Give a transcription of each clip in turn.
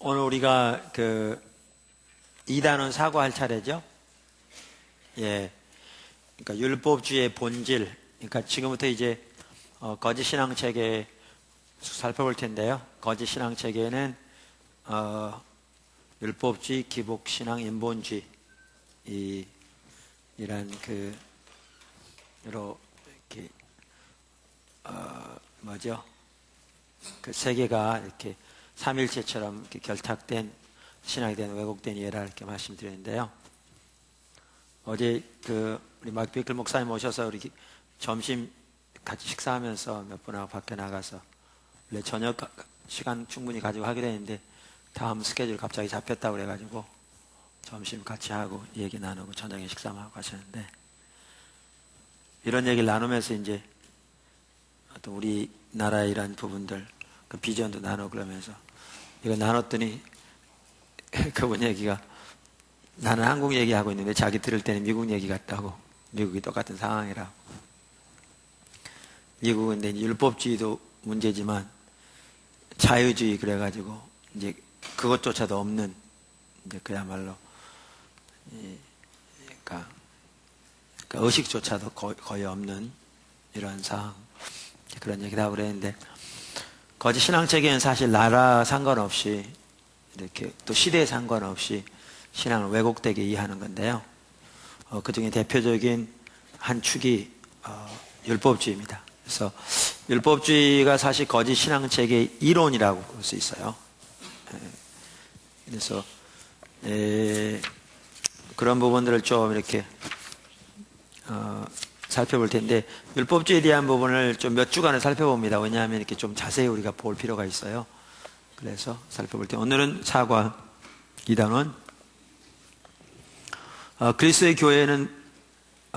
오늘 우리가 이단원 사고할 차례죠. 예. 그러니까 율법주의의 본질. 그러니까 지금부터 이제 거짓 신앙 체계 살펴볼 텐데요. 거짓 신앙 체계는 율법주의, 기복신앙, 인본주의 이란 이렇게 뭐죠? 그 세계가 이렇게 삼일체처럼 이렇게 결탁된 신학에 대한 왜곡된 이해라 이렇게 말씀드렸는데요. 어제 우리 막비클 목사님 오셔서 우리 점심 같이 식사하면서 몇 분하고 밖에 나가서 원래 저녁 시간 충분히 가지고 하기로 했는데 다음 스케줄 갑자기 잡혔다고 그래가지고 점심 같이 하고 얘기 나누고 저녁에 식사만 하고 가셨는데, 이런 얘기를 나누면서 이제 또 우리나라의 이런 부분들 그 비전도 나누고 그러면서 이거 나눴더니 그분 얘기가, 나는 한국 얘기하고 있는데 자기 들을 때는 미국 얘기 같다고. 미국이 똑같은 상황이라고. 미국은 이제 율법주의도 문제지만 자유주의 그래가지고 이제 그것조차도 없는, 이제 그야말로 그러니까 의식조차도 거의 없는 이런 상황, 그런 얘기를 하고 그랬는데, 거짓 신앙체계는 사실 나라 상관없이 이렇게 또 시대에 상관없이 신앙을 왜곡되게 이해하는 건데요. 그 중에 대표적인 한 축이 율법주의입니다. 그래서 율법주의가 사실 거짓 신앙체계의 이론이라고 볼 수 있어요. 그래서 그런 부분들을 좀 이렇게 살펴볼 텐데, 율법주의에 대한 부분을 좀 몇 주간을 살펴봅니다. 왜냐하면 이렇게 좀 자세히 우리가 볼 필요가 있어요. 그래서 살펴볼 때 오늘은 사과 2단원. 그리스도의 교회는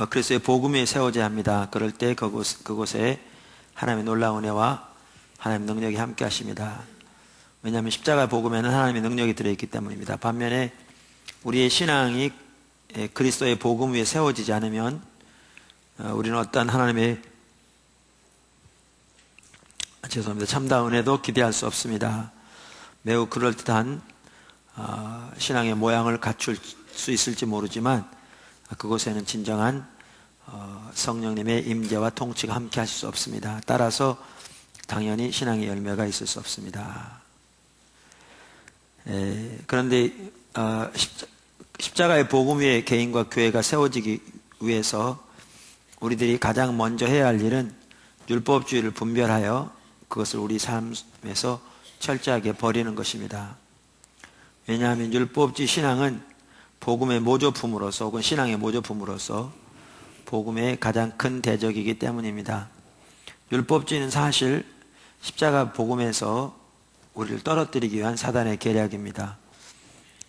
그리스도의 복음 위에 세워져야 합니다. 그럴 때 그곳에 하나님의 놀라운 은혜와 하나님의 능력이 함께 하십니다. 왜냐하면 십자가 복음에는 하나님의 능력이 들어있기 때문입니다. 반면에 우리의 신앙이 그리스도의 복음 위에 세워지지 않으면 우리는 어떤 하나님의 참다운 은혜도 기대할 수 없습니다. 매우 그럴듯한 신앙의 모양을 갖출 수 있을지 모르지만 그곳에는 진정한 성령님의 임재와 통치가 함께 하실 수 없습니다. 따라서 당연히 신앙의 열매가 있을 수 없습니다. 그런데 십자가의 복음 위에 개인과 교회가 세워지기 위해서 우리들이 가장 먼저 해야 할 일은 율법주의를 분별하여 그것을 우리 삶에서 철저하게 버리는 것입니다. 왜냐하면 율법주의 신앙은 복음의 모조품으로서 혹은 신앙의 모조품으로서 복음의 가장 큰 대적이기 때문입니다. 율법주의는 사실 십자가 복음에서 우리를 떨어뜨리기 위한 사단의 계략입니다.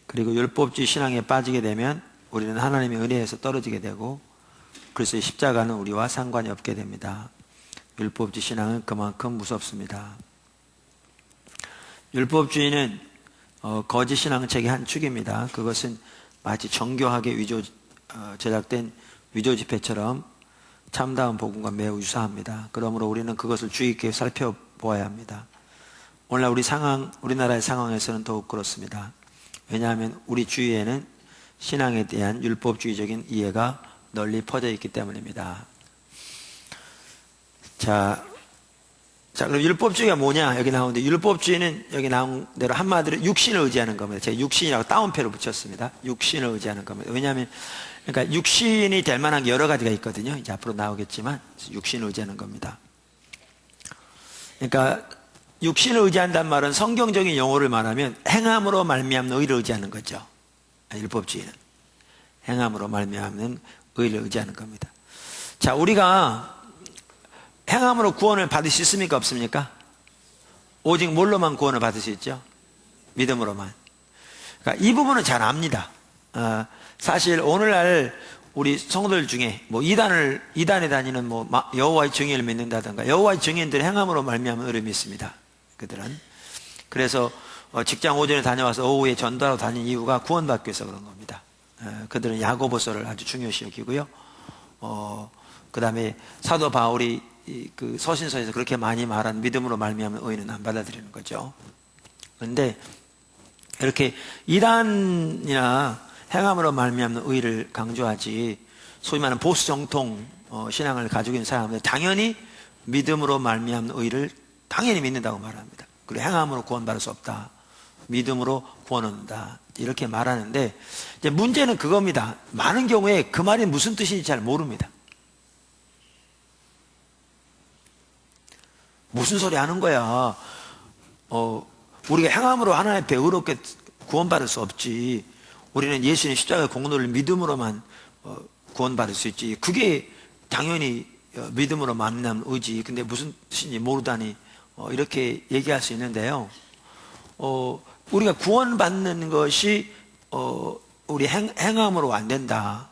그리고 율법주의 신앙에 빠지게 되면 우리는 하나님의 은혜에서 떨어지게 되고, 그래서 십자가는 우리와 상관이 없게 됩니다. 율법주의 신앙은 그만큼 무섭습니다. 율법주의는 거짓 신앙책의 한 축입니다. 그것은 마치 정교하게 제작된 위조 지폐처럼 참다운 복음과 매우 유사합니다. 그러므로 우리는 그것을 주의 깊게 살펴보아야 합니다. 오늘날 우리나라의 상황에서는 더욱 그렇습니다. 왜냐하면 우리 주위에는 신앙에 대한 율법주의적인 이해가 널리 퍼져 있기 때문입니다. 자, 그럼 율법주의가 뭐냐? 여기 나오는데, 율법주의는 여기 나온 대로 한마디로 육신을 의지하는 겁니다. 제가 육신이라고 따옴표로 붙였습니다. 육신을 의지하는 겁니다. 왜냐하면, 그러니까 육신이 될 만한 게 여러 가지가 있거든요. 이제 앞으로 나오겠지만, 육신을 의지하는 겁니다. 그러니까, 육신을 의지한다는 말은 성경적인 용어를 말하면 행함으로 말미암는 의를 의지하는 거죠. 율법주의는. 행함으로 말미암는 의를 의지하는 겁니다. 자, 우리가 행함으로 구원을 받을 수 있습니까? 없습니까? 오직 뭘로만 구원을 받을 수 있죠? 믿음으로만. 그러니까 이 부분은 잘 압니다. 사실 오늘날 우리 성도들 중에 뭐 이단에 다니는 뭐 여호와의 증인을 믿는다든가 여호와의 증인들의 행함으로 말미암은 의를 믿습니다. 그들은. 그래서 직장 오전에 다녀와서 오후에 전도하러 다닌 이유가 구원받기 위해서 그런 겁니다. 그들은 야고보서를 아주 중요시 여기고요. 그 다음에 사도 바울이 그 서신서에서 그렇게 많이 말한 믿음으로 말미암은 의는 안 받아들이는 거죠. 그런데 이렇게 이단이나 행함으로 말미암는 의를 강조하지, 소위 말하는 보수 정통 신앙을 가지고 있는 사람은 당연히 믿음으로 말미암는 의를 당연히 믿는다고 말합니다. 그리고 행함으로 구원받을 수 없다. 믿음으로 구원 얻는다. 이렇게 말하는데, 이제 문제는 그겁니다. 많은 경우에 그 말이 무슨 뜻인지 잘 모릅니다. 무슨 소리 하는 거야? 우리가 행함으로 하나님 앞에 의롭게 구원받을 수 없지. 우리는 예수님 십자가의 공로를 믿음으로만 구원받을 수 있지. 그게 당연히 믿음으로 만남 의지. 근데 무슨 뜻인지 모르다니 이렇게 얘기할 수 있는데요. 우리가 구원받는 것이 우리 행함으로 안 된다.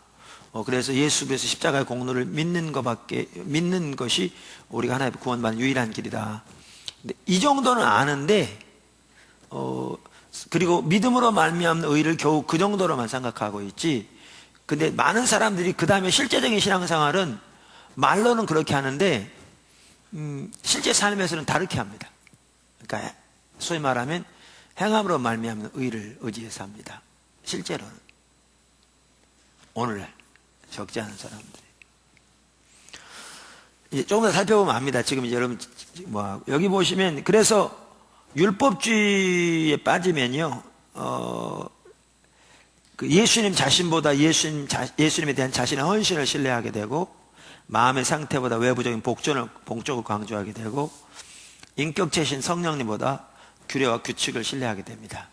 그래서 예수 그리스도 십자가의 공로를 믿는 것이 우리가 하나님 구원받는 유일한 길이다. 근데 이 정도는 아는데, 그리고 믿음으로 말미암는 의를 겨우 그 정도로만 생각하고 있지. 근데 많은 사람들이 그 다음에 실제적인 신앙생활은 말로는 그렇게 하는데, 실제 삶에서는 다르게 합니다. 그러니까 소위 말하면 행함으로 말미암는 의를 의지해서 합니다. 실제로는 오늘날 적지 않은 사람들이. 이제 조금 더 살펴보면 압니다. 지금 이제 여러분 여기 보시면, 그래서 율법주의에 빠지면요, 그 예수님 자신보다 예수님에 대한 자신의 헌신을 신뢰하게 되고, 마음의 상태보다 외부적인 복종을 강조하게 되고, 인격체신 성령님보다 규례와 규칙을 신뢰하게 됩니다.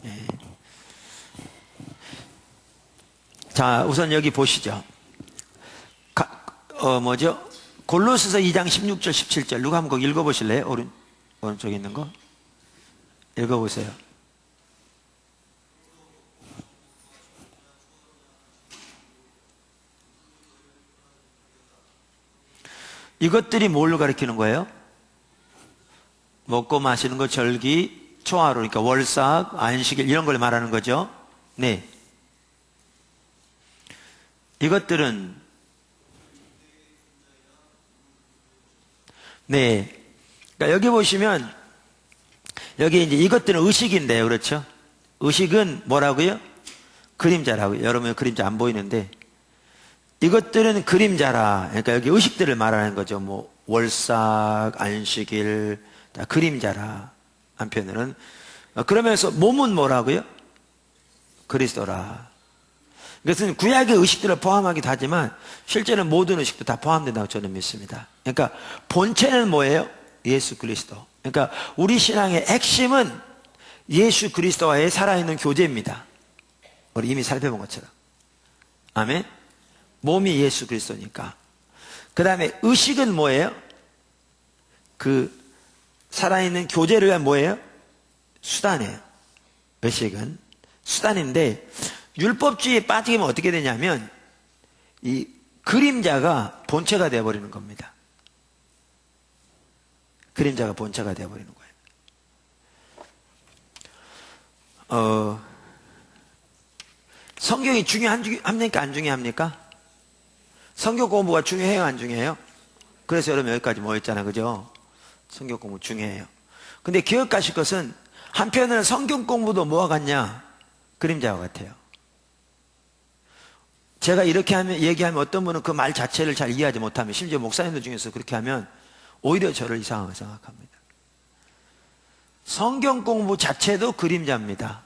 예. 자, 우선 여기 보시죠. 골로새서 2장 16절 17절 누가 한번 읽어보실래요? 오른쪽에 있는 거 읽어보세요. 이것들이 뭘 가리키는 거예요? 먹고 마시는 거, 절기, 초하루, 그러니까 월삭, 안식일 이런 걸 말하는 거죠. 네. 이것들은, 네. 그러니까 여기 보시면, 여기 이제 이것들은 의식인데요. 그렇죠? 의식은 뭐라고요? 그림자라고요. 여러분 그림자 안 보이는데, 이것들은 그림자라. 그러니까 여기 의식들을 말하는 거죠. 뭐, 월삭, 안식일, 다 그림자라. 한편으로는. 그러면서 몸은 뭐라고요? 그리스도라. 이것은 구약의 의식들을 포함하기도 하지만 실제는 모든 의식도 다 포함된다고 저는 믿습니다. 그러니까 본체는 뭐예요? 예수 그리스도. 그러니까 우리 신앙의 핵심은 예수 그리스도와의 살아있는 교제입니다. 우리 이미 살펴본 것처럼. 아멘. 몸이 예수 그리스도니까. 그 다음에 의식은 뭐예요? 그 살아있는 교제를 위한 뭐예요? 수단이에요. 의식은 수단인데, 율법주의에 빠지면 어떻게 되냐면 이 그림자가 본체가 되어버리는 겁니다. 그림자가 본체가 되어버리는 거예요. 성경이 중요합니까? 안 중요합니까? 성경 공부가 중요해요? 안 중요해요? 그래서 여러분 여기까지 모였잖아요. 그죠? 성경 공부 중요해요. 근데 기억하실 것은 한편으로는 성경 공부도 뭐와 같냐? 그림자와 같아요. 제가 이렇게 얘기하면 어떤 분은 그 말 자체를 잘 이해하지 못하면, 심지어 목사님들 중에서 그렇게 하면 오히려 저를 이상하게 생각합니다. 성경 공부 자체도 그림자입니다.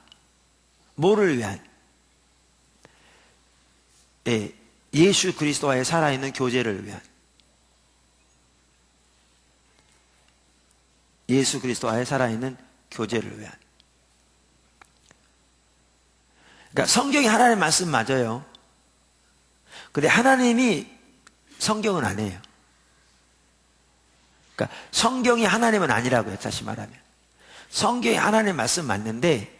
뭐를 위한? 예수 그리스도와의 살아있는 교제를 위한. 예수 그리스도와의 살아있는 교제를 위한. 그러니까 성경이 하나님의 말씀 맞아요. 근데 하나님이 성경은 아니에요. 그러니까 성경이 하나님은 아니라고요. 다시 말하면 성경이 하나님의 말씀 맞는데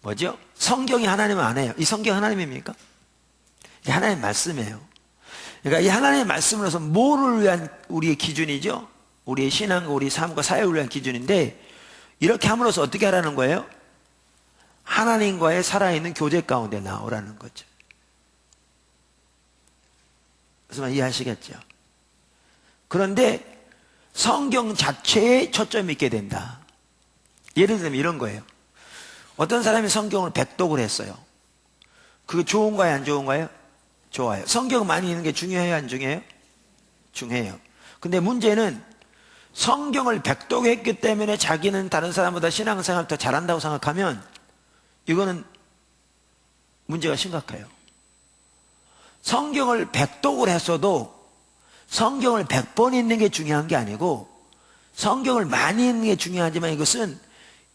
뭐죠? 성경이 하나님은 아니에요. 이 성경 하나님입니까? 이게 하나님의 말씀이에요. 그러니까 이 하나님의 말씀으로서 뭐를 위한 우리의 기준이죠? 우리의 신앙과 우리 삶과 사역을 위한 기준인데, 이렇게 함으로써 어떻게 하라는 거예요? 하나님과의 살아있는 교제 가운데 나오라는 거죠. 무슨 말 이해하시겠죠? 그런데 성경 자체에 초점이 있게 된다. 예를 들면 이런 거예요. 어떤 사람이 성경을 백독을 했어요. 그게 좋은가요, 안 좋은가요? 좋아요. 성경 많이 읽는 게 중요해요, 안 중요해요? 중요해요. 근데 문제는 성경을 백독했기 때문에 자기는 다른 사람보다 신앙생활을 더 잘한다고 생각하면 이거는 문제가 심각해요. 성경을 백독을 했어도 성경을 100번 읽는 게 중요한 게 아니고 성경을 많이 읽는 게 중요하지만 이것은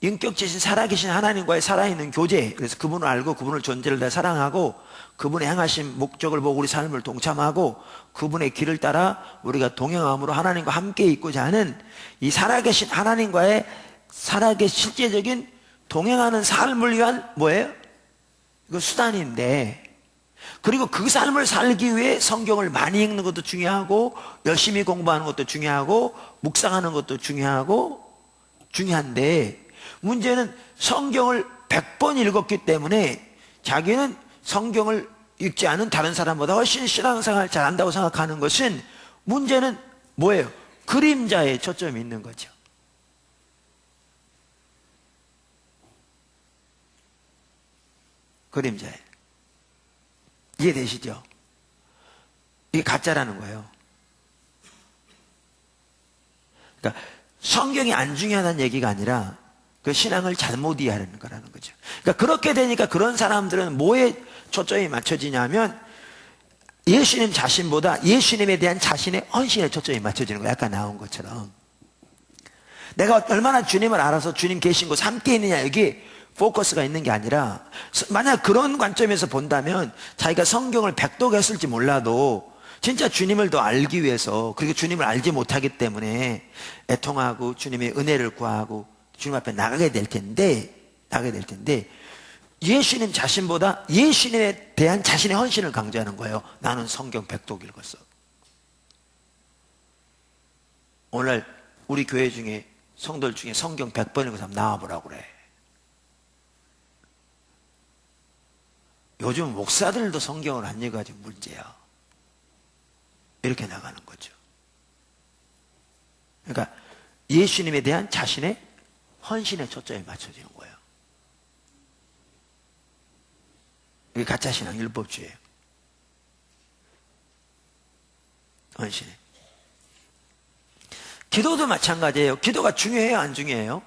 인격지신 살아계신 하나님과의 살아있는 교제, 그래서 그분을 알고 그분을 존재를 다 사랑하고 그분의 향하신 목적을 보고 우리 삶을 동참하고 그분의 길을 따라 우리가 동행함으로 하나님과 함께 있고자 하는 이 살아계신 하나님과의 살아계신 실제적인 동행하는 삶을 위한 뭐예요? 이거 수단인데, 그리고 그 삶을 살기 위해 성경을 많이 읽는 것도 중요하고 열심히 공부하는 것도 중요하고 묵상하는 것도 중요한데, 문제는 성경을 100번 읽었기 때문에 자기는 성경을 읽지 않은 다른 사람보다 훨씬 신앙생활 잘한다고 생각하는 것은, 문제는 뭐예요? 그림자에 초점이 있는 거죠. 그림자에. 이해되시죠? 이게 가짜라는 거예요. 그러니까 성경이 안 중요하다는 얘기가 아니라 그 신앙을 잘못 이해하는 거라는 거죠. 그러니까 그렇게 되니까 그런 사람들은 뭐에 초점이 맞춰지냐면 예수님 자신보다 예수님에 대한 자신의 헌신에 초점이 맞춰지는 거예요. 아까 나온 것처럼. 내가 얼마나 주님을 알아서 주님 계신 곳 함께 있느냐, 여기 포커스가 있는 게 아니라, 만약 그런 관점에서 본다면 자기가 성경을 백독했을지 몰라도 진짜 주님을 더 알기 위해서, 그리고 주님을 알지 못하기 때문에 애통하고 주님의 은혜를 구하고 주님 앞에 나가게 될 텐데 예수님 자신보다 예수님에 대한 자신의 헌신을 강조하는 거예요. 나는 성경 백독 읽었어. 오늘 우리 교회 중에 성도들 중에 성경 100번 읽은 사람 나와보라고 그래. 요즘 목사들도 성경을 안 읽어가지고 문제야. 이렇게 나가는 거죠. 그러니까 예수님에 대한 자신의 헌신의 초점이 맞춰지는 거예요. 이게 가짜신앙 율법주의예요. 헌신에. 기도도 마찬가지예요. 기도가 중요해요, 안 중요해요?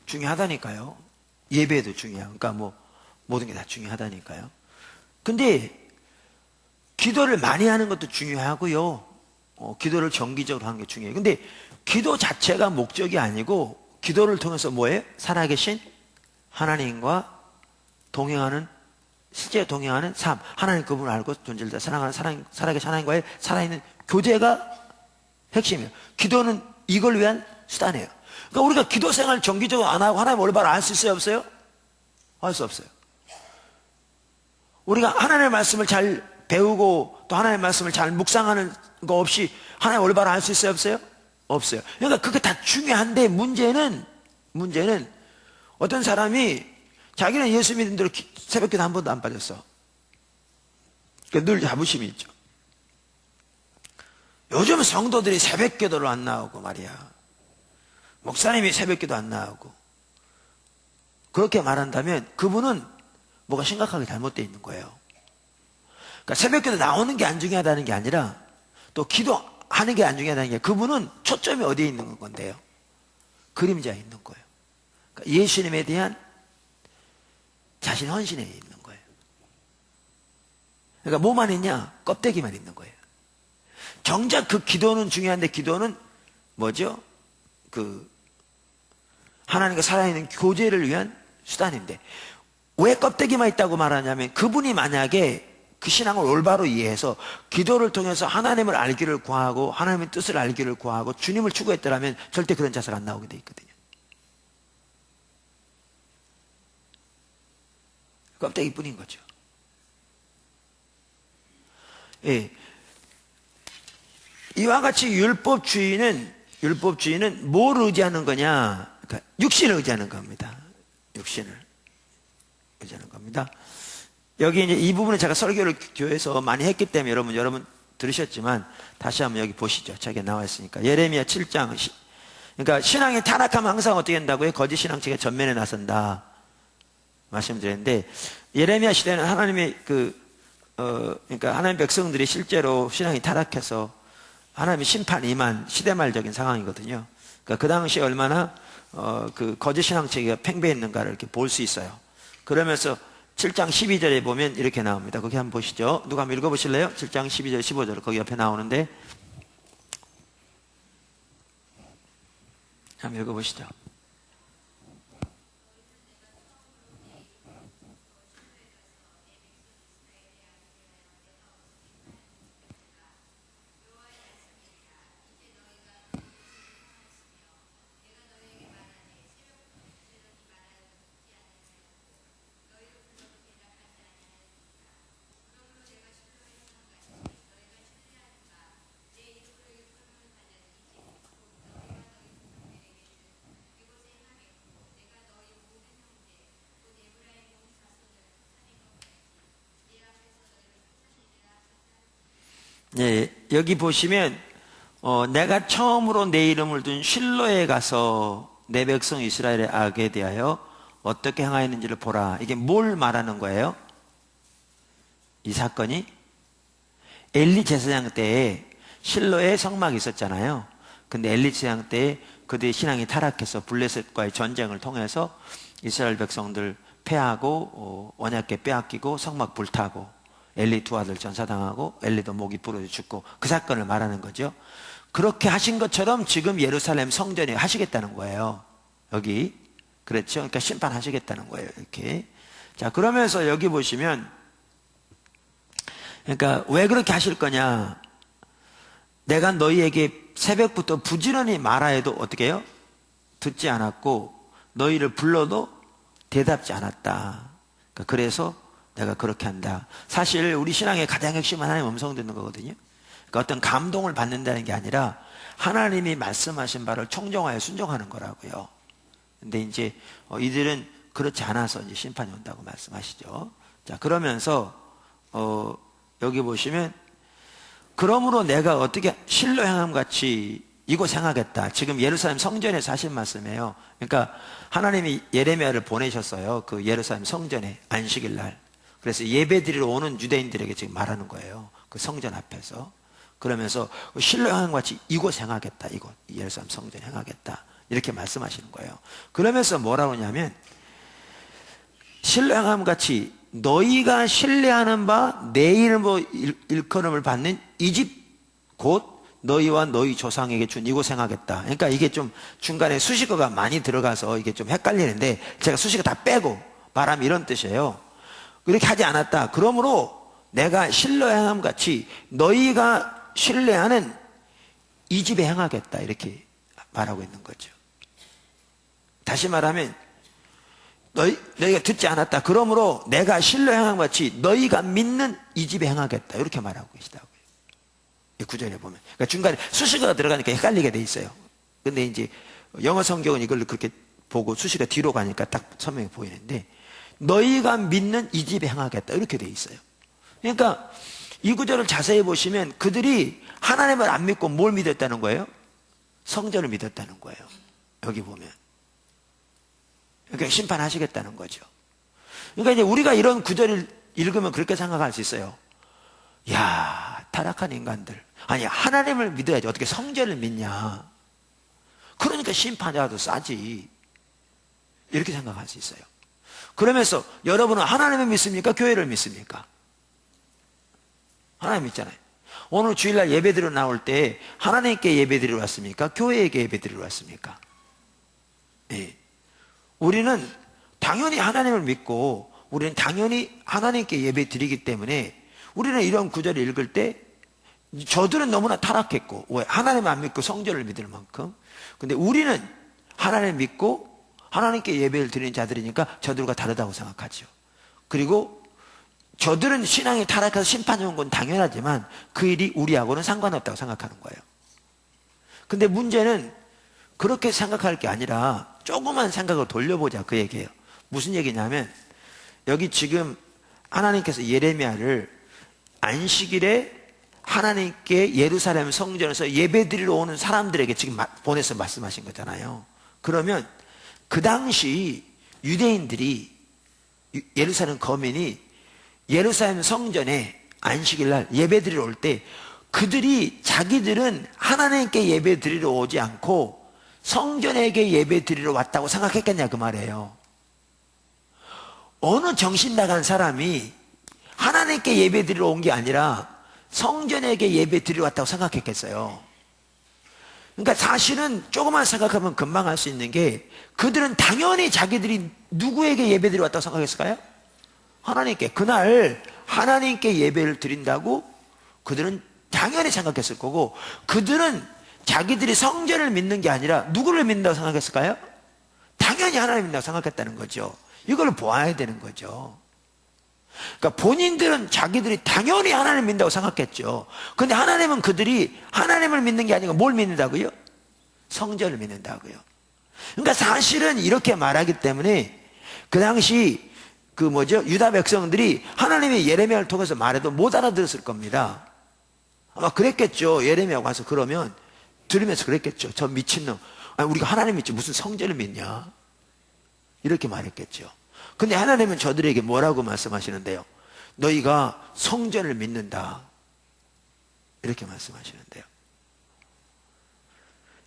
중요하다니까요. 예배도 중요해요. 그러니까 모든 게 다 중요하다니까요. 근데 기도를 많이 하는 것도 중요하고요. 기도를 정기적으로 하는 게 중요해요. 근데 기도 자체가 목적이 아니고 기도를 통해서 뭐예요? 살아계신 하나님과 동행하는, 실제 동행하는 삶, 하나님 그분을 알고 존재를 다 사랑하는 살아계신 하나님과의 살아있는 교제가 핵심이에요. 기도는 이걸 위한 수단이에요. 그러니까 우리가 기도 생활 정기적으로 안 하고 하나님 올바로 알 수 있어요, 없어요? 알 수 없어요. 우리가 하나님의 말씀을 잘 배우고 또 하나님의 말씀을 잘 묵상하는 거 없이 하나님 올바로 알 수 있어요, 없어요? 없어요. 그러니까 그게 다 중요한데 문제는 어떤 사람이 자기는 예수 믿는 대로 새벽기도 한 번도 안 빠졌어. 그러니까 늘 자부심이 있죠. 요즘 성도들이 새벽기도로 안 나오고 말이야. 목사님이 새벽기도 안 나오고. 그렇게 말한다면 그분은 뭐가 심각하게 잘못되어 있는 거예요. 그러니까 새벽기도 나오는 게 안 중요하다는 게 아니라 또 기도하는 게 안 중요하다는 게, 그분은 초점이 어디에 있는 건데요? 그림자에 있는 거예요. 그러니까 예수님에 대한 자신 헌신에 있는 거예요. 그러니까 뭐만 있냐? 껍데기만 있는 거예요. 정작 그 기도는 중요한데 기도는 뭐죠? 하나님과 살아있는 교제를 위한 수단인데, 왜 껍데기만 있다고 말하냐면 그분이 만약에 그 신앙을 올바로 이해해서 기도를 통해서 하나님을 알기를 구하고 하나님의 뜻을 알기를 구하고 주님을 추구했더라면 절대 그런 자세가 안 나오게 돼 있거든요. 껍데기뿐인 거죠. 예. 이와 같이 율법주의는 뭘 의지하는 거냐? 그러니까 육신을 의지하는 겁니다. 육신을 의지하는 겁니다. 여기 이제 이 부분은 제가 설교를 교회에서 많이 했기 때문에 여러분 들으셨지만 다시 한번 여기 보시죠. 책에 나와 있으니까. 예레미야 7장. 그러니까 신앙이 타락하면 항상 어떻게 된다고요? 거짓 신앙체가 전면에 나선다 말씀드렸는데, 예레미야 시대는 하나님의 그러니까 하나님 백성들이 실제로 신앙이 타락해서 하나님의 심판이 임한 시대말적인 상황이거든요. 그러니까 그 당시에 얼마나 그 거짓 신앙체계가 팽배했는가를 이렇게 볼 수 있어요. 그러면서 7장 12절에 보면 이렇게 나옵니다. 거기 한번 보시죠. 누가 한번 읽어보실래요? 7장 12절 15절 거기 옆에 나오는데 한번 읽어보시죠. 예, 여기 보시면 내가 처음으로 내 이름을 둔 실로에 가서 내 백성 이스라엘의 악에 대하여 어떻게 행하였는지를 보라. 이게 뭘 말하는 거예요? 이 사건이 엘리 제사장 때에 실로에 성막이 있었잖아요. 근데 엘리 제사장 때에 그들의 신앙이 타락해서 블레셋과의 전쟁을 통해서 이스라엘 백성들 패하고 언약궤 빼앗기고 성막 불타고 엘리 두 아들 전사당하고 엘리도 목이 부러져 죽고 그 사건을 말하는 거죠. 그렇게 하신 것처럼 지금 예루살렘 성전에 하시겠다는 거예요. 여기 그렇죠. 그러니까 심판하시겠다는 거예요. 이렇게. 자, 그러면서 여기 보시면 그러니까 왜 그렇게 하실 거냐? 내가 너희에게 새벽부터 부지런히 말하여도 어떻게 해요? 듣지 않았고 너희를 불러도 대답지 않았다. 그러니까 그래서 내가 그렇게 한다. 사실 우리 신앙의 가장 핵심은 하나님 음성 듣는 거거든요. 그러니까 어떤 감동을 받는다는 게 아니라 하나님이 말씀하신 바를 청정하여 순종하는 거라고요. 근데 이제 이들은 그렇지 않아서 이제 심판이 온다고 말씀하시죠. 자, 그러면서 여기 보시면 그러므로 내가 어떻게 실로 행함 같이 이곳 행하겠다. 지금 예루살렘 성전에서 하신 말씀이에요. 그러니까 하나님이 예레미야를 보내셨어요. 그 예루살렘 성전에 안식일 날. 그래서 예배 드리러 오는 유대인들에게 지금 말하는 거예요. 그 성전 앞에서. 그러면서 실로 행함 같이 이곳 행하겠다. 이곳 예루살렘 성전 행하겠다. 이렇게 말씀하시는 거예요. 그러면서 뭐라고 하냐면 실로 행함 같이 너희가 신뢰하는 바 내 이름으로 일컬음을 받는 이 집 곧 너희와 너희 조상에게 준 이곳 행하겠다. 그러니까 이게 좀 중간에 수식어가 많이 들어가서 이게 좀 헷갈리는데 제가 수식어 다 빼고 말하면 이런 뜻이에요. 그렇게 하지 않았다. 그러므로 내가 실로 행함 같이 너희가 신뢰하는 이 집에 행하겠다. 이렇게 말하고 있는 거죠. 다시 말하면 너희가 듣지 않았다. 그러므로 내가 실로 행함 같이 너희가 믿는 이 집에 행하겠다. 이렇게 말하고 계시다고요. 이 구절에 보면. 그러니까 중간에 수식어가 들어가니까 헷갈리게 돼 있어요. 근데 이제 영어 성경은 이걸 그렇게 보고 수식어 뒤로 가니까 딱 선명히 보이는데 너희가 믿는 이 집에 행하겠다. 이렇게 돼 있어요. 그러니까 이 구절을 자세히 보시면 그들이 하나님을 안 믿고 뭘 믿었다는 거예요? 성전을 믿었다는 거예요. 여기 보면. 그러니까 심판하시겠다는 거죠. 그러니까 이제 우리가 이런 구절을 읽으면 그렇게 생각할 수 있어요. 야, 타락한 인간들. 아니, 하나님을 믿어야지. 어떻게 성전을 믿냐. 그러니까 심판자도 싸지. 이렇게 생각할 수 있어요. 그러면서 여러분은 하나님을 믿습니까? 교회를 믿습니까? 하나님 믿잖아요. 오늘 주일날 예배드리러 나올 때 하나님께 예배드리러 왔습니까? 교회에게 예배드리러 왔습니까? 네. 우리는 당연히 하나님을 믿고 우리는 당연히 하나님께 예배 드리기 때문에 우리는 이런 구절을 읽을 때 저들은 너무나 타락했고 왜? 하나님을 안 믿고 성전을 믿을 만큼. 근데 우리는 하나님을 믿고 하나님께 예배를 드리는 자들이니까 저들과 다르다고 생각하죠. 그리고 저들은 신앙이 타락해서 심판이 온 건 당연하지만 그 일이 우리하고는 상관없다고 생각하는 거예요. 근데 문제는 그렇게 생각할 게 아니라 조그만 생각을 돌려보자, 그 얘기예요. 무슨 얘기냐면, 여기 지금 하나님께서 예레미야를 안식일에 하나님께 예루살렘 성전에서 예배드리러 오는 사람들에게 지금 보내서 말씀하신 거잖아요. 그러면 그 당시 유대인들이, 예루살렘 거민이 예루살렘 성전에 안식일날 예배드리러 올 때 그들이 자기들은 하나님께 예배드리러 오지 않고 성전에게 예배드리러 왔다고 생각했겠냐 그 말이에요. 어느 정신 나간 사람이 하나님께 예배드리러 온 게 아니라 성전에게 예배드리러 왔다고 생각했겠어요. 그러니까 사실은 조금만 생각하면 금방 알 수 있는 게, 그들은 당연히 자기들이 누구에게 예배드리러 왔다고 생각했을까요? 하나님께. 그날 하나님께 예배를 드린다고 그들은 당연히 생각했을 거고, 그들은 자기들이 성전을 믿는 게 아니라 누구를 믿는다고 생각했을까요? 당연히 하나님 믿는다고 생각했다는 거죠. 이걸 보아야 되는 거죠. 그러니까 본인들은 자기들이 당연히 하나님 믿는다고 생각했죠. 근데 하나님은 그들이 하나님을 믿는 게 아니고 뭘 믿는다고요? 성전을 믿는다고요. 그러니까 사실은 이렇게 말하기 때문에 그 당시 유다 백성들이 하나님의 예레미야를 통해서 말해도 못 알아들었을 겁니다. 아마 그랬겠죠. 예레미야가 와서 그러면 들으면서 그랬겠죠. 저 미친놈, 아니, 우리가 하나님 믿지 무슨 성전을 믿냐, 이렇게 말했겠죠. 근데 하나님은 저들에게 뭐라고 말씀하시는데요? 너희가 성전을 믿는다, 이렇게 말씀하시는데요.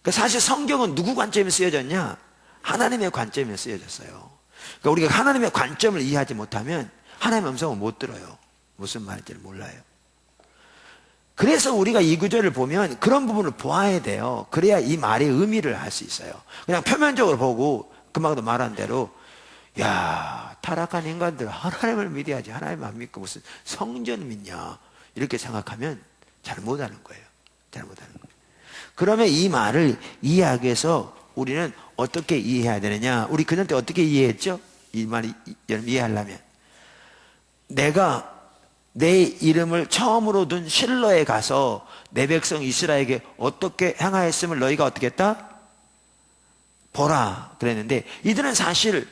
그러니까 사실 성경은 누구 관점에 쓰여졌냐? 하나님의 관점에 쓰여졌어요. 그러니까 우리가 하나님의 관점을 이해하지 못하면 하나님의 음성을 못 들어요. 무슨 말인지를 몰라요. 그래서 우리가 이 구절을 보면 그런 부분을 보아야 돼요. 그래야 이 말의 의미를 알 수 있어요. 그냥 표면적으로 보고 금방도 말한 대로, 야, 타락한 인간들 하나님을 믿어야지, 하나님 안 믿고 무슨 성전 믿냐, 이렇게 생각하면 잘못하는 거예요. 잘못하는 거예요. 그러면 이 말을 이해하기 위해서 우리는 어떻게 이해해야 되느냐? 우리 그전 때 어떻게 이해했죠? 이 말을 이해하려면, 내가 내 이름을 처음으로 둔 실로에 가서 내 백성 이스라엘에게 어떻게 행하였음을 너희가 어떻게 했다? 보라 그랬는데, 이들은 사실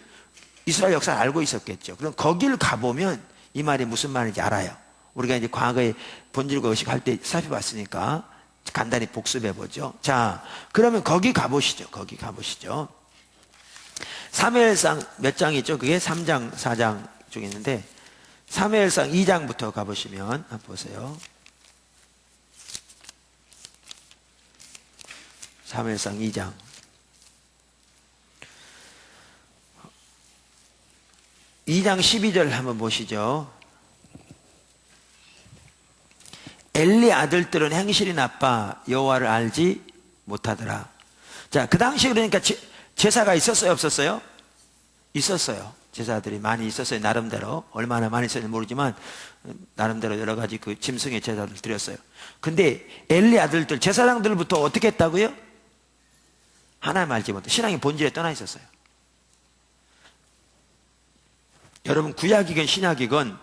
이스라엘 역사를 알고 있었겠죠. 그럼 거기를 가보면 이 말이 무슨 말인지 알아요. 우리가 이제 과거에 본질과 의식할 때 살펴봤으니까 간단히 복습해보죠. 자, 그러면 거기 가보시죠. 거기 가보시죠. 사무엘상 몇 장이죠? 그게 3장, 4장 쪽에 있는데, 사무엘상 2장부터 가보시면 한번 보세요. 사무엘상 2장. 이 장 12절 한번 보시죠. 엘리 아들들은 행실이 나빠 여호와를 알지 못하더라. 자, 그 당시 그러니까 제사가 있었어요, 없었어요? 있었어요. 제사들이 많이 있었어요. 나름대로. 얼마나 많이 있었는지 모르지만 나름대로 여러 가지 그 짐승의 제사들 드렸어요. 근데 엘리 아들들, 제사장들부터 어떻게 했다고요? 하나님 알지 못해. 신앙의 본질에 떠나 있었어요. 여러분, 구약이건 신약이건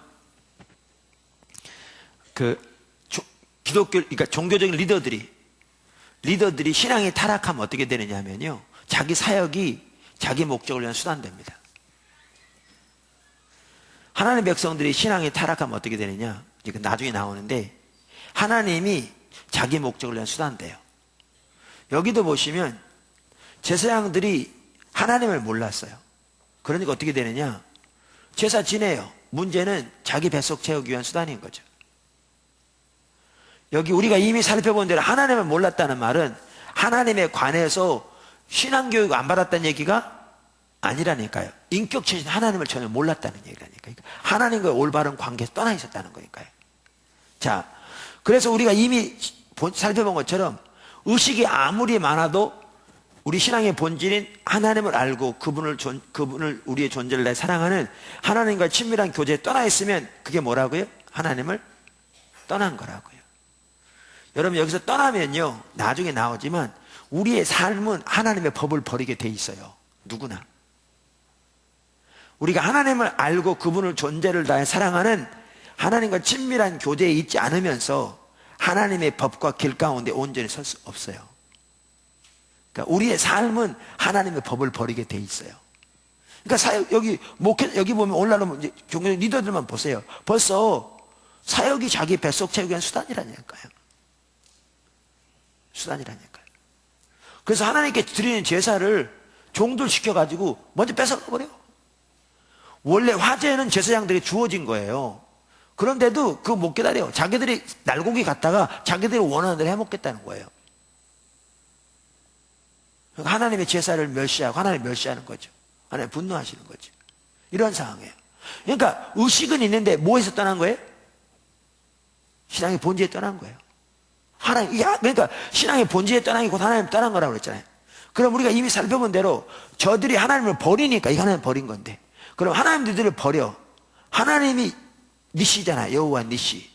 기독교, 그러니까 종교적인 리더들이 신앙이 타락하면 어떻게 되느냐면요, 자기 사역이 자기 목적을 위한 수단됩니다. 하나님의 백성들이 신앙이 타락하면 어떻게 되느냐, 이거 나중에 나오는데, 하나님이 자기 목적을 위한 수단돼요. 여기도 보시면 제사장들이 하나님을 몰랐어요. 그러니까 어떻게 되느냐, 제사 지내요. 문제는 자기 뱃속 채우기 위한 수단인 거죠. 여기 우리가 이미 살펴본 대로 하나님을 몰랐다는 말은 하나님에 관해서 신앙교육 안 받았다는 얘기가 아니라니까요. 인격체인 하나님을 전혀 몰랐다는 얘기라니까요. 그러니까 하나님과 올바른 관계에서 떠나 있었다는 거니까요. 자, 그래서 우리가 이미 살펴본 것처럼 의식이 아무리 많아도 우리 신앙의 본질인 하나님을 알고 그분을 우리의 존재를 내 사랑하는 하나님과 친밀한 교제에 떠나 있으면 그게 뭐라고요? 하나님을 떠난 거라고요. 여러분, 여기서 떠나면요, 나중에 나오지만 우리의 삶은 하나님의 법을 버리게 돼 있어요. 누구나. 우리가 하나님을 알고 그분을 존재를 다해 사랑하는 하나님과 친밀한 교제에 있지 않으면서 하나님의 법과 길 가운데 온전히 설 수 없어요. 그러니까 우리의 삶은 하나님의 법을 버리게 돼 있어요. 그러니까 사역, 여기 보면 오늘날은 이제 종교 리더들만 보세요. 벌써 사역이 자기 뱃속 채우기 위한 수단이라니까요. 수단이라니까요. 그래서 하나님께 드리는 제사를 종들 시켜가지고 먼저 뺏어가 버려요. 원래 화제는 제사장들이 주어진 거예요. 그런데도 그거 못 기다려요. 자기들이 날고기 갖다가 자기들이 원하는 대로 해먹겠다는 거예요. 하나님의 제사를 멸시하고 하나님 멸시하는 거죠. 하나님 분노하시는 거죠. 이런 상황이에요. 그러니까 의식은 있는데 뭐에서 떠난 거예요? 신앙의 본질에 떠난 거예요. 그러니까 신앙의 본질에 떠나기 곧 하나님 떠난 거라고 그랬잖아요. 그럼 우리가 이미 살펴본 대로 저들이 하나님을 버리니까 이 하나님 버린 건데, 그럼 하나님들을 버려. 하나님이 니시잖아요. 여호와 니시.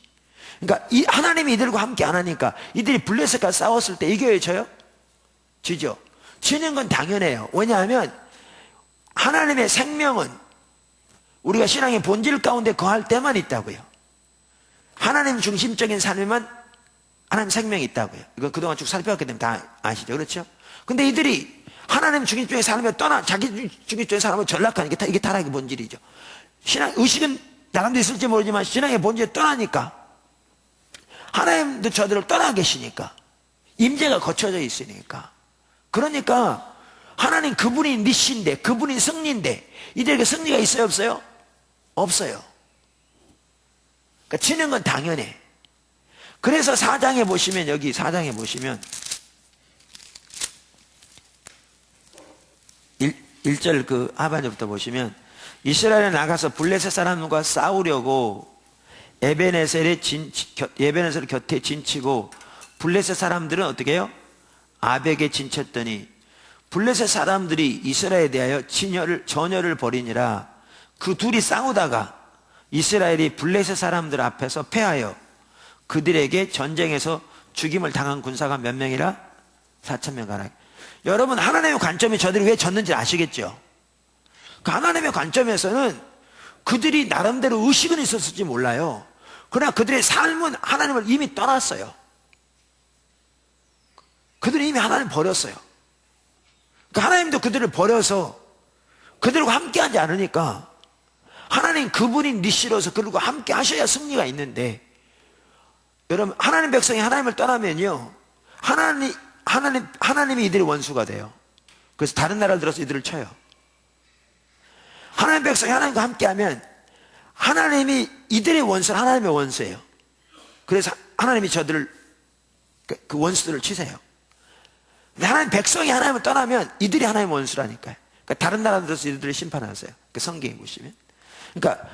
그러니까 이 하나님이 이들과 함께 안 하니까 이들이 블레셋과 싸웠을 때 이겨요, 져요? 지죠. 지는 건 당연해요. 왜냐하면 하나님의 생명은 우리가 신앙의 본질 가운데 거할 때만 있다고요. 하나님 중심적인 삶에만 하나님 생명이 있다고요. 이거 그동안 쭉 살펴봤기 때문에 다 아시죠? 그렇죠? 근데 이들이 하나님 중심적인 삶에 자기 중심적인 삶을 전락하니까 이게 타락의 본질이죠. 의식은 나름대로 있을지 모르지만 신앙의 본질에 떠나니까, 하나님도 저들을 떠나 계시니까, 임재가 거쳐져 있으니까, 그러니까 하나님 그분이 니시인데, 그분이 승리인데 이들에게 승리가 있어요, 없어요? 없어요. 그러니까 지는 건 당연해. 그래서 4장에 보시면, 여기 4장에 보시면 1절 그 하반절부터 보시면, 이스라엘에 나가서 블레셋 사람과 싸우려고 에베네셀 곁에 진치고, 블레셋 사람들은 어떻게 해요? 아벡에 진쳤더니 블레셋 사람들이 이스라엘에 대하여 전열을 벌이니라. 그 둘이 싸우다가 이스라엘이 블레셋 사람들 앞에서 패하여 그들에게 전쟁에서 죽임을 당한 군사가 몇 명이라? 4,000명 가량. 여러분, 하나님의 관점이 저들이 왜 졌는지 아시겠죠? 그 하나님의 관점에서는 그들이 나름대로 의식은 있었을지 몰라요. 그러나 그들의 삶은 하나님을 이미 떠났어요. 그들이 이미 하나님 버렸어요. 그러니까 하나님도 그들을 버려서 그들과 함께하지 않으니까, 하나님 그분이 니시로서 그들과 함께 하셔야 승리가 있는데, 여러분, 하나님 백성이 하나님을 떠나면요, 하나님이 이들의 원수가 돼요. 그래서 다른 나라를 들어서 이들을 쳐요. 하나님 백성이 하나님과 함께하면 하나님이 이들의 원수는 하나님의 원수예요. 그래서 하나님이 저들을, 그 원수들을 치세요. 근데 하나님 백성이 하나님을 떠나면 이들이 하나님의 원수라니까요. 그러니까 다른 나라를 들어서 이들을 심판하세요. 그 성경에 보시면. 그러니까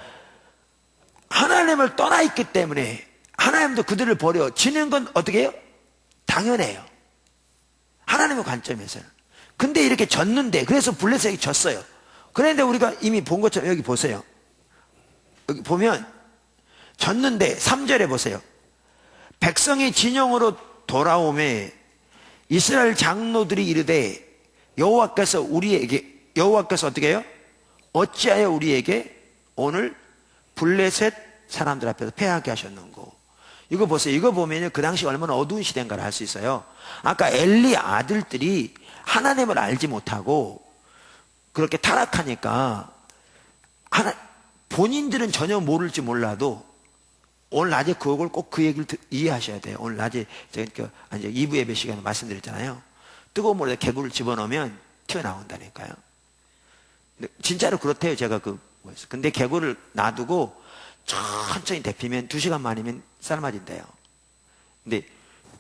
하나님을 떠나 있기 때문에 하나님도 그들을 버려 지는 건 어떻게 해요? 당연해요. 하나님의 관점에서는. 근데 이렇게 졌는데, 그래서 블레셋이 졌어요. 그런데 우리가 이미 본 것처럼 여기 보세요. 여기 보면 졌는데 3절에 보세요. 백성이 진영으로 돌아오매 이스라엘 장로들이 이르되 여호와께서 어떻게 해요? 어찌하여 우리에게 오늘 블레셋 사람들 앞에서 패하게 하셨는고. 이거 보세요. 이거 보면 그 당시 얼마나 어두운 시대인가를 알 수 있어요. 아까 엘리 아들들이 하나님을 알지 못하고 그렇게 타락하니까, 본인들은 전혀 모를지 몰라도 오늘 낮에 그걸 꼭 그 얘기를 이해하셔야 돼요. 오늘 낮에 제가 이제 2부 예배 시간에 말씀드렸잖아요. 뜨거운 물에 개구리를 집어넣으면 튀어나온다니까요. 진짜로 그렇대요. 제가 근데 개구리를 놔두고 천천히 데피면 2시간 만이면 삶아진대요. 근데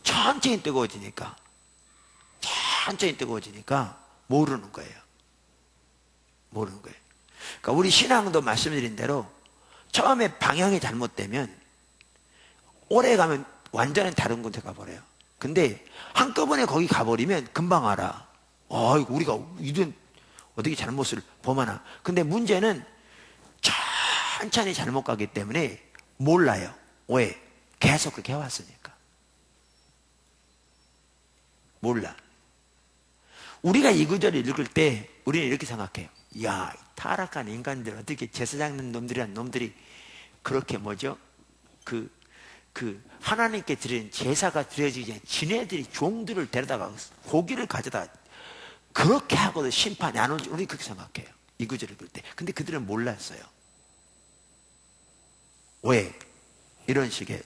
천천히 뜨거워지니까 모르는 거예요. 그러니까 우리 신앙도 말씀드린 대로 처음에 방향이 잘못되면 오래 가면 완전히 다른 곳에 가버려요. 근데 한꺼번에 거기 가버리면 금방 알아. 우리가 이런 어떻게 잘못을 범하나. 근데 문제는 천천히 잘못 가기 때문에 몰라요. 왜? 계속 그렇게 해왔으니까. 몰라. 우리가 이 구절을 읽을 때 우리는 이렇게 생각해요. 야, 타락한 인간들, 어떻게 제사장 놈들이란 놈들이 그렇게 하나님께 드리는 제사가 드려지기 전에 지네들이 종들을 데려다가 고기를 가져다 그렇게 하고도 심판이 안 오는지 우리 그렇게 생각해요. 이 구절을 읽을 때. 근데 그들은 몰랐어요. 왜? 이런 식의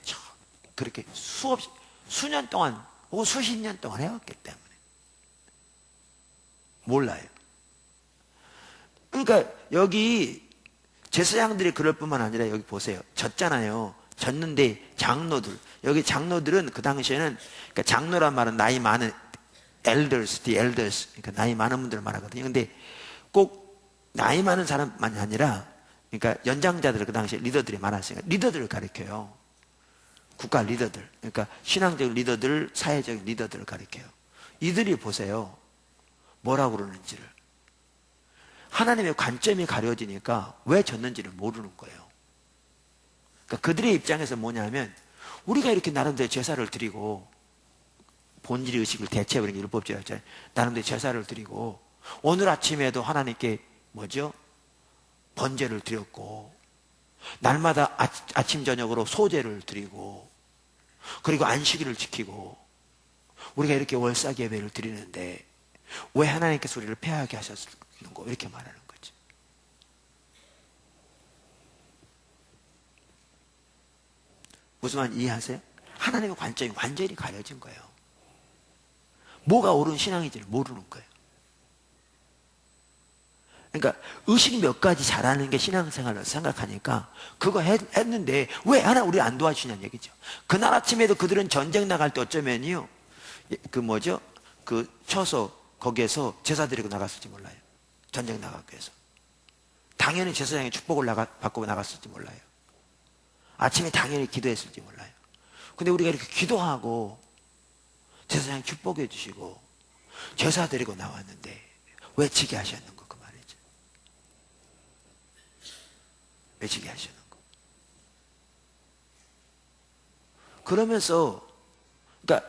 그렇게 수년 동안 혹은 수십 년 동안 해왔기 때문에 몰라요. 그러니까 여기 제사장들이 그럴 뿐만 아니라 여기 보세요. 졌잖아요. 졌는데 장로들, 여기 장로들은 그 당시에는, 그러니까 장로란 말은 나이 많은 the elders, 그러니까 나이 많은 분들을 말하거든요. 근데 꼭 나이 많은 사람만이 아니라, 그러니까 연장자들, 그 당시에 리더들이 많았으니까 리더들을 가리켜요. 국가 리더들, 그러니까 신앙적 리더들, 사회적 리더들을 가리켜요. 이들이 보세요. 뭐라고 그러는지를. 하나님의 관점이 가려지니까 왜 졌는지를 모르는 거예요. 그러니까 그들의 입장에서 뭐냐면, 우리가 이렇게 나름대로 제사를 드리고 본질의 의식을 대체해버리는 게 율법제였잖아요. 나름대로 제사를 드리고 오늘 아침에도 하나님께 뭐죠? 번제를 드렸고 날마다 아침 저녁으로 소제를 드리고 그리고 안식일을 지키고 우리가 이렇게 월삭 예배를 드리는데 왜 하나님께서 우리를 패하게 하셨는고 이렇게 말하는 거지. 무슨 말 이해하세요? 하나님의 관점이 완전히 가려진 거예요. 뭐가 옳은 신앙인지를 모르는 거예요. 그러니까 의식 몇 가지 잘하는 게 신앙생활을 생각하니까 그거 했는데 왜 하나 우리 안 도와주냐는 얘기죠. 그날 아침에도 그들은 전쟁 나갈 때 어쩌면요 쳐서 거기에서 제사 드리고 나갔을지 몰라요. 전쟁 나가기 위해서. 당연히 제사장의 축복을 받고 나갔을지 몰라요. 아침에 당연히 기도했을지 몰라요. 근데 우리가 이렇게 기도하고 제사장이 축복해 주시고 제사 드리고 나왔는데 왜 지게 하셨는 거 그 말이죠. 왜 지게 하셨는 거. 그러면서 그러니까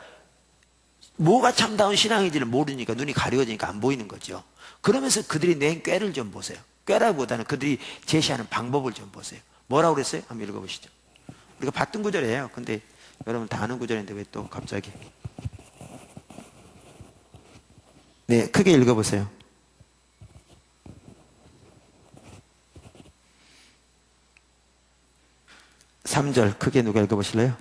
뭐가 참다운 신앙인지를 모르니까 눈이 가려지니까 안 보이는 거죠. 그러면서 그들이 낸 꾀를 좀 보세요. 꾀라기보다는 그들이 제시하는 방법을 좀 보세요. 뭐라고 그랬어요? 한번 읽어보시죠. 우리가 봤던 구절이에요. 근데 여러분 다 아는 구절인데 왜 또 갑자기. 네, 크게 읽어보세요. 삼 절 크게 누가 읽어보실래요?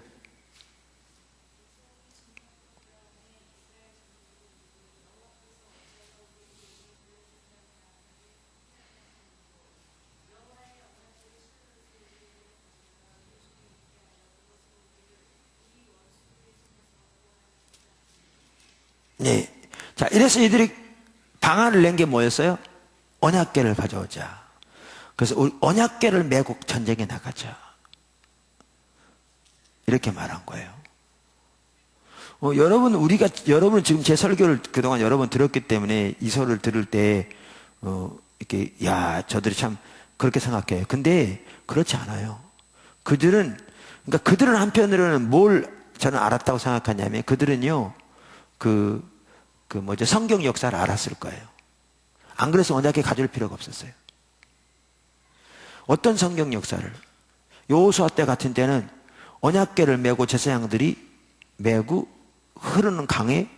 네. 자, 이래서 이들이 방안을 낸 게 뭐였어요? 언약궤를 가져오자. 그래서 우리 언약궤를 메고 전쟁에 나가자. 이렇게 말한 거예요. 여러분은 지금 제 설교를 그동안 여러 번 들었기 때문에 이 설을 들을 때, 이렇게, 저들이 참 그렇게 생각해요. 근데 그렇지 않아요. 그들은 한편으로는 뭘 저는 알았다고 생각하냐면 그들은요, 성경 역사를 알았을 거예요. 안 그래서 언약궤 가져올 필요가 없었어요. 어떤 성경 역사를? 여호수아 때 같은 때는 언약궤를 메고 제사장들이 메고 흐르는 강에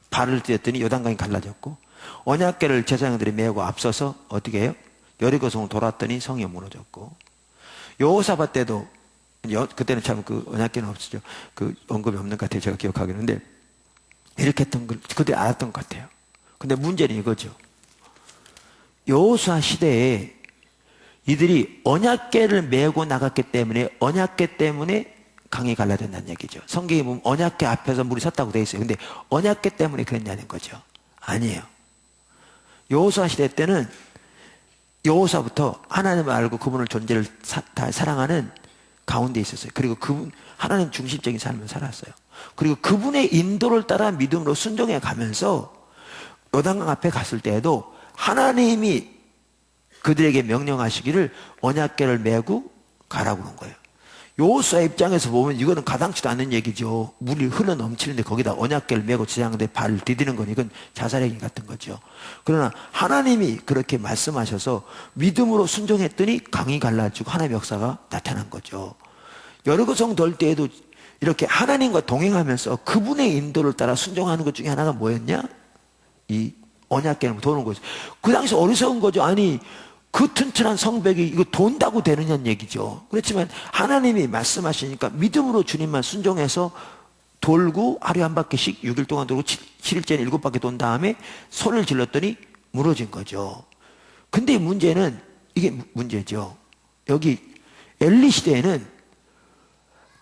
발을 디뎠더니 요단강이 갈라졌고 언약궤를 제사장들이 메고 앞서서 어떻게 해요? 여리고성을 돌았더니 성이 무너졌고 여호사밧 때도 그때는 참 언약궤는 없었죠. 언급이 없는 것 같아요. 제가 기억하기는. 근데 이렇게 했던 걸 그들이 알았던 것 같아요. 근데 문제는 이거죠. 여호수아 시대에 이들이 언약궤를 메고 나갔기 때문에 언약궤 때문에 강이 갈라졌다는 얘기죠. 성경에 보면 언약궤 앞에서 물이 섰다고 돼 있어요. 근데 언약궤 때문에 그랬냐는 거죠. 아니에요. 여호수아 시대 때는 여호수아부터 하나님을 알고 그분을 존재를 사랑하는 가운데 있었어요. 그리고 그분 하나님 중심적인 삶을 살았어요. 그리고 그분의 인도를 따라 믿음으로 순종해 가면서 요단강 앞에 갔을 때에도 하나님이 그들에게 명령하시기를 언약궤를 메고 가라고 그런 거예요. 여호수아 입장에서 보면 이거는 가당치도 않는 얘기죠. 물이 흘러 넘치는데 거기다 언약궤를 메고 제장대 발을 디디는 건 이건 자살행위 같은 거죠. 그러나 하나님이 그렇게 말씀하셔서 믿음으로 순종했더니 강이 갈라지고 하나님의 역사가 나타난 거죠. 여리고성 돌 때에도 이렇게 하나님과 동행하면서 그분의 인도를 따라 순종하는 것 중에 하나가 뭐였냐? 이 언약궤를 도는 거죠. 그 당시 어리석은 거죠. 아니, 그 튼튼한 성벽이 이거 돈다고 되느냐는 얘기죠. 그렇지만 하나님이 말씀하시니까 믿음으로 주님만 순종해서 돌고 하루에 한 바퀴씩 6일 동안 돌고 7일째는 7바퀴 돈 다음에 소리를 질렀더니 무너진 거죠. 근데 문제는 이게 문제죠. 여기 엘리 시대에는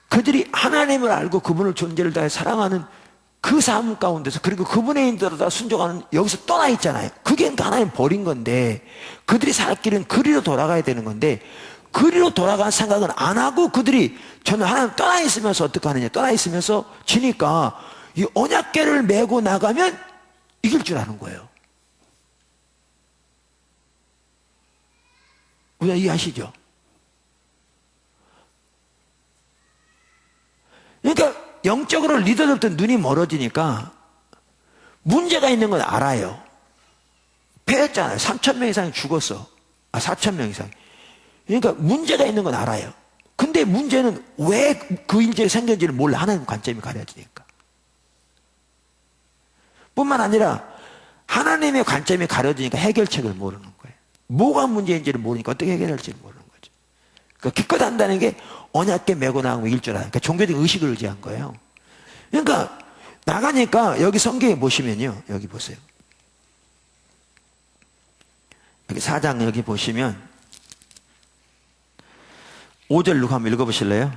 그들이 하나님을 알고 그분을 존재를 다해 사랑하는 그 삶 가운데서 그리고 그분의 인도를 다 순종하는 여기서 떠나 있잖아요. 그게 하나님 버린 건데 그들이 살 길은 그리로 돌아가야 되는 건데 그리로 돌아간 생각은 안 하고 그들이 저는 하나님 떠나 있으면서 어떻게 하느냐. 떠나 있으면서 지니까 이 언약궤를 메고 나가면 이길 줄 아는 거예요. 우리가 이해하시죠? 그러니까 영적으로 리더들부터 눈이 멀어지니까 문제가 있는 건 알아요. 패했잖아요. 3,000명 이상이 죽었어. 4,000명 이상. 그러니까 문제가 있는 건 알아요. 근데 문제는 왜 그 일들이 생겼는지를 몰라. 하나님 관점이 가려지니까. 뿐만 아니라 하나님의 관점이 가려지니까 해결책을 모르는 거예요. 뭐가 문제인지를 모르니까 어떻게 해결할지를 모르는 거죠. 그러니까 기껏 한다는 게 언약궤 메고 나가면 이길 줄 알아요. 그러니까 종교적 의식을 의지한 거예요. 그러니까 나가니까 여기 성경에 보시면요. 여기 보세요. 여기 4장 여기 보시면 5절 누가 한번 읽어보실래요?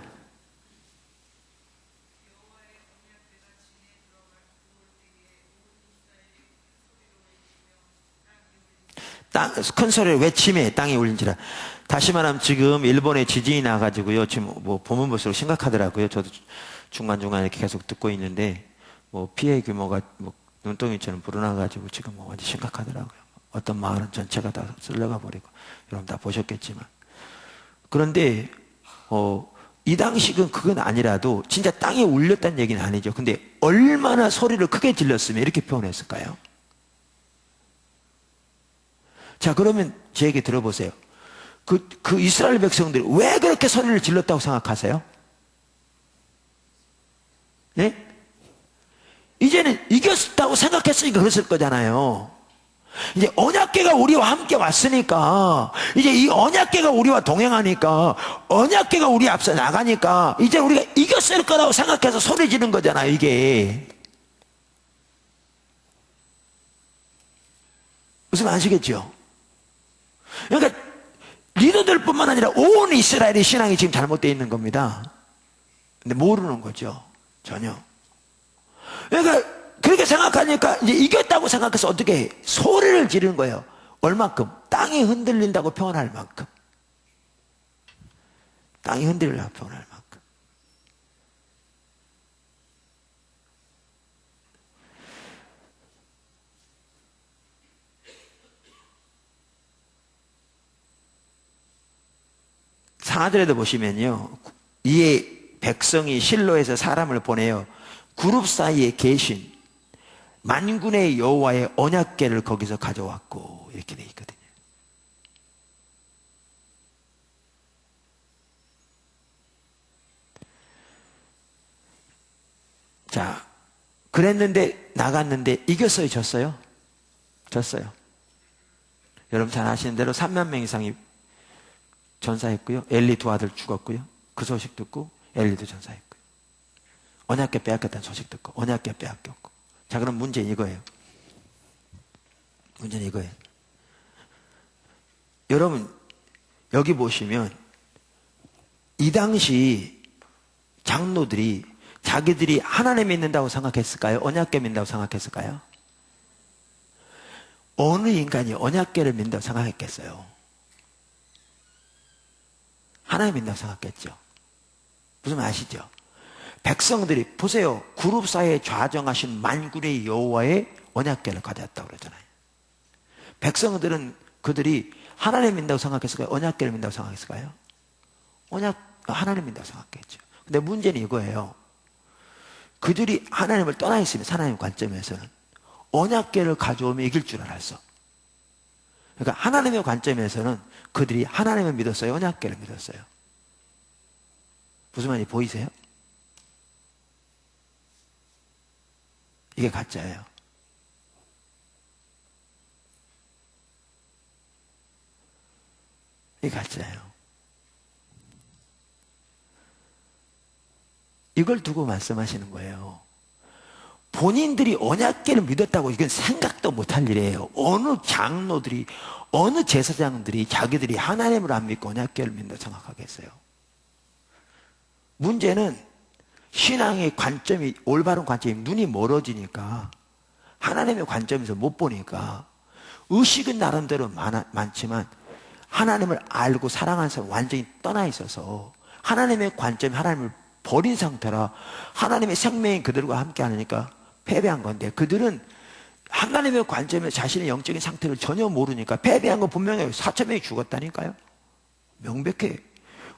큰 소리를 외침에 땅이 울린지라. 다시 말하면 지금 일본에 지진이 나가지고요. 지금 뭐 보면 볼수록 심각하더라고요. 저도 중간중간 이렇게 계속 듣고 있는데 뭐 피해 규모가 뭐 눈덩이처럼 불어나가지고 지금 뭐 완전 심각하더라고요. 어떤 마을은 전체가 다 쓸려가 버리고 여러분 다 보셨겠지만. 그런데 이 당시는 그건 아니라도 진짜 땅에 울렸다는 얘기는 아니죠. 근데 얼마나 소리를 크게 질렀으면 이렇게 표현했을까요? 자, 그러면 제 얘기 들어보세요. 그 이스라엘 백성들이 왜 그렇게 소리를 질렀다고 생각하세요? 네? 이제는 이겼다고 생각했으니까 그랬을 거잖아요. 이제 언약궤가 우리와 함께 왔으니까, 이제 이 언약궤가 우리와 동행하니까, 언약궤가 우리 앞서 나가니까, 이제 우리가 이겼을 거라고 생각해서 소리 지르는 거잖아요, 이게. 무슨 아시겠죠? 그러니까 리더들뿐만 아니라 온 이스라엘의 신앙이 지금 잘못되어 있는 겁니다. 근데 모르는 거죠. 전혀. 그러니까 그렇게 생각하니까 이제 이겼다고 생각해서 어떻게 해? 소리를 지르는 거예요. 얼만큼? 땅이 흔들린다고 표현할 만큼. 땅이 흔들린다고 표현할 만큼. 사절에도 보시면요. 이에 백성이 실로에서 사람을 보내어 그룹 사이에 계신 만군의 여호와의 언약궤를 거기서 가져왔고 이렇게 돼 있거든요. 자, 그랬는데 나갔는데 이겼어요, 졌어요? 졌어요. 여러분 잘 아시는 대로 3만 명 이상이 전사했고요. 엘리 두 아들 죽었고요. 그 소식 듣고 엘리도 전사했고요. 언약궤 빼앗겼다는 소식 듣고 언약궤 빼앗겼고. 자, 그럼 문제는 이거예요. 문제는 이거예요. 여러분 여기 보시면 이 당시 장로들이 자기들이 하나님 믿는다고 생각했을까요? 언약궤 믿는다고 생각했을까요? 어느 인간이 언약궤를 믿는다고 생각했겠어요? 하나님 믿는다고 생각했죠. 무슨 말 아시죠? 백성들이 보세요. 그룹 사이에 좌정하신 만군의 여호와의 언약궤를 가져왔다고 그러잖아요. 백성들은 그들이 하나님 믿는다고 생각했을까요? 언약궤를 믿는다고 생각했을까요? 하나님 믿는다고 생각했죠. 근데 문제는 이거예요. 그들이 하나님을 떠나 있으면 하나님 관점에서는 언약궤를 가져오면 이길 줄 알았어. 그러니까 하나님의 관점에서는 그들이 하나님을 믿었어요? 언약궤를 믿었어요? 무슨 말인지 보이세요? 이게 가짜예요. 이게 가짜예요. 이걸 두고 말씀하시는 거예요. 본인들이 언약궤를 믿었다고 이건 생각도 못할 일이에요. 어느 장로들이, 어느 제사장들이 자기들이 하나님을 안 믿고 언약궤를 믿는다고 생각하겠어요. 문제는 신앙의 관점이, 올바른 관점이 눈이 멀어지니까 하나님의 관점에서 못 보니까 의식은 나름대로 많지만 하나님을 알고 사랑하는 사람 완전히 떠나 있어서 하나님의 관점이 하나님을 버린 상태라 하나님의 생명이 그들과 함께 하니까 패배한 건데, 그들은 하나님의 관점에 자신의 영적인 상태를 전혀 모르니까 패배한 건 분명해요. 4,000명이 죽었다니까요. 명백해.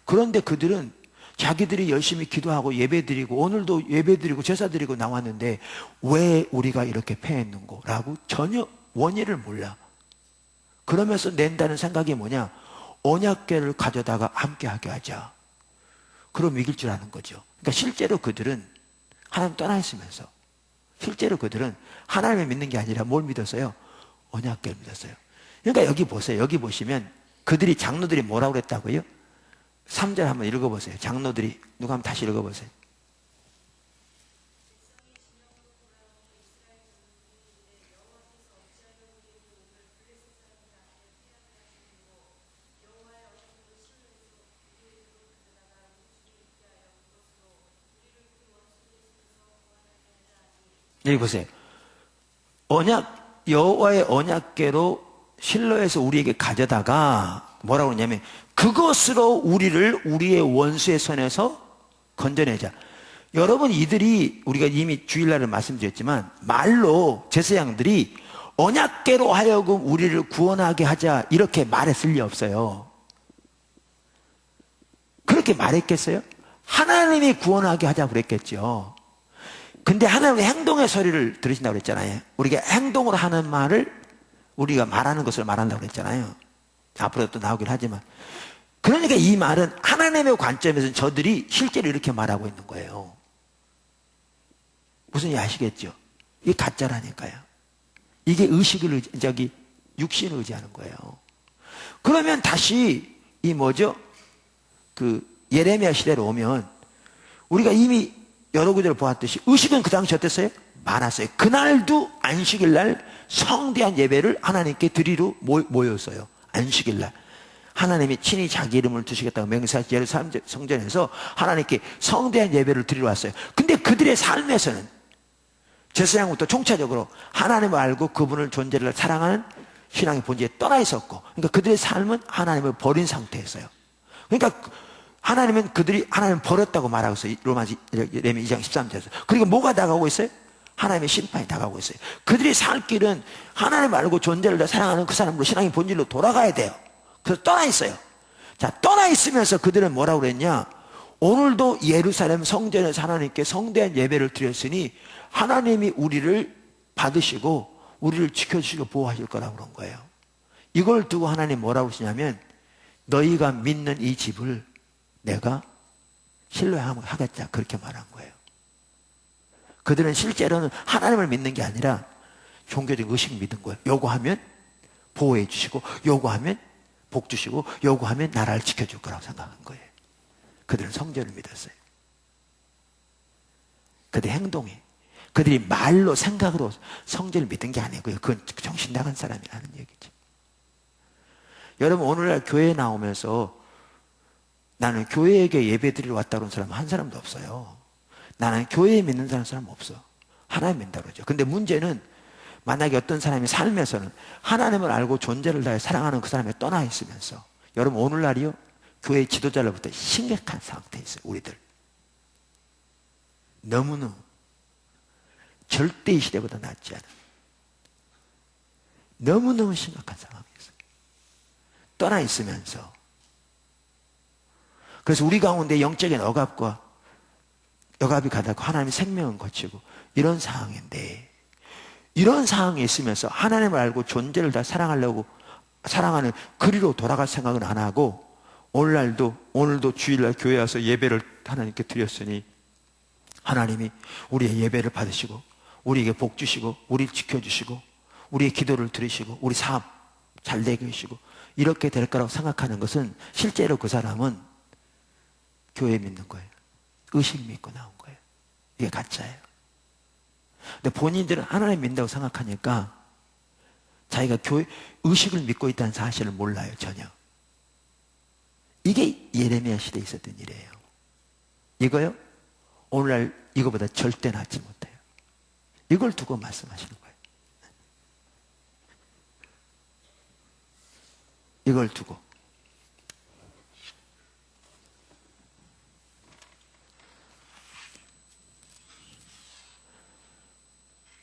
그런데 그들은 자기들이 열심히 기도하고 예배드리고 오늘도 예배드리고 제사드리고 나왔는데 왜 우리가 이렇게 패했는고 라고 전혀 원인을 몰라. 그러면서 낸다는 생각이 뭐냐, 언약궤를 가져다가 함께하게 하자. 그럼 이길 줄 아는 거죠. 그러니까 실제로 그들은 하나님 떠나 있으면서 실제로 그들은 하나님을 믿는 게 아니라 뭘 믿었어요? 언약궤를 믿었어요. 그러니까 여기 보세요. 여기 보시면 그들이, 장로들이 뭐라고 그랬다고요? 3절 한번 읽어보세요. 장로들이, 누가 한번 다시 읽어보세요. 여기 보세요. 여호와의 언약궤로 실로에서 우리에게 가져다가 뭐라고 그러냐면 그것으로 우리를 우리의 원수의 손에서 건져내자. 여러분, 이들이, 우리가 이미 주일날을 말씀드렸지만 말로 제사장들이 언약궤로 하여금 우리를 구원하게 하자 이렇게 말했을 리 없어요. 그렇게 말했겠어요? 하나님이 구원하게 하자고 그랬겠죠. 근데 하나님의 행동의 소리를 들으신다고 그랬잖아요. 우리가 행동으로 하는 말을 우리가 말하는 것을 말한다고 그랬잖아요. 앞으로 또 나오긴 하지만. 그러니까 이 말은 하나님의 관점에서는 저들이 실제로 이렇게 말하고 있는 거예요. 무슨 얘기 아시겠죠? 이게 가짜라니까요. 이게 의식을, 육신을 의지하는 거예요. 그러면 다시 이 뭐죠? 그 예레미야 시대로 오면 우리가 이미 여러 구절을 보았듯이 의식은 그 당시 어땠어요? 많았어요. 그날도 안식일 날 성대한 예배를 하나님께 드리러 모였어요. 안식일 날. 하나님이 친히 자기 이름을 두시겠다고 맹세하신 예루살렘 성전에서 하나님께 성대한 예배를 드리러 왔어요. 근데 그들의 삶에서는 제사장부터 총체적으로 하나님을 알고 그분을 존재를 사랑하는 신앙의 본질에 떠나 있었고, 그러니까 그들의 삶은 하나님을 버린 상태였어요. 그러니까 하나님은 그들이 하나님을 버렸다고 말하고 있어요. 로마서 예레미야 2장 13절에서. 그리고 뭐가 다가오고 있어요? 하나님의 심판이 다가오고 있어요. 그들이 살 길은 하나님을 알고 존재를 다 사랑하는 그 사람으로 신앙의 본질로 돌아가야 돼요. 그래서 떠나 있어요. 자, 떠나 있으면서 그들은 뭐라고 그랬냐? 오늘도 예루살렘 성전에서 하나님께 성대한 예배를 드렸으니 하나님이 우리를 받으시고 우리를 지켜주시고 보호하실 거라고 그런 거예요. 이걸 두고 하나님 뭐라고 하시냐면 너희가 믿는 이 집을 내가 실로에 하겠다, 그렇게 말한 거예요. 그들은 실제로는 하나님을 믿는 게 아니라 종교적 의식 믿은 거예요. 요구하면 보호해 주시고 요구하면 복 주시고 요구하면 나라를 지켜줄 거라고 생각한 거예요. 그들은 성전을 믿었어요. 그들의 행동이, 그들이 말로 생각으로 성전을 믿은 게 아니고요. 그건 정신 나간 사람이라는 얘기죠. 여러분, 오늘날 교회에 나오면서 나는 교회에게 예배 드리러 왔다고 하는 사람 한 사람도 없어요. 나는 교회에 믿는 사람 없어. 하나님 믿는다고 그러죠. 근데 문제는 만약에 어떤 사람이 삶에서는 하나님을 알고 존재를 다해 사랑하는 그 사람에 떠나 있으면서, 여러분 오늘날이요, 교회 지도자로부터 심각한 상태에 있어요. 우리들 너무너무 절대 이 시대보다 낫지 않은 너무너무 심각한 상황이 있어요. 떠나 있으면서. 그래서 우리 가운데 영적인 억압이 가다가 하나님의 생명은 거치고 이런 상황인데, 이런 상황에 있으면서 하나님을 알고 존재를 다 사랑하려고 사랑하는 그리로 돌아갈 생각은 안 하고 오늘도 주일날 교회 와서 예배를 하나님께 드렸으니 하나님이 우리의 예배를 받으시고 우리에게 복 주시고 우리를 지켜주시고 우리의 기도를 들으시고 우리 사업 잘 되게 하시고 이렇게 될 거라고 생각하는 것은 실제로 그 사람은 교회 믿는 거예요. 의식 믿고 나온 거예요. 이게 가짜예요. 근데 본인들은 하나님 믿는다고 생각하니까 자기가 의식을 믿고 있다는 사실을 몰라요. 전혀. 이게 예레미야 시대에 있었던 일이에요. 이거요? 오늘날 이거보다 절대 낫지 못해요. 이걸 두고 말씀하시는 거예요. 이걸 두고.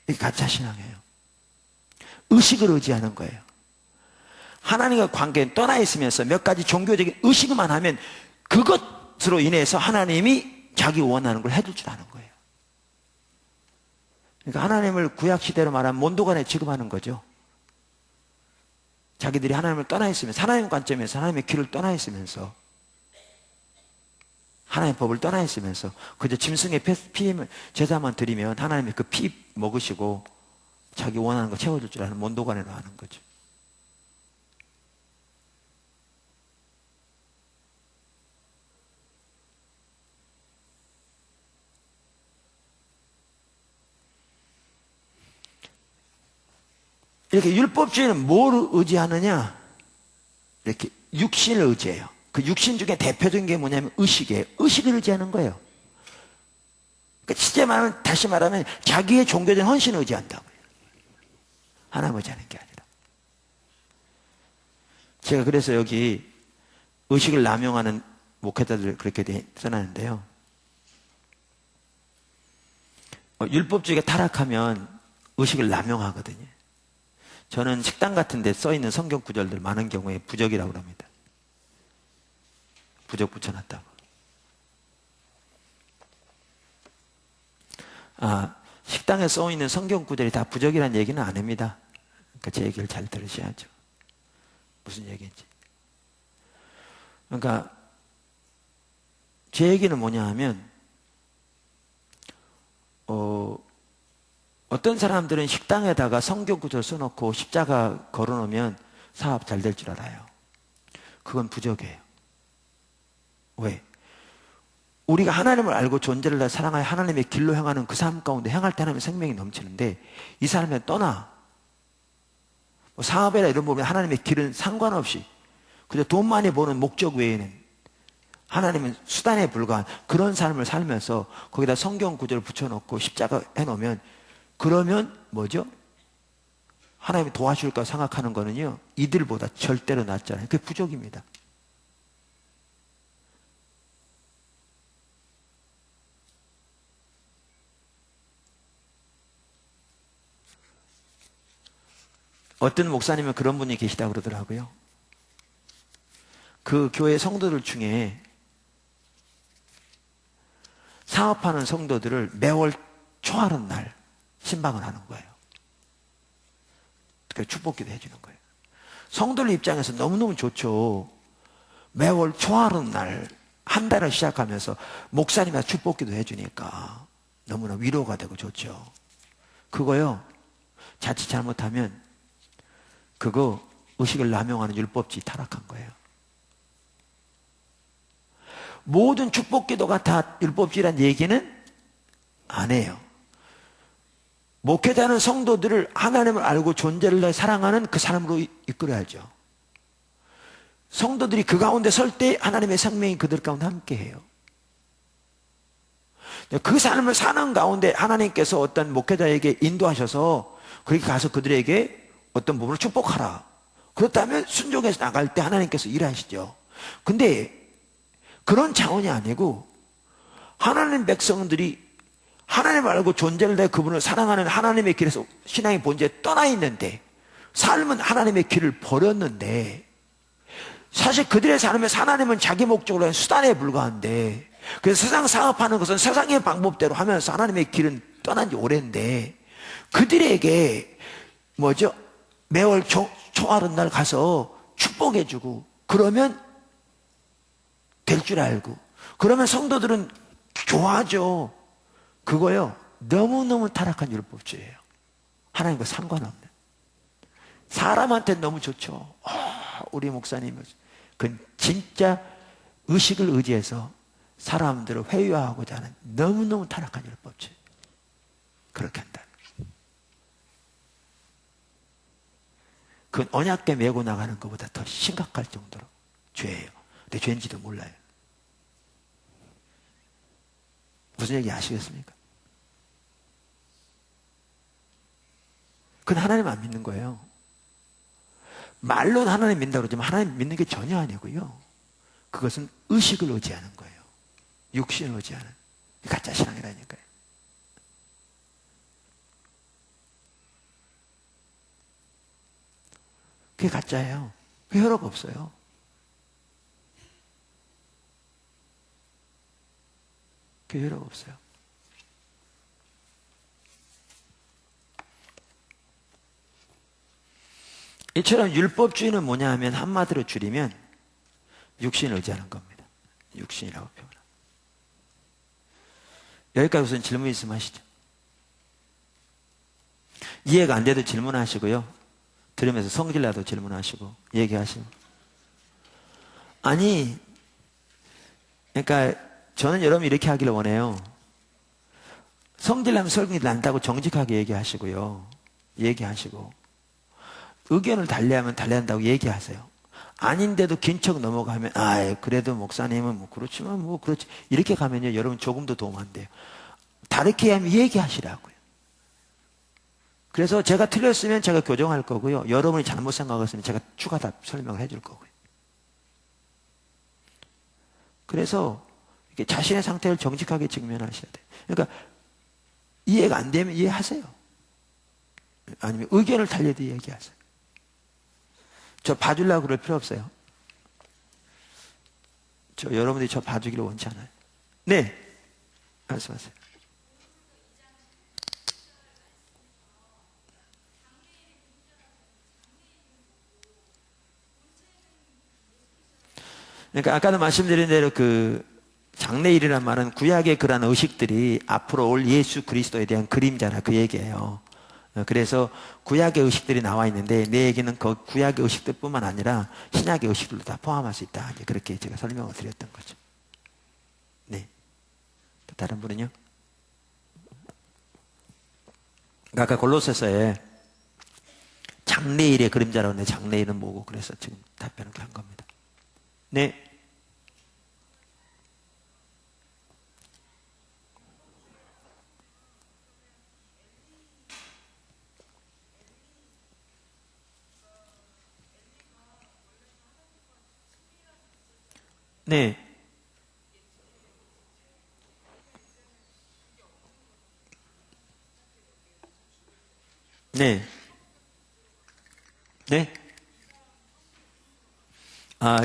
이게 가짜 신앙이에요. 의식을 의지하는 거예요. 하나님과 관계에 떠나 있으면서 몇 가지 종교적인 의식만 하면 그것으로 인해서 하나님이 자기 원하는 걸 해줄 줄 아는 거예요. 그러니까 하나님을 구약시대로 말하면 몬도간에 취급하는 거죠. 자기들이 하나님을 떠나 있으면서 하나님 관점에서 하나님의 길을 떠나 있으면서 하나님의 법을 떠나 있으면서 그저 짐승의 피 제사만 드리면 하나님이 그 피 먹으시고 자기 원하는 거 채워줄 줄 아는 몬도간에로 하는 거죠. 이렇게 율법주의는 뭘 의지하느냐? 이렇게 육신을 의지해요. 그 육신 중에 대표적인 게 뭐냐면 의식이에요. 의식을 의지하는 거예요. 그러니까 실제 말하면, 다시 말하면 자기의 종교적인 헌신을 의지한다고요. 하나님 의지하는 게 아니라. 제가 그래서 여기 의식을 남용하는 목회자들 그렇게 써놨는데요. 율법주의가 타락하면 의식을 남용하거든요. 저는 식당 같은 데 써있는 성경 구절들 많은 경우에 부적이라고 합니다. 부적 붙여놨다고. 식당에 써있는 성경 구절이 다 부적이라는 얘기는 안 합니다. 그러니까 제 얘기를 잘 들으셔야죠. 무슨 얘기인지. 그러니까 제 얘기는 뭐냐 하면 어떤 사람들은 식당에다가 성경 구절 써놓고 십자가 걸어놓으면 사업 잘 될 줄 알아요. 그건 부적이에요. 왜? 우리가 하나님을 알고 존재를 사랑하여 하나님의 길로 향하는 그 삶 가운데 행할 때 하나님의 생명이 넘치는데 이 사람이 떠나 사업이나 이런 부분에 하나님의 길은 상관없이 그저 돈 많이 버는 목적 외에는 하나님은 수단에 불과한 그런 삶을 살면서 거기다 성경 구절을 붙여놓고 십자가 해놓으면 그러면 뭐죠? 하나님이 도와줄까 생각하는 거는요 이들보다 절대로 낫잖아요. 그게 부족입니다. 어떤 목사님은 그런 분이 계시다고 그러더라고요. 그 교회 성도들 중에 사업하는 성도들을 매월 초하는 날 신방을 하는 거예요. 그래서 축복기도 해주는 거예요. 성도들 입장에서 너무너무 좋죠. 매월 초하는 날 한 달을 시작하면서 목사님한테 축복기도 해주니까 너무나 위로가 되고 좋죠. 그거요 자칫 잘못하면 그거 의식을 남용하는 율법주의 타락한 거예요. 모든 축복기도가 다 율법주의란 얘기는 안 해요. 목회자는 성도들을 하나님을 알고 존재를 사랑하는 그 사람으로 이끌어야죠. 성도들이 그 가운데 설 때 하나님의 생명이 그들 가운데 함께해요. 그 삶을 사는 가운데 하나님께서 어떤 목회자에게 인도하셔서 그렇게 가서 그들에게 어떤 부분을 축복하라. 그렇다면 순종해서 나갈 때 하나님께서 일하시죠. 근데 그런 차원이 아니고 하나님 백성들이 하나님을 알고 존재를 내 그분을 사랑하는 하나님의 길에서 신앙의 본질에 떠나 있는데 삶은 하나님의 길을 버렸는데 사실 그들의 삶에서 하나님은 자기 목적으로 한 수단에 불과한데 그래서 세상 사업하는 것은 세상의 방법대로 하면서 하나님의 길은 떠난 지 오랜데 그들에게 뭐죠? 매월 초하는 날 가서 축복해주고 그러면 될 줄 알고. 그러면 성도들은 좋아하죠. 그거요, 너무너무 타락한 율법주의예요. 하나님과 상관없는. 사람한테 너무 좋죠. 우리 목사님, 그건 진짜 의식을 의지해서 사람들을 회유하고자 하는 너무너무 타락한 율법주의. 그렇게 한다. 그건 언약궤 메고 나가는 것보다 더 심각할 정도로 죄예요. 근데 죄인지도 몰라요. 무슨 얘기 아시겠습니까? 그건 하나님 안 믿는 거예요. 말로는 하나님 믿는다고 그러지만 하나님 믿는 게 전혀 아니고요. 그것은 의식을 의지하는 거예요. 육신을 의지하는. 가짜 신앙이라니까요. 그게 가짜예요. 그게 혈업 없어요. 그게 혈업 없어요. 이처럼 율법주의는 뭐냐 하면 한마디로 줄이면 육신을 의지하는 겁니다. 육신이라고 표현합니다. 여기까지 우선 질문 있으면 하시죠. 이해가 안 돼도 질문하시고요. 들으면서 성질나도 질문하시고 얘기하시고. 아니, 그러니까 저는 여러분 이렇게 하기를 원해요. 성질나면 설득이 난다고 정직하게 얘기하시고요. 얘기하시고. 의견을 달리하면 달리한다고 얘기하세요. 아닌데도 긴 척 넘어가면 그래도 목사님은 뭐 그렇지만 뭐 그렇지. 이렇게 가면요, 여러분 조금도 도움 안 돼요. 다르게 하면 얘기하시라고요. 그래서 제가 틀렸으면 제가 교정할 거고요. 여러분이 잘못 생각했으면 제가 추가 답 설명을 해줄 거고요. 그래서 이렇게 자신의 상태를 정직하게 직면하셔야 돼요. 그러니까 이해가 안 되면 이해하세요. 아니면 의견을 달리도 얘기하세요. 저 봐주려고 그럴 필요 없어요. 여러분들이 저 봐주기를 원치 않아요. 네, 말씀하세요. 그러니까 아까도 말씀드린 대로 그 장래일이란 말은 구약의 그런 의식들이 앞으로 올 예수 그리스도에 대한 그림자라 그 얘기예요. 그래서 구약의 의식들이 나와 있는데 내 얘기는 그 구약의 의식들뿐만 아니라 신약의 의식들도 다 포함할 수 있다. 그렇게 제가 설명을 드렸던 거죠. 네. 또 다른 분은요? 아까 골로새서에 장래일의 그림자라고 하는데 장래일은 뭐고 그래서 지금 답변을 한 겁니다. 네. 네. 네. 네.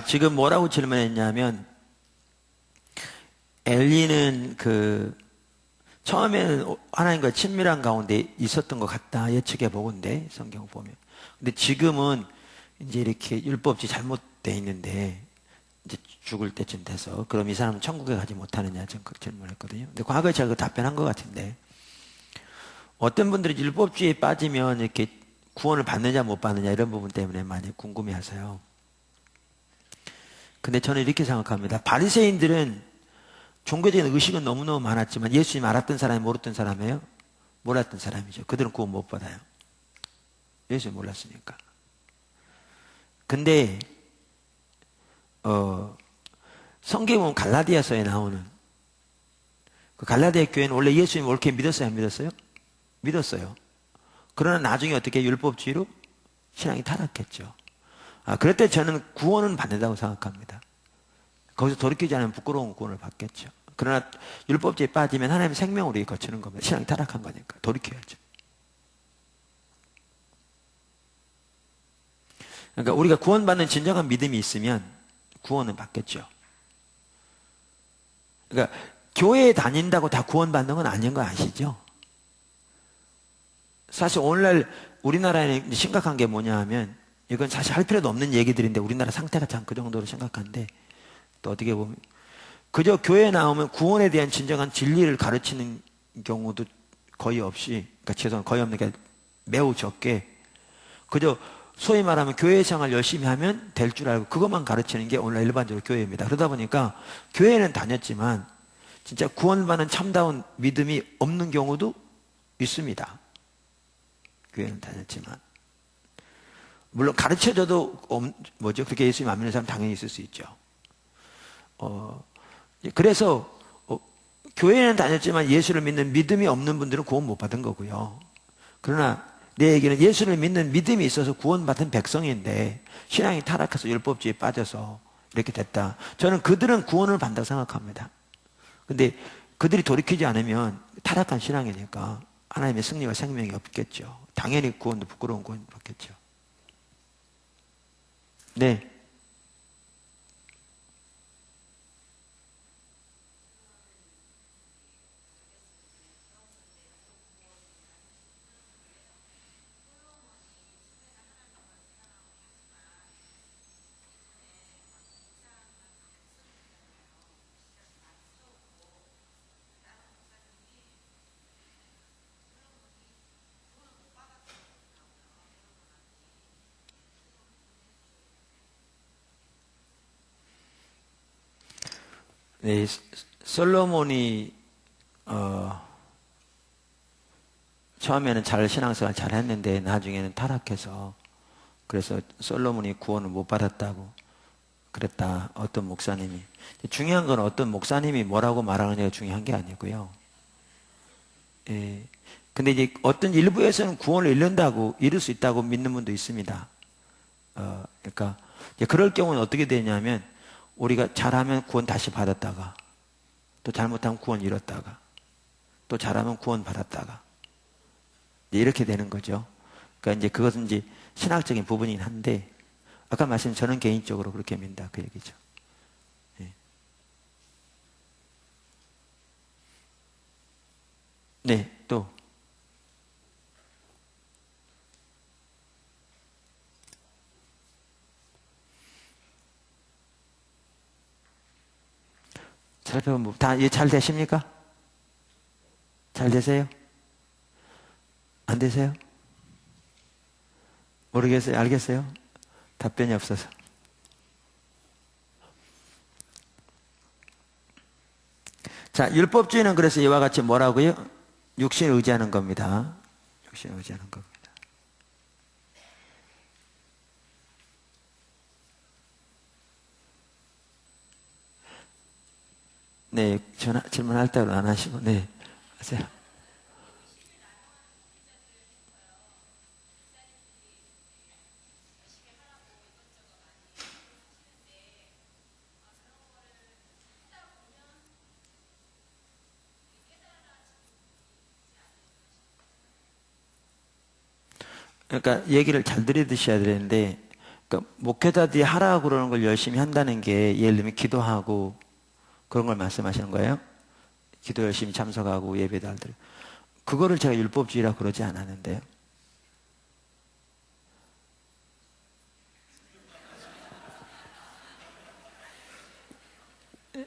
지금 뭐라고 질문했냐면, 엘리는 처음에는 하나님과 친밀한 가운데 있었던 것 같다. 예측해 보건데, 성경 보면. 근데 지금은 이제 이렇게 율법이 잘못되어 있는데, 이제 죽을 때쯤 돼서, 그럼 이 사람은 천국에 가지 못하느냐, 지금 그 질문했거든요. 근데 과거에 제가 그 답변한 것 같은데, 어떤 분들이 율법주의에 빠지면 이렇게 구원을 받느냐 못 받느냐 이런 부분 때문에 많이 궁금해 하세요. 근데 저는 이렇게 생각합니다. 바리새인들은 종교적인 의식은 너무너무 많았지만 예수님 알았던 사람이 모르던 사람이에요? 몰랐던 사람이죠. 그들은 구원 못 받아요. 예수님 몰랐으니까. 근데 성경에 보면 갈라디아서에 나오는 그 갈라디아 교회는 원래 예수님 옳게 믿었어요? 안 믿었어요? 믿었어요. 그러나 나중에 어떻게 율법주의로 신앙이 타락했죠. 그럴 때 저는 구원은 받는다고 생각합니다. 거기서 돌이키지 않으면 부끄러운 구원을 받겠죠. 그러나 율법주의에 빠지면 하나님의 생명으로 거치는 겁니다. 신앙이 타락한 거니까 돌이켜야죠. 그러니까 우리가 구원받는 진정한 믿음이 있으면 구원은 받겠죠. 그러니까 교회에 다닌다고 다 구원받는 건 아닌 거 아시죠? 사실 오늘날 우리나라에 심각한 게 뭐냐 하면 이건 사실 할 필요도 없는 얘기들인데 우리나라 상태가 참 그 정도로 심각한데 또 어떻게 보면 그저 교회에 나오면 구원에 대한 진정한 진리를 가르치는 경우도 거의 없이, 그러니까 죄송합니다. 거의 없는 게 매우 적게 그저 소위 말하면 교회 생활 열심히 하면 될 줄 알고 그것만 가르치는 게 오늘 일반적으로 교회입니다. 그러다 보니까 교회는 다녔지만 진짜 구원받는 참다운 믿음이 없는 경우도 있습니다. 교회는 다녔지만 물론 가르쳐줘도 그렇게 예수님 안 믿는 사람 당연히 있을 수 있죠. 그래서 교회는 다녔지만 예수를 믿는 믿음이 없는 분들은 구원 못 받은 거고요. 그러나 내 얘기는 예수를 믿는 믿음이 있어서 구원받은 백성인데 신앙이 타락해서 율법주의에 빠져서 이렇게 됐다. 저는 그들은 구원을 받는다고 생각합니다. 근데 그들이 돌이키지 않으면 타락한 신앙이니까 하나님의 승리와 생명이 없겠죠. 당연히 구원도 부끄러운 구원이 없겠죠. 네. 네, 솔로몬이 처음에는 잘 신앙생활 잘 했는데 나중에는 타락해서 그래서 솔로몬이 구원을 못 받았다고 그랬다. 어떤 목사님이. 중요한 건 어떤 목사님이 뭐라고 말하느냐가 중요한 게 아니고요. 예. 근데 이제 어떤 일부에서는 구원을 잃을 수 있다고 믿는 분도 있습니다. 그러니까 이제 그럴 경우는 어떻게 되냐면 우리가 잘하면 구원 다시 받았다가 또 잘못하면 구원 잃었다가 또 잘하면 구원 받았다가 이렇게 되는 거죠. 그러니까 이제 그것은 이제 신학적인 부분이긴 한데 아까 말씀 저는 개인적으로 그렇게 믿는다 그 얘기죠. 네, 네 또 살펴보면 다 잘 되십니까? 잘 되세요? 안 되세요? 모르겠어요? 알겠어요? 답변이 없어서. 자, 율법주의는 그래서 이와 같이 뭐라고요? 육신을 의지하는 겁니다. 육신을 의지하는 겁니다. 네, 질문할 때로 안 하시고, 네, 하세요. 그러니까 얘기를 잘 들으셔야 되는데, 그러니까 목회자들이 하라고 그러는 걸 열심히 한다는 게 예를 들면 기도하고 그런 걸 말씀하시는 거예요? 기도 열심히 참석하고 예배도 하더라고요. 그거를 제가 율법주의라고 그러지 않았는데요.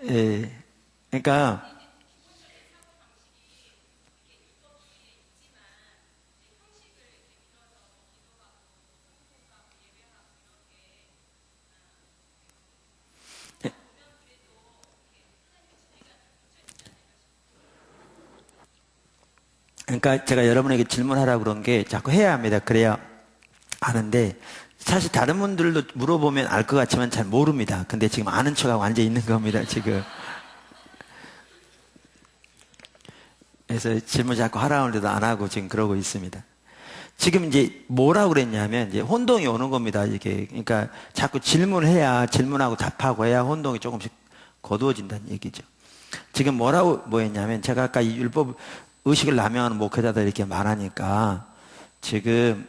예. 그러니까 그러니까 제가 여러분에게 질문하라고 그런 게 자꾸 해야 합니다. 그래야 아는데 사실 다른 분들도 물어보면 알 것 같지만 잘 모릅니다. 근데 지금 아는 척하고 앉아 있는 겁니다. 지금. 그래서 질문 자꾸 하라고 하는데도 안 하고 지금 그러고 있습니다. 지금 이제 뭐라고 그랬냐면 이제 혼동이 오는 겁니다. 이게 그러니까 자꾸 질문해야 질문하고 답하고 해야 혼동이 조금씩 거두어진다는 얘기죠. 지금 뭐 했냐면 제가 아까 이 율법 의식을 남용하는 목회자들 이렇게 말하니까 지금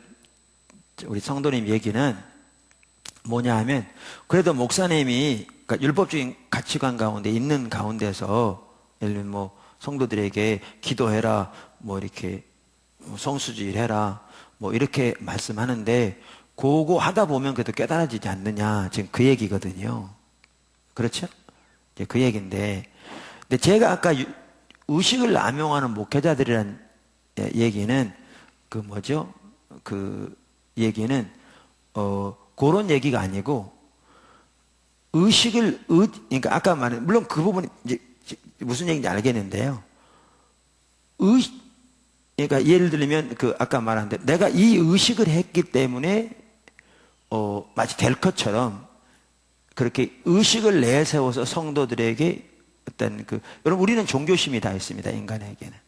우리 성도님 얘기는 뭐냐 하면 그래도 목사님이 그러니까 율법적인 가치관 가운데 있는 가운데서 예를 들면 뭐 성도들에게 기도해라 뭐 이렇게 성수주의를 해라 뭐 이렇게 말씀하는데 그거 하다 보면 그래도 깨달아지지 않느냐 지금 그 얘기거든요. 그렇죠? 이제 그 얘기인데, 근데 제가 아까 의식을 남용하는 목회자들이란 얘기는 그 뭐죠? 그 얘기는 그런 얘기가 아니고 그러니까 아까 말한 물론 그 부분이 이제 무슨 얘기인지 알겠는데요. 그러니까 예를 들면 그 아까 말한 대로 내가 이 의식을 했기 때문에 마치 될 것처럼 그렇게 의식을 내세워서 성도들에게 어떤 여러분 우리는 종교심이 다 있습니다. 인간에게는.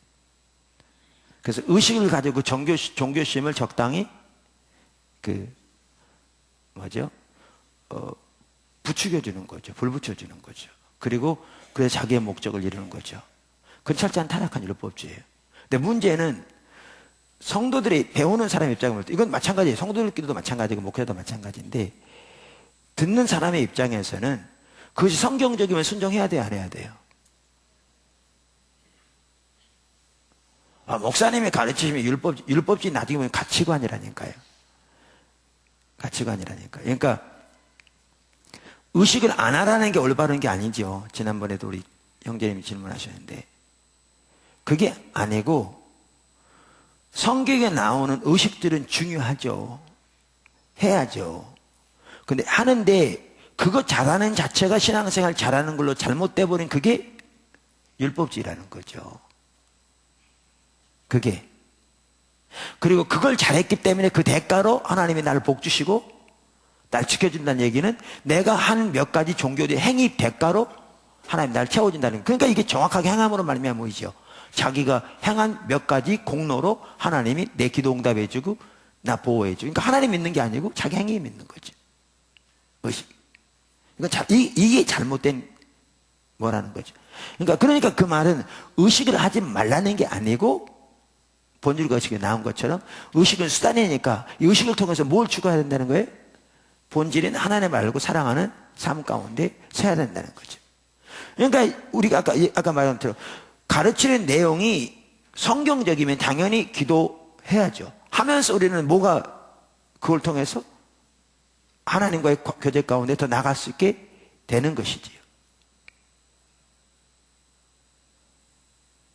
그래서 의식을 가지고 종교심을 적당히 부추겨주는 거죠. 불 붙여주는 거죠. 그리고 그래서 자기의 목적을 이루는 거죠. 그건 철저한 타락한 율법주의예요. 근데 문제는 성도들이 배우는 사람 입장을 볼 때 이건 마찬가지예요. 성도들끼리도 마찬가지고 목회자도 마찬가지인데 듣는 사람의 입장에서는 그것이 성경적이면 순종해야 돼요, 안 해야 돼요? 목사님의 가르치심이 율법주의 나중에 보면 가치관이라니까요. 가치관이라니까. 그러니까 의식을 안 하라는 게 올바른 게 아니죠. 지난번에도 우리 형제님이 질문하셨는데 그게 아니고 성경에 나오는 의식들은 중요하죠. 해야죠. 근데 하는데 그거 잘하는 자체가 신앙생활 잘하는 걸로 잘못돼 버린 그게 율법주의라는 거죠. 그게. 그리고 그걸 잘했기 때문에 그 대가로 하나님이 나를 복 주시고 날 지켜준다는 얘기는 내가 한 몇 가지 종교의 행위 대가로 하나님 나를 채워준다는 거예요. 그러니까 이게 정확하게 행함으로 말미암아 보이죠. 자기가 행한 몇 가지 공로로 하나님이 내 기도 응답해주고 나 보호해주고. 그러니까 하나님 믿는 게 아니고 자기 행위 믿는 거죠. 의식. 이게 잘못된 뭐라는 거죠. 그러니까 그 말은 의식을 하지 말라는 게 아니고 본질과 의식이 나온 것처럼 의식은 수단이니까 이 의식을 통해서 뭘 추구해야 된다는 거예요? 본질인 하나님 알고 사랑하는 삶 가운데 서야 된다는 거죠. 그러니까 우리가 아까 말한 대로 가르치는 내용이 성경적이면 당연히 기도해야죠. 하면서 우리는 그걸 통해서 하나님과의 교제 가운데 더 나갈 수 있게 되는 것이지요.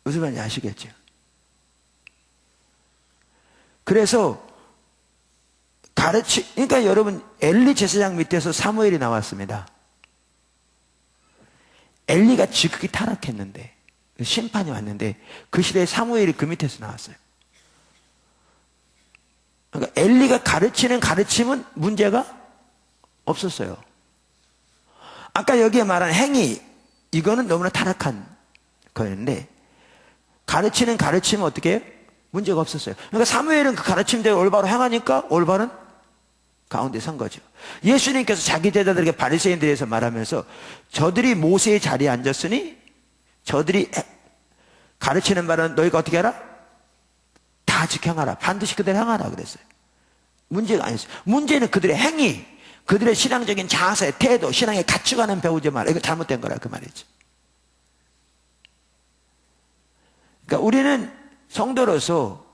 무슨 말인지 아시겠죠? 그래서 그러니까 여러분 엘리 제사장 밑에서 사무엘이 나왔습니다. 엘리가 지극히 타락했는데 심판이 왔는데 그 시대에 사무엘이 그 밑에서 나왔어요. 그러니까 엘리가 가르치는 가르침은 문제가 없었어요. 아까 여기에 말한 행위 이거는 너무나 타락한 거였는데 가르치는 가르침은 어떻게 해요? 문제가 없었어요. 그러니까 사무엘은 그 가르침대로 올바로 행하니까 올바른 가운데 선 거죠. 예수님께서 자기 제자들에게 바리새인들에서 말하면서 저들이 모세의 자리에 앉았으니 저들이 가르치는 말은 너희가 어떻게 하라? 다 지켜하라. 반드시 그대로 행하라 그랬어요. 문제가 아니었어요. 문제는 그들의 행위, 그들의 신앙적인 자세, 태도, 신앙의 가치관은 배우지 마라. 이거 잘못된 거라 그 말이죠. 그러니까 우리는 성도로서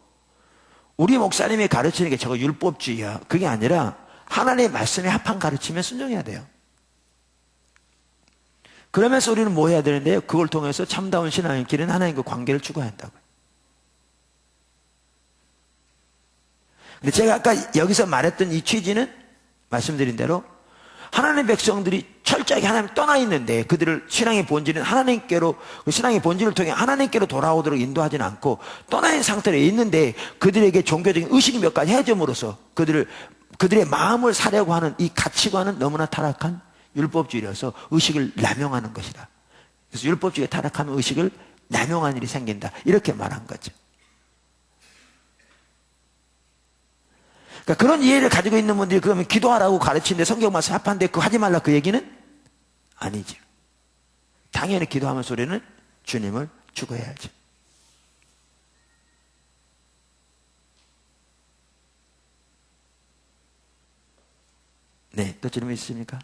우리 목사님이 가르치는 게 저거 율법주의야. 그게 아니라 하나님의 말씀에 합한 가르치면 순종해야 돼요. 그러면서 우리는 뭐 해야 되는데요? 그걸 통해서 참다운 신앙의 길은 하나님과 관계를 추구해야 한다고요. 근데 제가 아까 여기서 말했던 이 취지는 말씀드린 대로 하나님의 백성들이 철저하게 하나님을 떠나 있는데 그들을 신앙의 본질은 하나님께로 신앙의 본질을 통해 하나님께로 돌아오도록 인도하지는 않고 떠나 있는 상태로 있는데 그들에게 종교적인 의식이 몇 가지 해줌으로써 그들의 마음을 사려고 하는 이 가치관은 너무나 타락한 율법주의라서 의식을 남용하는 것이다. 그래서 율법주의가 타락하면 의식을 남용하는 일이 생긴다. 이렇게 말한 거죠. 그러니까 그런 이해를 가지고 있는 분들이 그러면 기도하라고 가르치는데 성경 말씀 합한데 그거 하지 말라 그 얘기는 아니죠. 당연히 기도하면서 우리는 주님을 추구해야죠. 네, 또 질문 있으십니까?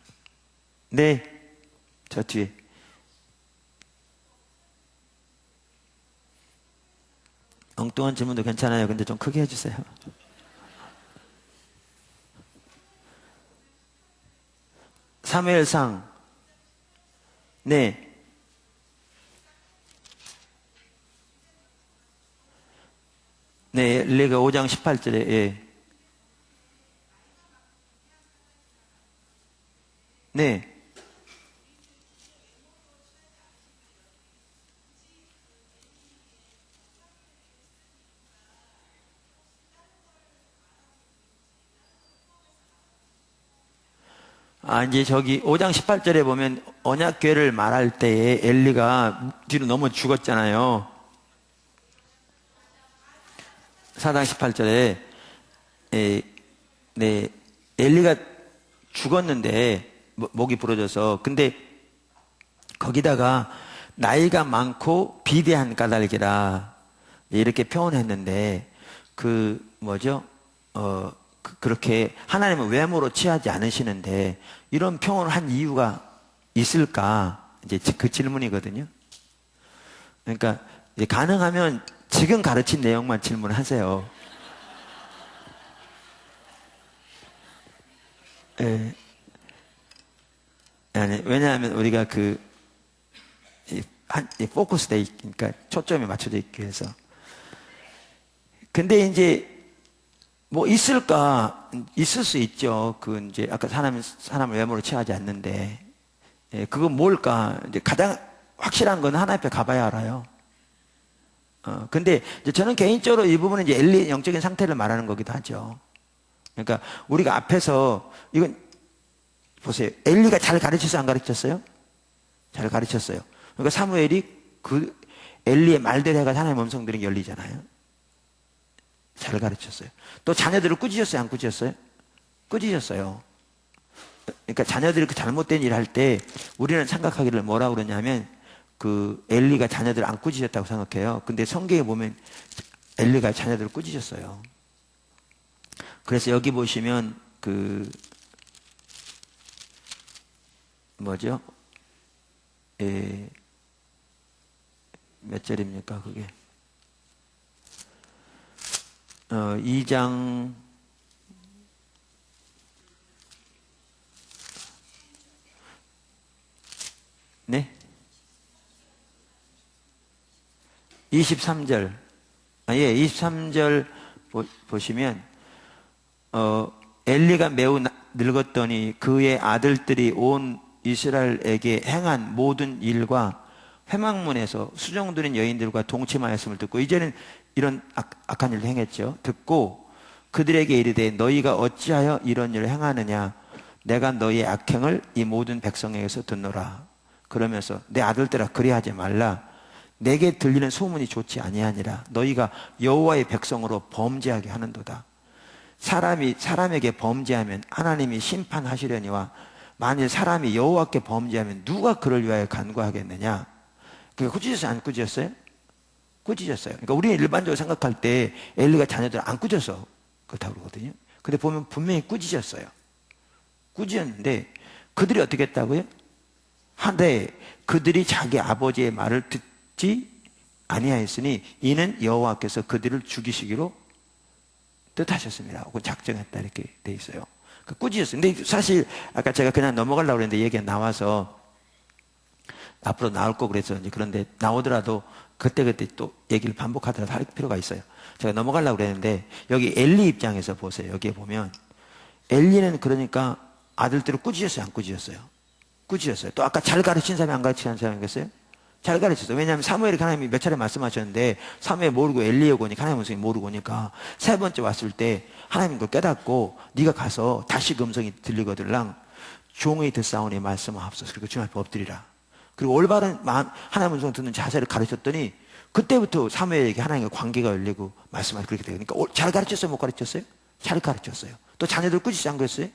네, 저 뒤에. 엉뚱한 질문도 괜찮아요. 근데 좀 크게 해주세요. 사무엘상. 네. 네, 엘리가 5장 18절에, 예. 네. 이제 저기 5장 18절에 보면 언약궤를 말할 때에 엘리가 뒤로 넘어 죽었잖아요. 4장 18절에, 네, 엘리가 죽었는데, 목이 부러져서. 근데 거기다가 나이가 많고 비대한 까닭이라 이렇게 표현했는데, 그렇게 하나님은 외모로 취하지 않으시는데 이런 표현을 한 이유가 있을까? 이제 그 질문이거든요. 그러니까 이제 가능하면 지금 가르친 내용만 질문하세요. 예. 아니, 왜냐하면 우리가 포커스 돼 있으니까 초점이 맞춰져 있기 위해서. 근데 이제 뭐 있을까? 있을 수 있죠. 이제 아까 사람을 외모로 취하지 않는데, 예, 그건 뭘까? 이제 가장 확실한 건 하나님 앞에 가봐야 알아요. 근데 이제 저는 개인적으로 이 부분은 이제 엘리의 영적인 상태를 말하는 거기도 하죠. 그러니까 우리가 앞에서 이건 보세요. 엘리가 잘 가르쳤어요, 안 가르쳤어요? 잘 가르쳤어요. 그러니까 사무엘이 엘리의 말대로 해가 하나님의 음성들이 열리잖아요. 잘 가르쳤어요. 또 자녀들을 꾸짖었어요, 안 꾸짖었어요? 꾸짖었어요. 그러니까 자녀들이 그 잘못된 일을 할 때 우리는 생각하기를 뭐라고 그러냐면 엘리가 자녀들을 안 꾸짖었다고 생각해요. 근데 성경에 보면 엘리가 자녀들을 꾸짖었어요. 그래서 여기 보시면 뭐죠? 몇 절입니까, 그게? 2장 네? 23절. 예, 23절 보시면 엘리가 매우 늙었더니 그의 아들들이 온 이스라엘에게 행한 모든 일과 회막문에서 수종들인 여인들과 동침하였음을 듣고, 이제는 이런 악한 일을 행했죠. 듣고 그들에게 이르되 너희가 어찌하여 이런 일을 행하느냐? 내가 너희의 악행을 이 모든 백성에게서 듣노라. 그러면서 내 아들들아 그리하지 말라. 내게 들리는 소문이 좋지 아니하니라. 너희가 여호와의 백성으로 범죄하게 하는도다. 사람에게 범죄하면 하나님이 심판하시려니와 만일 사람이 여호와께 범죄하면 누가 그를 위하여 간구하겠느냐? 그게 꾸짖었어요, 안 꾸짖었어요? 꾸짖었어요. 그러니까 우리는 일반적으로 생각할 때 엘리가 자녀들 안 꾸짖어서 그렇다고 그러거든요. 근데 보면 분명히 꾸짖었어요. 꾸짖었는데 그들이 어떻게 했다고요? 한데 그들이 자기 아버지의 말을 듣지 아니하였으니 이는 여호와께서 그들을 죽이시기로 뜻하셨습니다. 혹은 작정했다 이렇게 돼 있어요. 꾸짖었어요. 근데 사실 아까 제가 그냥 넘어가려고 그랬는데 얘기가 나와서 앞으로 나올 거 그래서 이제 그런데 나오더라도 그때그때 또 얘기를 반복하더라도 할 필요가 있어요. 제가 넘어가려고 그랬는데 여기 엘리 입장에서 보세요. 여기에 보면 엘리는 그러니까 아들들을 꾸짖었어요, 안 꾸짖었어요? 꾸짖었어요. 또 아까 잘 가르친 사람이 안 가르치는 사람이겠어요? 잘 가르쳤어요. 왜냐하면 사무엘이 하나님이 몇 차례 말씀하셨는데 사무엘 모르고 엘리에 오니까 하나님 음성이 모르고 오니까 세 번째 왔을 때 하나님 그걸 깨닫고 네가 가서 다시 그 음성이 들리거들랑 종의 듣사오니 말씀하옵소서. 그리고 주님 앞에 엎드리라. 그리고 올바른 하나님 음성 듣는 자세를 가르쳤더니 그때부터 사무엘에게 하나님과 관계가 열리고 말씀하시 그렇게 돼요. 그러니까 잘 가르쳤어요, 못 가르쳤어요? 잘 가르쳤어요. 또 자녀들 꾸짖지 안 그랬어요?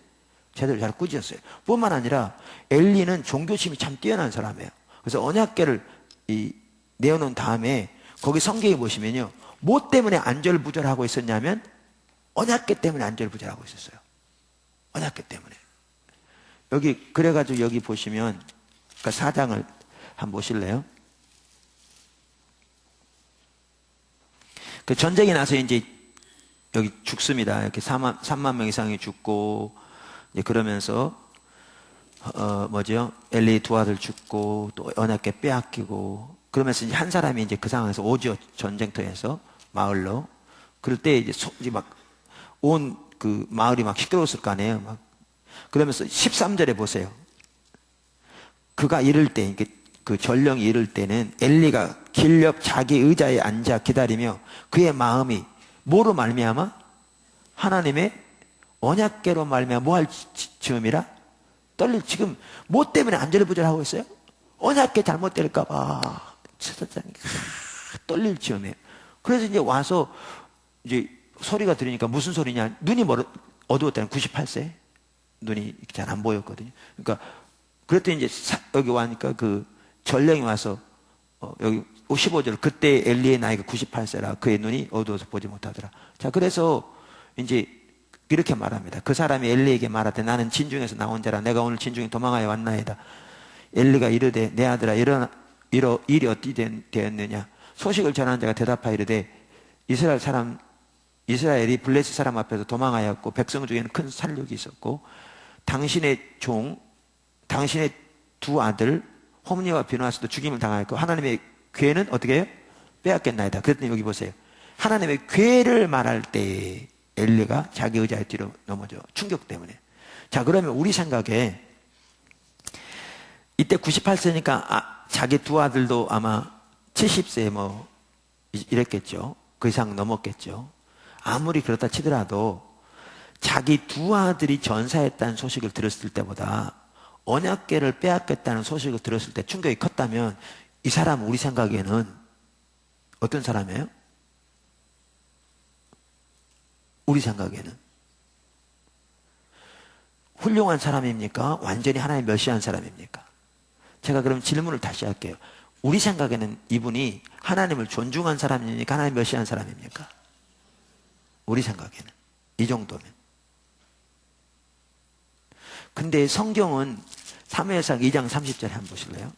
제대로 잘 꾸짖었어요. 뿐만 아니라 엘리는 종교심이 참 뛰어난 사람이에요. 그래서 언약궤를 내어놓은 다음에 거기 성경에 보시면요, 뭐 때문에 안절부절하고 있었냐면 언약궤 때문에 안절부절하고 있었어요. 언약궤 때문에. 여기 그래가지고 여기 보시면 그 4장을 한번 보실래요? 그 전쟁이 나서 이제 여기 죽습니다. 이렇게 3만 명 이상이 죽고 이제 그러면서 엘리 두 아들 죽고 또 언약궤 빼앗기고 그러면서 이제 한 사람이 이제 그 상황에서 오죠. 전쟁터에서 마을로. 그럴 때 이제 막 온 그 마을이 막 시끄러웠을 거 아니에요. 막 그러면서 13절에 보세요. 그가 이럴 때, 그 전령이 이럴 때는 엘리가 길 옆 자기 의자에 앉아 기다리며 그의 마음이 뭐로 말미암아? 하나님의 언약궤로 말미암아 뭐 할 즈음이라? 떨릴. 지금 뭐 때문에 안절부절하고 있어요? 언약궤 잘못될까 봐 천사장이 떨릴 즈음이에요. 그래서 이제 와서 이제 소리가 들으니까 무슨 소리냐? 눈이 어두웠다는 98세 눈이 잘 안 보였거든요. 그러니까 그랬더니 이제 여기 와니까 그 전령이 와서 여기 15절 그때 엘리의 나이가 98세라 그의 눈이 어두워서 보지 못하더라. 자, 그래서 이제 이렇게 말합니다. 그 사람이 엘리에게 말하되 나는 진중에서 나온 자라 내가 오늘 진중에 도망하여 왔나이다. 엘리가 이르되 내 아들아 일이 어찌 되었느냐? 소식을 전하는 자가 대답하여 이르되 이스라엘이 블레셋 사람 앞에서 도망하였고 백성 중에는 큰 살육이 있었고 당신의 두 아들 홈리와 비누아스도 죽임을 당하였고 하나님의 궤는 어떻게 해요? 빼앗겼나이다. 그랬더니 여기 보세요. 하나님의 궤를 말할 때 엘리가 자기 의자에 뒤로 넘어져. 충격 때문에. 자, 그러면 우리 생각에 이때 98세니까 자기 두 아들도 아마 70세 뭐 이랬겠죠. 그 이상 넘었겠죠. 아무리 그렇다 치더라도 자기 두 아들이 전사했다는 소식을 들었을 때보다 언약궤를 빼앗겼다는 소식을 들었을 때 충격이 컸다면 이 사람 우리 생각에는 어떤 사람이에요? 우리 생각에는 훌륭한 사람입니까? 완전히 하나님 멸시한 사람입니까? 제가 그럼 질문을 다시 할게요. 우리 생각에는 이분이 하나님을 존중한 사람입니까? 하나님 멸시한 사람입니까? 우리 생각에는 이 정도면. 근데 성경은 사무엘상 2장 30절에 한번 보실래요?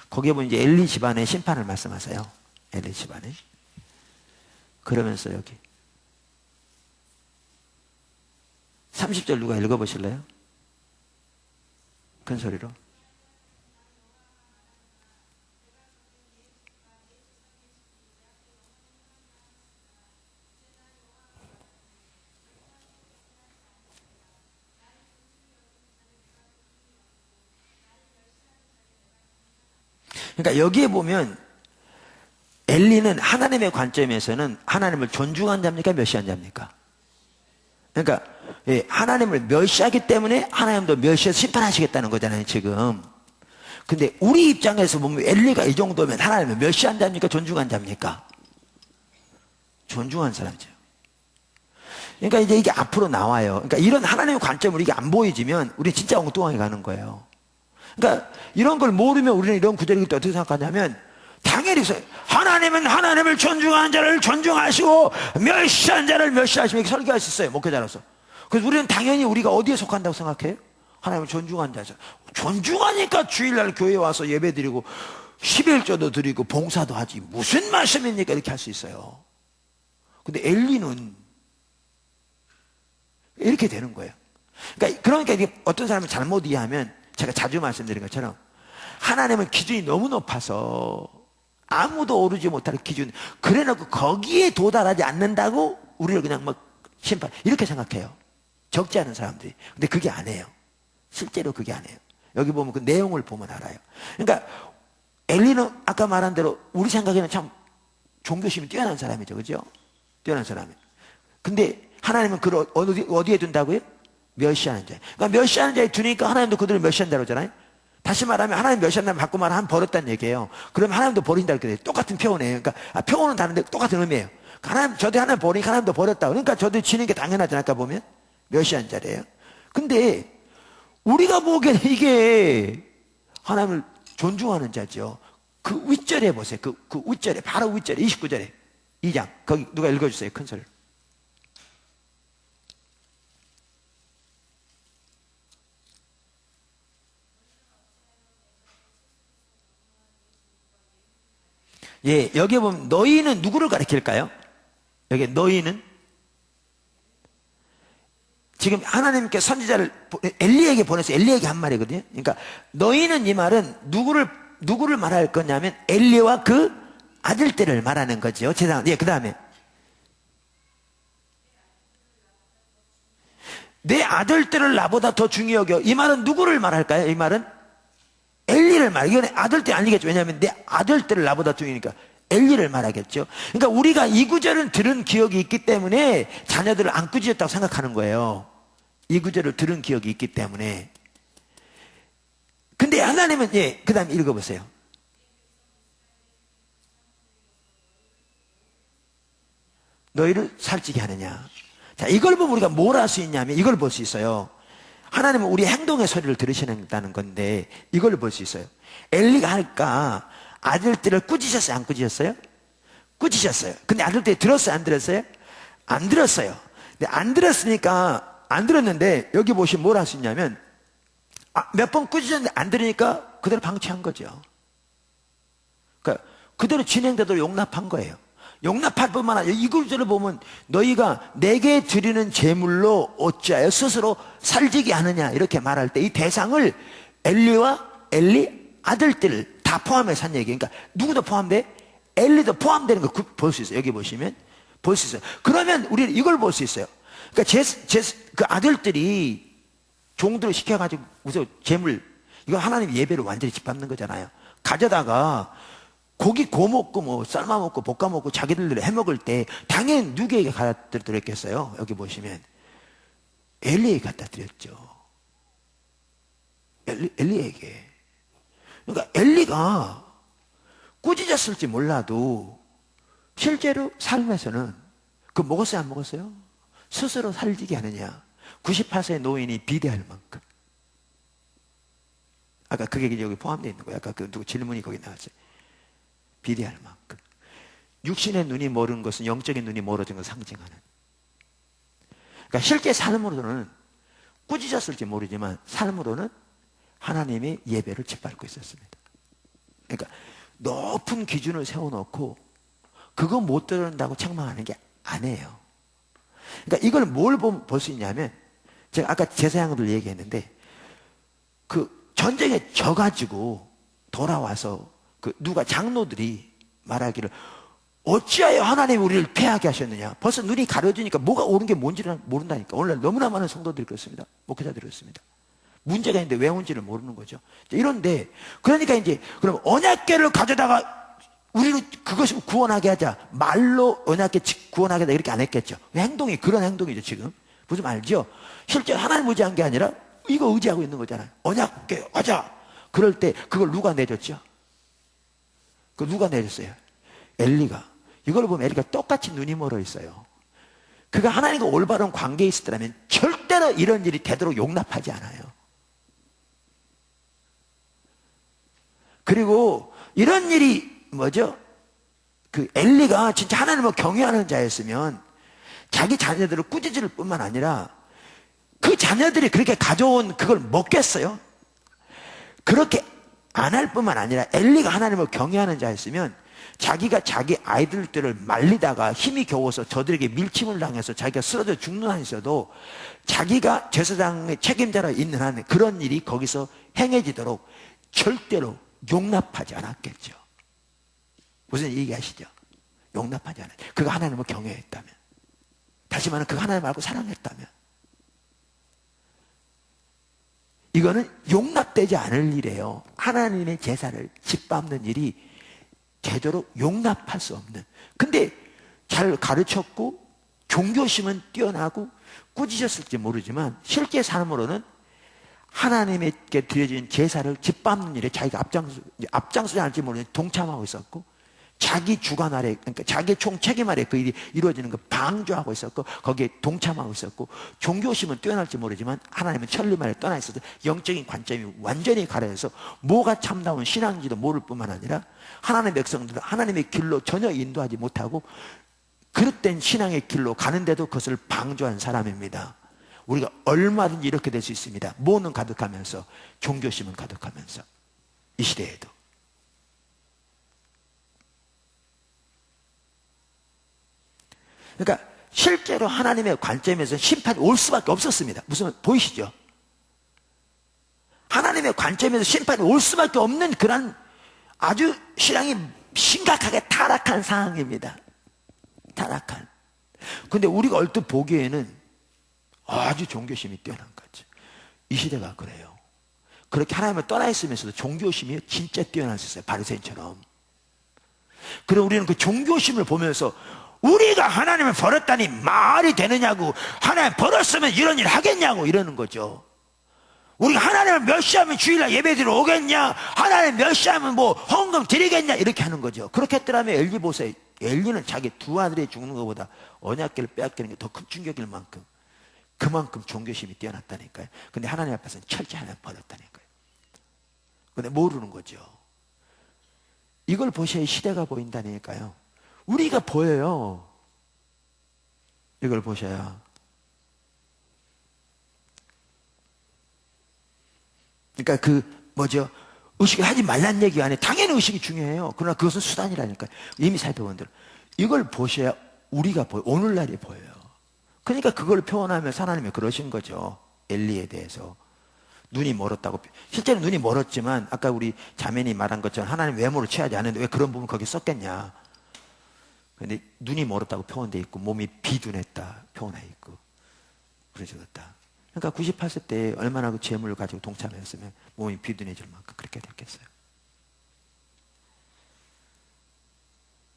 거기에 보면 이제 엘리 집안의 심판을 말씀하세요. 엘리 집안에. 그러면서 여기 30절 누가 읽어보실래요? 큰 소리로. 그러니까 여기에 보면 엘리는 하나님의 관점에서는 하나님을 존중한 자입니까? 멸시한 자입니까? 그러니까 하나님을 멸시하기 때문에 하나님도 멸시해서 심판하시겠다는 거잖아요, 지금. 근데 우리 입장에서 보면 엘리가 이 정도면 하나님을 멸시한 자입니까? 존중한 자입니까? 존중한 사람이죠. 그러니까 이제 이게 앞으로 나와요. 그러니까 이런 하나님의 관점으로 이게 안 보여지면 우리 진짜 엉뚱하게 가는 거예요. 그러니까 이런 걸 모르면 우리는 이런 구절을 때 어떻게 생각하냐면 당연히 하나님은 하나님을 존중하는 자를 존중하시고 멸시한 자를 멸시하시면 이렇게 설교할 수 있어요, 목회자로서. 그래서 우리는 당연히 우리가 어디에 속한다고 생각해요? 하나님을 존중한 자죠. 존중하니까 주일날 교회에 와서 예배 드리고 11조도 드리고 봉사도 하지 무슨 말씀입니까? 이렇게 할 수 있어요. 근데 엘리는 이렇게 되는 거예요. 그러니까 이게 어떤 사람을 잘못 이해하면 제가 자주 말씀드린 것처럼 하나님은 기준이 너무 높아서 아무도 오르지 못할 기준 그래놓고 거기에 도달하지 않는다고 우리를 그냥 막 심판 이렇게 생각해요. 적지 않은 사람들이. 근데 그게 아니에요. 실제로 그게 아니에요. 여기 보면 그 내용을 보면 알아요. 그러니까 엘리는 아까 말한 대로 우리 생각에는 참 종교심이 뛰어난 사람이죠. 그죠? 뛰어난 사람이에요. 근데 하나님은 그를 어디에 둔다고요? 멸시하는 자. 그러니까 멸시하는 자에 두니까 하나님도 그들을 멸시한다고 하잖아요. 다시 말하면 하나님 멸시한다면 바꿔 말하면 하나님 버렸다는 얘기예요. 그러면 하나님도 버린다 이렇게 돼요. 똑같은 표현이에요. 그러니까 표현은 다른데 똑같은 의미예요. 하나님 저도 하나님 버리니까 하나님도 버렸다. 그러니까 저도 지는 게 당연하잖아요. 아까 보면 멸시한 자래요. 근데 우리가 보기에는 이게 하나님을 존중하는 자죠. 그 윗절에 보세요. 그 윗절에 바로 윗절에 29절에 2장 거기 누가 읽어주세요. 큰 소리로. 예, 여기 보면 너희는 누구를 가리킬까요? 여기 너희는 지금 하나님께 선지자를 엘리에게 보내서 엘리에게 한 말이거든요. 그러니까 너희는 이 말은 누구를 말할 거냐면 엘리와 그 아들들을 말하는 거죠. 예, 그 다음에 내 아들들을 나보다 더 중히 여겨. 이 말은 누구를 말할까요? 이 말은 엘리를 말해요. 이건 아들들 아니겠죠. 왜냐하면 내 아들들을 나보다 중이니까 엘리를 말하겠죠. 그러니까 우리가 이 구절을 들은 기억이 있기 때문에 자녀들을 안 꾸짖었다고 생각하는 거예요. 이 구절을 들은 기억이 있기 때문에. 근데 하나님은 그 다음에 읽어보세요. 너희를 살찌게 하느냐. 자, 이걸 보면 우리가 뭘 할 수 있냐면 이걸 볼 수 있어요. 하나님은 우리 행동의 소리를 들으시는다는 건데 이걸 볼 수 있어요. 엘리가 할까 아들들을 꾸짖었어요? 안 꾸짖었어요? 꾸짖었어요. 근데 아들들이 들었어요? 안 들었어요? 안 들었어요. 근데 안 들었으니까 안 들었는데 여기 보시면 뭘 할 수 있냐면 몇 번 꾸짖었는데 안 들으니까 그대로 방치한 거죠. 그러니까 그대로 진행되도록 용납한 거예요. 용납할 뿐만 아니라 이 구절을 보면 너희가 내게 드리는 제물로 어찌하여 스스로 살지게 하느냐 이렇게 말할 때 이 대상을 엘리와 엘리 아들들 다 포함해서 한 얘기예요. 그러니까 누구도 포함돼? 엘리도 포함되는 거 볼 수 있어요. 여기 보시면 볼 수 있어요. 그러면 우리는 이걸 볼 수 있어요. 그러니까 그 아들들이 종들을 시켜가지고 우선 제물 이거 하나님 예배를 완전히 짓밟는 거잖아요. 가져다가 고기 구워 먹고 뭐 삶아 먹고 볶아 먹고 자기들이 해 먹을 때 당연히 누구에게 갖다 드렸겠어요? 여기 보시면 엘리에게 갖다 드렸죠. 엘리에게. 그러니까 엘리가 꾸짖었을지 몰라도 실제로 삶에서는 그 먹었어요? 안 먹었어요? 스스로 살지게 하느냐. 98세의 노인이 비대할 만큼. 아까 그게 여기 포함되어 있는 거예요. 아까 그 누구 질문이 거기 나왔어요. 비대할 만큼. 육신의 눈이 멀은 것은 영적인 눈이 멀어진 것을 상징하는. 그러니까 실제 삶으로는 꾸짖었을지 모르지만 삶으로는 하나님의 예배를 짓밟고 있었습니다. 그러니까 높은 기준을 세워놓고 그거 못 들은다고 책망하는 게 아니에요. 그러니까 이걸 뭘 볼 수 있냐면 제가 아까 제사장들 얘기했는데 그 전쟁에 져가지고 돌아와서 그 누가 장로들이 말하기를 어찌하여 하나님이 우리를 패하게 하셨느냐. 벌써 눈이 가려지니까 뭐가 옳은 게 뭔지를 모른다니까. 오늘 너무나 많은 성도들이 그렇습니다. 목회자들이 그렇습니다. 문제가 있는데 왜 온지를 모르는 거죠. 이런데 그러니까 이제 그럼 언약궤를 가져다가 우리를 그것을 구원하게 하자. 말로 언약궤 구원하게 하자 이렇게 안 했겠죠. 행동이 그런 행동이죠 지금. 무슨 말이죠? 실제 하나님 의지한 게 아니라 이거 의지하고 있는 거잖아요. 언약궤 하자. 그럴 때 그걸 누가 내줬죠? 그 누가 내줬어요? 엘리가. 이걸 보면 엘리가 똑같이 눈이 멀어 있어요. 그가 하나님과 올바른 관계에 있었다면 절대로 이런 일이 되도록 용납하지 않아요. 그리고 이런 일이 뭐죠? 그 엘리가 진짜 하나님을 경외하는 자였으면 자기 자녀들을 꾸짖을 뿐만 아니라 그 자녀들이 그렇게 가져온 그걸 먹겠어요? 그렇게 안 할 뿐만 아니라 엘리가 하나님을 경외하는 자였으면 자기가 자기 아이들들을 말리다가 힘이 겨워서 저들에게 밀침을 당해서 자기가 쓰러져 죽는 한 있어도 자기가 제사장의 책임자로 있는 한 그런 일이 거기서 행해지도록 절대로 용납하지 않았겠죠. 무슨 얘기하시죠? 용납하지 않았죠. 그가 하나님을 경외했다면, 다시 말하면 그가 하나님 알고 사랑했다면 이거는 용납되지 않을 일이에요. 하나님의 제사를 짓밟는 일이 되도록 용납할 수 없는. 근데 잘 가르쳤고 종교심은 뛰어나고 꾸짖었을지 모르지만 실제 삶으로는 하나님께 드려진 제사를 짓밟는 일에 자기가 앞장서지 않을지 모르는데 동참하고 있었고 자기 주관 아래, 그러니까 자기 총 책임 아래 그 일이 이루어지는 걸 방조하고 있었고 거기에 동참하고 있었고 종교심은 뛰어날지 모르지만 하나님은 천리만에 떠나 있어서 영적인 관점이 완전히 가려져서 뭐가 참다운 신앙인지도 모를 뿐만 아니라 하나님의 백성들은 하나님의 길로 전혀 인도하지 못하고 그릇된 신앙의 길로 가는데도 그것을 방조한 사람입니다. 우리가 얼마든지 이렇게 될 수 있습니다. 뭐는 가득하면서 종교심은 가득하면서 이 시대에도. 그러니까 실제로 하나님의 관점에서 심판이 올 수밖에 없었습니다. 무슨 보이시죠? 하나님의 관점에서 심판이 올 수밖에 없는 그런 아주 신앙이 심각하게 타락한 상황입니다. 타락한. 근데 우리가 얼핏 보기에는 아주 종교심이 뛰어난 거죠. 이 시대가 그래요. 그렇게 하나님을 떠나 있으면서도 종교심이 진짜 뛰어날 수 있어요. 바리새인처럼. 그럼 우리는 그 종교심을 보면서 우리가 하나님을 버렸다니 말이 되느냐고, 하나님 버렸으면 이런 일 하겠냐고 이러는 거죠. 우리가 하나님을 멸시하면 주일날 예배드리러 오겠냐, 하나님 멸시하면 뭐 헌금 드리겠냐 이렇게 하는 거죠. 그렇게 했더라면 엘리 보세요. 엘리는 자기 두 아들이 죽는 것보다 언약궤를 빼앗기는 게 더 큰 충격일 만큼 그만큼 종교심이 뛰어났다니까요. 근데 하나님 앞에서는 철저히 하나님 버렸다니까요. 근데 모르는 거죠. 이걸 보셔야 시대가 보인다니까요. 우리가 보여요. 이걸 보셔야. 그러니까 의식을 하지 말란 얘기가 아니에요. 당연히 의식이 중요해요. 그러나 그것은 수단이라니까요. 이미 살펴본 대로. 이걸 보셔야 우리가 보여. 오늘날이 보여요. 그러니까 그걸 표현하면서 하나님이 그러신 거죠. 엘리에 대해서. 눈이 멀었다고. 실제로 눈이 멀었지만 아까 우리 자매니 말한 것처럼 하나님 외모를 취하지 않는데 왜 그런 부분 거기 썼겠냐. 근데 눈이 멀었다고 표현되어 있고 몸이 비둔했다 표현해 있고 그러셨다. 그러니까 98세 때 얼마나 그 재물을 가지고 동참했으면 몸이 비둔해질 만큼 그렇게 됐겠어요.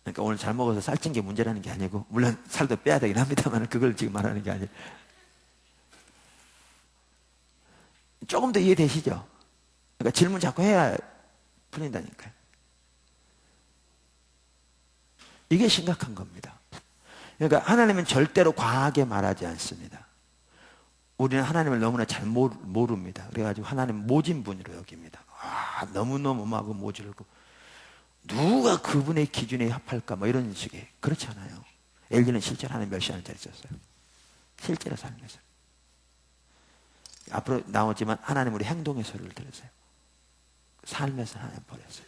그러니까 오늘 잘 먹어서 살찐 게 문제라는 게 아니고, 물론 살도 빼야 되긴 합니다만 그걸 지금 말하는 게 아니에요. 조금 더 이해되시죠? 그러니까 질문 자꾸 해야 풀린다니까요. 이게 심각한 겁니다. 그러니까 하나님은 절대로 과하게 말하지 않습니다. 우리는 하나님을 너무나 잘 모릅니다. 그래가지고 하나님 모진 분으로 여깁니다. 너무너무 막 모질고 누가 그분의 기준에 합할까 뭐 이런 식의. 그렇지 않아요. 엘리는 실제로 하나님 멸시하는 자리 있었어요. 실제로 삶에서. 앞으로 나오지만 하나님 우리 행동의 소리를 들으세요. 삶에서 하나님 버렸어요.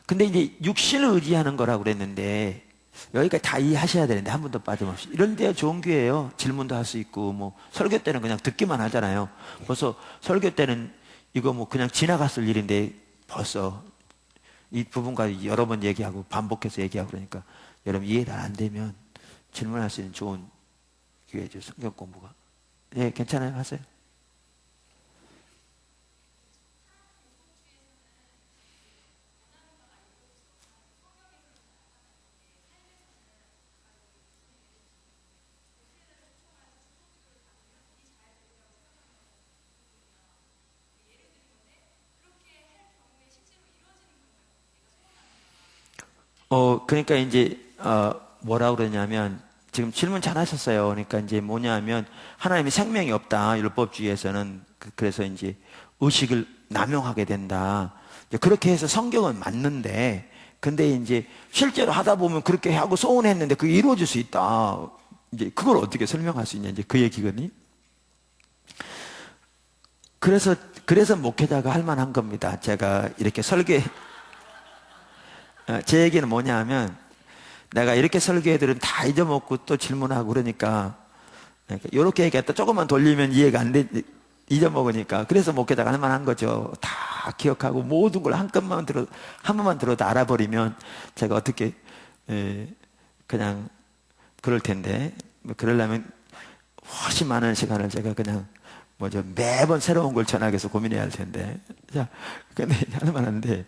근데 이제 육신을 의지하는 거라고 그랬는데 여기까지 다 이해하셔야 되는데 한 번도 빠짐없이. 이런 데가 좋은 기회예요. 질문도 할 수 있고 뭐 설교 때는 그냥 듣기만 하잖아요. 벌써 설교 때는 이거 뭐 그냥 지나갔을 일인데 벌써 이 부분까지 여러 번 얘기하고 반복해서 얘기하고 그러니까 여러분 이해가 안 되면 질문할 수 있는 좋은 기회죠. 성경 공부가. 예, 괜찮아요? 하세요. 그러니까 이제, 뭐라 그러냐면, 지금 질문 잘 하셨어요. 그러니까 이제 뭐냐 하면, 하나님이 생명이 없다. 율법주의에서는. 그래서 이제 의식을 남용하게 된다. 이제 그렇게 해서 성경은 맞는데, 근데 이제 실제로 하다 보면 그렇게 하고 소원했는데 그게 이루어질 수 있다. 이제 그걸 어떻게 설명할 수 있냐. 이제 그 얘기거든요. 그래서 목회자가 할 만한 겁니다. 제가 이렇게 제 얘기는 뭐냐 하면 내가 이렇게 설교해들은 다 잊어먹고 또 질문하고 그러니까 이렇게 얘기했다 조금만 돌리면 이해가 안 돼, 잊어먹으니까. 그래서 목회자가 할 만한 거죠. 다 기억하고 모든 걸 한 번만 들어도 알아버리면 제가 어떻게 그냥 그럴 텐데 그러려면 훨씬 많은 시간을 제가 그냥 매번 새로운 걸 전하기 위해서 고민해야 할 텐데. 자, 근데 할 만한데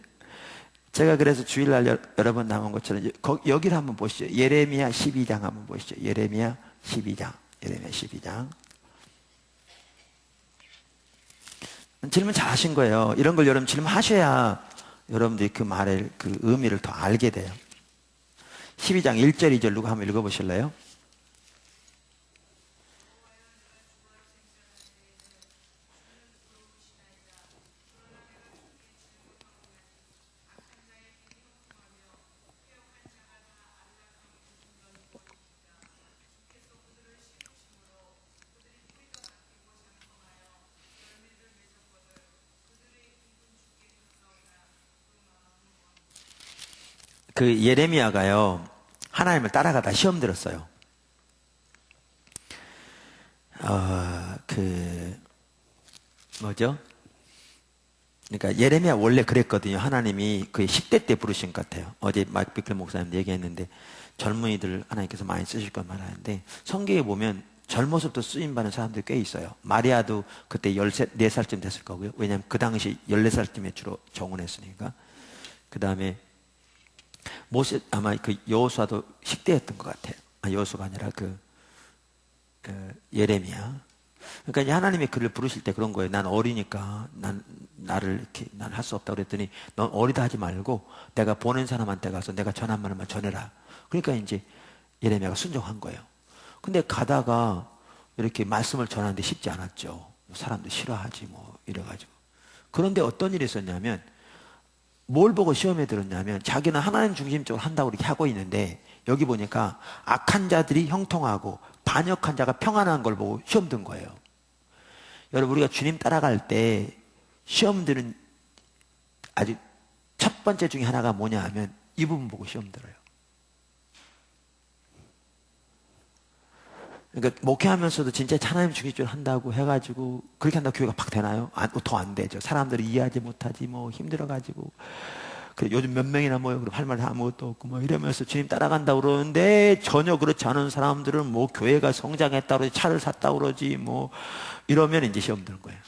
제가 그래서 주일날 여러 번 나온 것처럼 여기를 한번 보시죠. 예레미야 12장 한번 보시죠. 예레미야 12장. 질문 잘 하신 거예요. 이런 걸 여러분 질문하셔야 여러분들이 그 말의 그 의미를 더 알게 돼요. 12장 1절 2절 누가 한번 읽어보실래요? 그 예레미야가요, 하나님을 따라가다 시험 들었어요. 그러니까 예레미야 원래 그랬거든요. 하나님이 그의 10대 때 부르신 것 같아요. 어제 마이크 비클 목사님 얘기했는데 젊은이들 하나님께서 많이 쓰실 건 말하는데 성경에 보면 젊어서부터 쓰임받는 사람들이 꽤 있어요. 마리아도 그때 14살쯤 됐을 거고요. 왜냐하면 그 당시 14살쯤에 주로 정혼했으니까. 그 다음에 모세, 아마 그 여호수아도 10대였던 것 같아요. 여호수아가 아니라 예레미야. 그러니까 이제 하나님의 그를 부르실 때 그런 거예요. 난 어리니까 나를 이렇게 난 할 수 없다고 그랬더니 넌 어리다 하지 말고 내가 보낸 사람한테 가서 내가 전한 말만 전해라. 그러니까 이제 예레미야가 순종한 거예요. 근데 가다가 이렇게 말씀을 전하는데 쉽지 않았죠. 사람도 싫어하지 뭐 이래가지고. 그런데 어떤 일이 있었냐면 뭘 보고 시험에 들었냐면 자기는 하나님 중심적으로 한다고 이렇게 하고 있는데 여기 보니까 악한 자들이 형통하고 반역한 자가 평안한 걸 보고 시험 든 거예요. 여러분 우리가 주님 따라갈 때 시험 드는 아주 첫 번째 중에 하나가 뭐냐 하면 이 부분 보고 시험 들어요. 그러니까 목회하면서도 진짜 하나님 중심적으로 한다고 해가지고 그렇게 한다고 교회가 팍 되나요? 더 안 되죠. 사람들이 이해하지 못하지 뭐 힘들어가지고 그래 요즘 몇 명이나 모여 그럼 할 말 아무것도 없고 뭐 이러면서 주님 따라간다고 그러는데 전혀 그렇지 않은 사람들은 뭐 교회가 성장했다고 그러지 차를 샀다고 그러지 뭐 이러면 이제 시험 드는 거예요.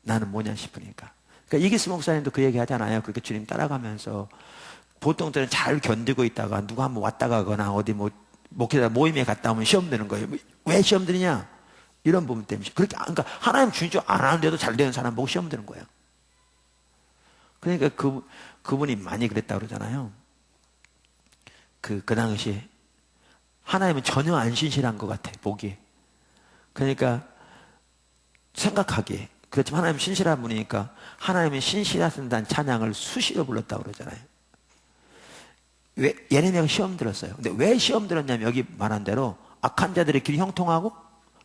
나는 뭐냐 싶으니까. 그러니까 이기스 목사님도 그 얘기 하잖아요. 그렇게 주님 따라가면서 보통 때는 잘 견디고 있다가 누가 한번 왔다 가거나 어디 뭐 목회자 모임에 갔다 오면 시험 드는 거예요. 왜 시험 드느냐? 이런 부분 때문에. 그러니까 하나님 주인줄 안 하는데도 잘 되는 사람 보고 시험 드는 거예요. 그러니까 그분이 많이 그랬다고 그러잖아요. 그 당시에. 하나님은 전혀 안 신실한 것 같아, 보기에. 그러니까 생각하기에. 그렇지만 하나님 신실한 분이니까 하나님은 신실하신다는 찬양을 수시로 불렀다고 그러잖아요. 예레미야가 시험 들었어요. 근데 왜 시험 들었냐면 여기 말한 대로 악한 자들의 길이 형통하고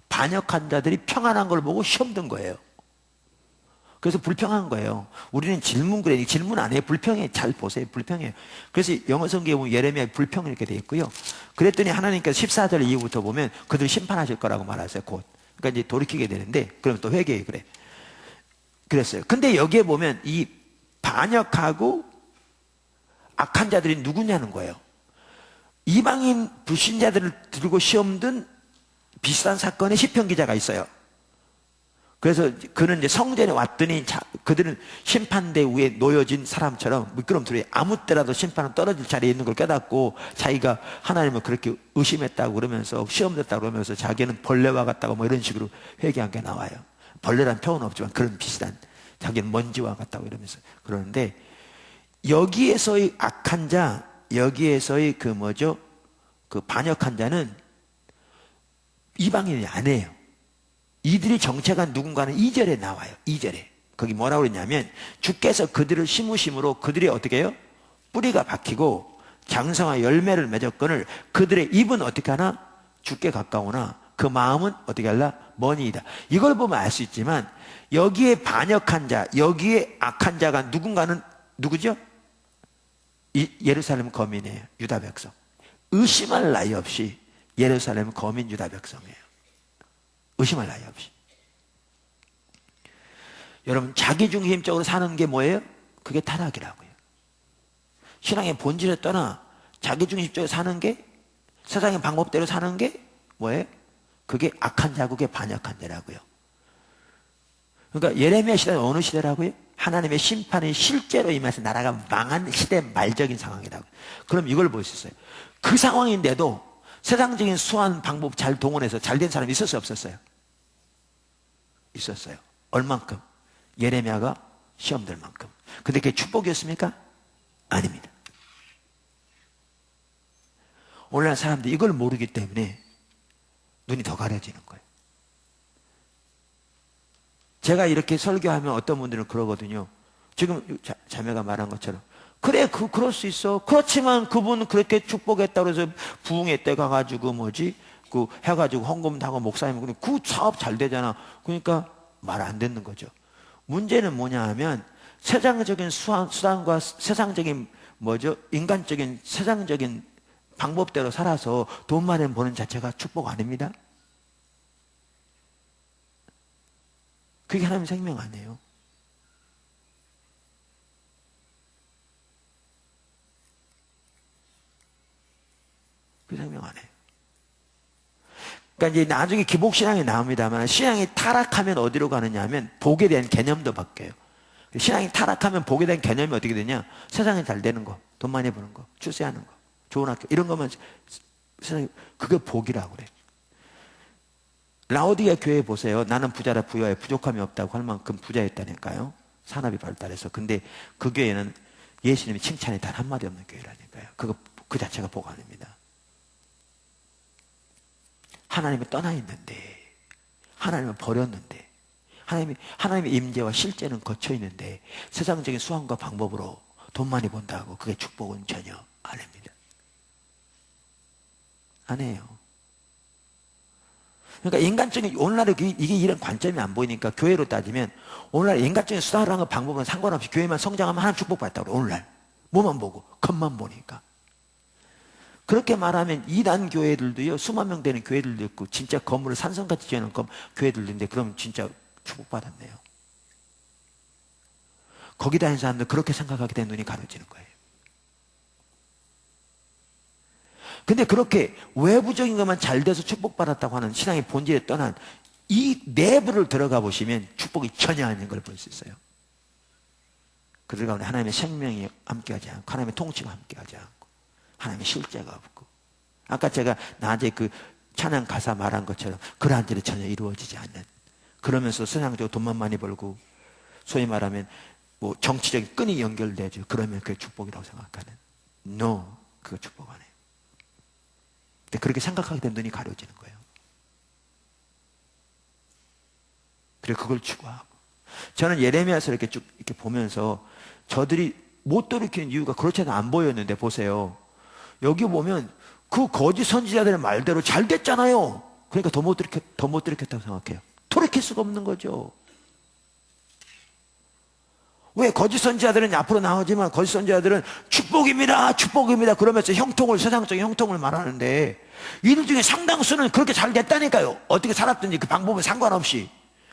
반역한 자들이 평안한 걸 보고 시험 든 거예요. 그래서 불평한 거예요. 우리는 질문 안 해요. 불평해. 잘 보세요. 불평해요. 그래서 영어 성경에 보면 예레미야 불평 이렇게 돼 있고요. 그랬더니 하나님께서 14절 이후부터 보면 그들 심판하실 거라고 말하세요. 곧. 그러니까 이제 돌이키게 되는데 그러면 또 회개해 그래. 그랬어요. 근데 여기에 보면 이 반역하고 악한 자들이 누구냐는 거예요. 이방인 불신자들을 들고 시험 든 비슷한 사건의 시편 기자가 있어요. 그래서 그는 이제 성전에 왔더니 그들은 심판대 위에 놓여진 사람처럼 미끄럼틀에 아무 때라도 심판은 떨어질 자리에 있는 걸 깨닫고 자기가 하나님을 그렇게 의심했다고 그러면서 시험 됐다고 그러면서 자기는 벌레와 같다고 뭐 이런 식으로 회개한 게 나와요. 벌레란 표현은 없지만 그런 비슷한 자기는 먼지와 같다고 이러면서 그러는데 여기에서의 악한 자, 여기에서의 그 반역한 자는 이방인이 아니에요. 이들이 정체가 누군가는 2절에 나와요. 2절에. 거기 뭐라고 그러냐면 주께서 그들을 심으심으로 그들이 어떻게 해요? 뿌리가 박히고 장성한 열매를 맺었거늘 그들의 입은 어떻게 하나? 주께 가까우나 그 마음은 어떻게 할라? 머니이다. 이걸 보면 알 수 있지만 여기에 반역한 자, 여기에 악한 자가 누군가는 누구죠? 예루살렘 거민이에요. 유다 백성. 의심할 나위 없이 예루살렘 거민 유다 백성이에요. 의심할 나위 없이. 여러분 자기 중심적으로 사는 게 뭐예요? 그게 타락이라고요. 신앙의 본질에 떠나 자기 중심적으로 사는 게 세상의 방법대로 사는 게 뭐예요? 그게 악한 자국의 반역한 자라고요. 그러니까 예레미야 시대는 어느 시대라고요? 하나님의 심판이 실제로 임해서 나라가 망한 시대 말적인 상황이라고. 그럼 이걸 볼 수 있어요. 그 상황인데도 세상적인 수완 방법 잘 동원해서 잘 된 사람이 있었어요, 없었어요? 있었어요. 얼만큼? 예레미야가 시험될 만큼. 근데 그게 축복이었습니까? 아닙니다. 오늘날 사람들이 이걸 모르기 때문에 눈이 더 가려지는 거예요. 제가 이렇게 설교하면 어떤 분들은 그러거든요. 지금 자매가 말한 것처럼 그래 그럴 수 있어. 그렇지만 그분 그렇게 축복했다고 해서 부흥회 때 가가지고 그 해가지고 헌금도 하고 목사님 그 사업 잘 되잖아. 그러니까 말 안 듣는 거죠. 문제는 뭐냐 하면 세상적인 수단과 세상적인 인간적인 세상적인 방법대로 살아서 돈 많이 버는 자체가 축복 아닙니다. 그게 하나님 생명 아니에요. 그 생명 안 해요. 그러니까 이제 나중에 기복신앙이 나옵니다만 신앙이 타락하면 어디로 가느냐 하면 복에 대한 개념도 바뀌어요. 신앙이 타락하면 복에 대한 개념이 어떻게 되냐? 세상에 잘 되는 거, 돈 많이 버는 거, 출세하는 거, 좋은 학교 이런 거면 세상에 그게 복이라고 그래요. 라오디게 교회 보세요. 나는 부자라 부여해 부족함이 없다고 할 만큼 부자였다니까요. 산업이 발달해서. 근데 그 교회는 예수님이 칭찬이 단 한마디 없는 교회라니까요. 그 자체가 복 아닙니다. 하나님이 떠나 있는데, 하나님을 버렸는데, 하나님의 임재와 실제는 거쳐 있는데, 세상적인 수완과 방법으로 돈 많이 번다고 그게 축복은 전혀 아닙니다. 아니에요. 그러니까 인간적인, 오늘날에 이게 이런 관점이 안 보이니까 교회로 따지면, 오늘날 인간적인 수단을 하는 방법은 상관없이 교회만 성장하면 하나님 축복받다고 그래요, 오늘날. 뭐만 보고, 겉만 보니까. 그렇게 말하면 이단 교회들도요, 수만 명 되는 교회들도 있고, 진짜 건물을 산성같이 지어놓은 교회들도 있는데, 그럼 진짜 축복받았네요. 거기 다니는 사람들 그렇게 생각하게 된 눈이 가려지는 거예요. 근데 그렇게 외부적인 것만 잘 돼서 축복받았다고 하는 신앙의 본질에 떠난 이 내부를 들어가 보시면 축복이 전혀 아닌 걸 볼 수 있어요. 그들 가운데 하나님의 생명이 함께하지 않고, 하나님의 통치가 함께하지 않고, 하나님의 실제가 없고, 아까 제가 낮에 그 찬양 가사 말한 것처럼 그러한 일이 전혀 이루어지지 않는, 그러면서 세상적으로 돈만 많이 벌고 소위 말하면 뭐 정치적인 끈이 연결되죠. 그러면 그게 축복이라고 생각하는, No, 그거 축복 안 해요. 근데 그렇게 생각하게 된 눈이 가려지는 거예요. 그래서 그걸 추구하고, 저는 예레미야서 이렇게 쭉 이렇게 보면서 저들이 못 돌이키는 이유가 그렇지 않아 안 보였는데, 보세요. 여기 보면 그 거짓 선지자들의 말대로 잘 됐잖아요. 그러니까 더 못 돌이켰다고 생각해요. 돌이킬 수가 없는 거죠. 왜? 거짓 선지자들은 앞으로 나오지만 거짓 선지자들은 축복입니다, 축복입니다 그러면서 세상적인 형통을 말하는데, 이들 중에 상당수는 그렇게 잘 됐다니까요. 어떻게 살았든지 그 방법은 상관없이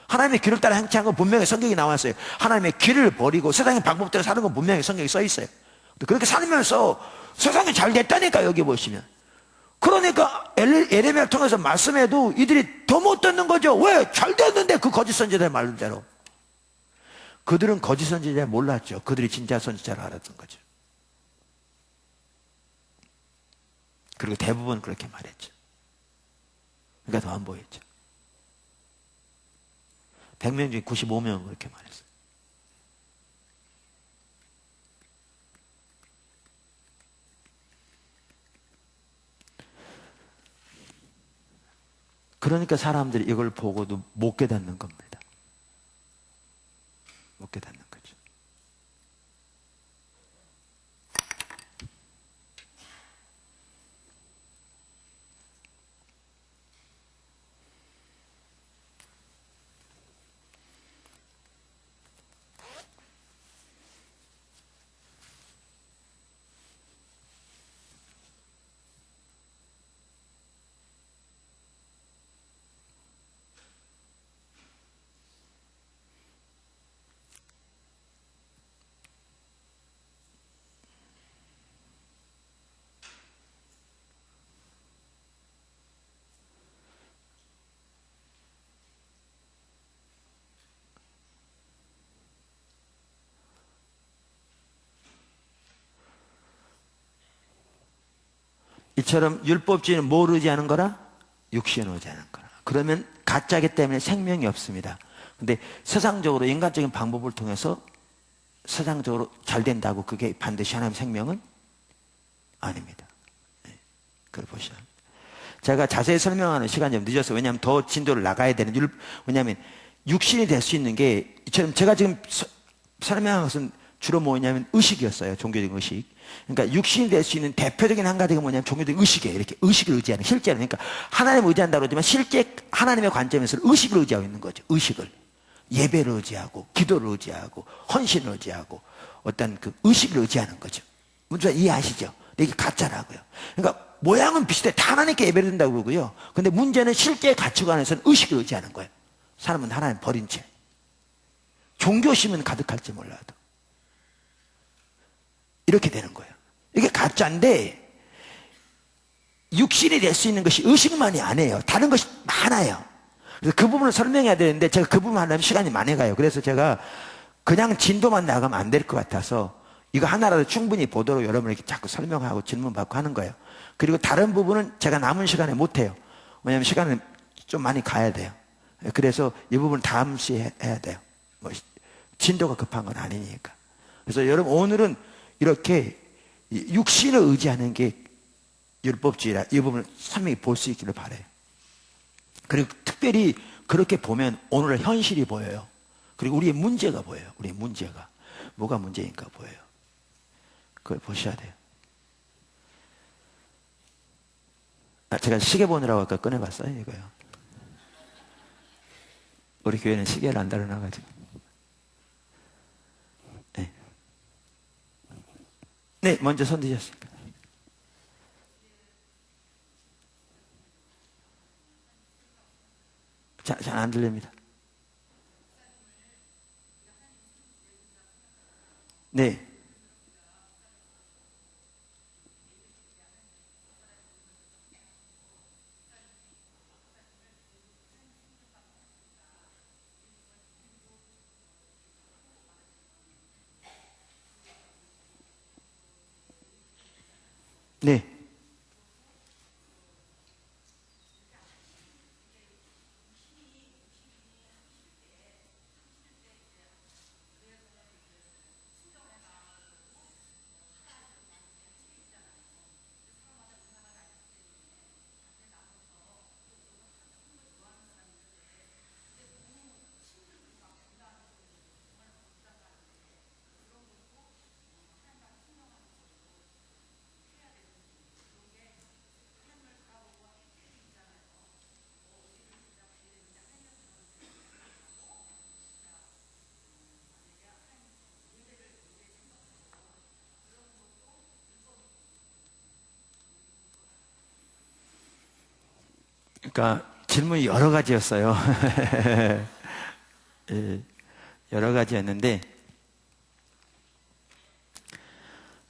하나님의 길을 따라 행치한 건 분명히 성경이 나왔어요. 하나님의 길을 버리고 세상의 방법대로 사는 건 분명히 성경에 써 있어요. 그렇게 살면서 세상이 잘 됐다니까. 여기 보시면, 그러니까 예레미야를 통해서 말씀해도 이들이 더 못 듣는 거죠. 왜? 잘 됐는데 그 거짓 선지자의 말대로. 그들은 거짓 선지자 몰랐죠. 그들이 진짜 선지자를 알았던 거죠. 그리고 대부분 그렇게 말했죠. 그러니까 더 안 보였죠. 100명 중에 95명은 그렇게 말했어요. 그러니까 사람들이 이걸 보고도 못 깨닫는 겁니다. 못 깨닫는 거죠. 이처럼 율법주의는 뭘 의지하는 거라? 육신을 의지하는 거라. 그러면 가짜기 때문에 생명이 없습니다. 근데 세상적으로 인간적인 방법을 통해서 세상적으로 잘 된다고 그게 반드시 하나님의 생명은 아닙니다. 네, 그걸 보시죠. 제가 자세히 설명하는 시간이 좀 늦어서, 왜냐하면 더 진도를 나가야 되는, 왜냐하면 육신이 될 수 있는 게, 이처럼 제가 지금 설명한 것은 주로 뭐냐면 의식이었어요. 종교적인 의식. 그러니까 육신이 될 수 있는 대표적인 한 가지가 뭐냐면 종교적인 의식이에요. 이렇게 의식을 의지하는, 실제로. 그러니까 하나님을 의지한다고 그러지만 실제 하나님의 관점에서 의식을 의지하고 있는 거죠. 의식을. 예배를 의지하고, 기도를 의지하고, 헌신을 의지하고, 어떤 그 의식을 의지하는 거죠. 문제 이해하시죠? 이게 가짜라고요. 그러니까 모양은 비슷해. 다 하나님께 예배를 드린다고 그러고요. 근데 문제는 실제 가치관에서는 의식을 의지하는 거예요. 사람은 하나님 버린 채. 종교심은 가득할지 몰라도. 이렇게 되는 거예요. 이게 가짜인데, 육신이 될 수 있는 것이 의식만이 아니에요. 다른 것이 많아요. 그래서 그 부분을 설명해야 되는데 제가 그 부분 하려면 시간이 많이 가요. 그래서 제가 그냥 진도만 나가면 안 될 것 같아서 이거 하나라도 충분히 보도록 여러분에게 자꾸 설명하고 질문받고 하는 거예요. 그리고 다른 부분은 제가 남은 시간에 못해요. 왜냐하면 시간은 좀 많이 가야 돼요. 그래서 이 부분 다음 시에 해야 돼요. 뭐 진도가 급한 건 아니니까. 그래서 여러분 오늘은 이렇게 육신을 의지하는 게 율법주의라 이 부분을 선명히 볼 수 있기를 바라요. 그리고 특별히 그렇게 보면 오늘의 현실이 보여요. 그리고 우리의 문제가 보여요. 우리의 문제가. 뭐가 문제인가 보여요. 그걸 보셔야 돼요. 제가 시계 보느라고 아까 꺼내봤어요, 이거요. 우리 교회는 시계를 안 달아놔가지고. 네. 네, 먼저 손 드셨습니다. 잘 안 들립니다. 네. 네. 그러니까 질문이 여러 가지였어요. 예, 여러 가지였는데,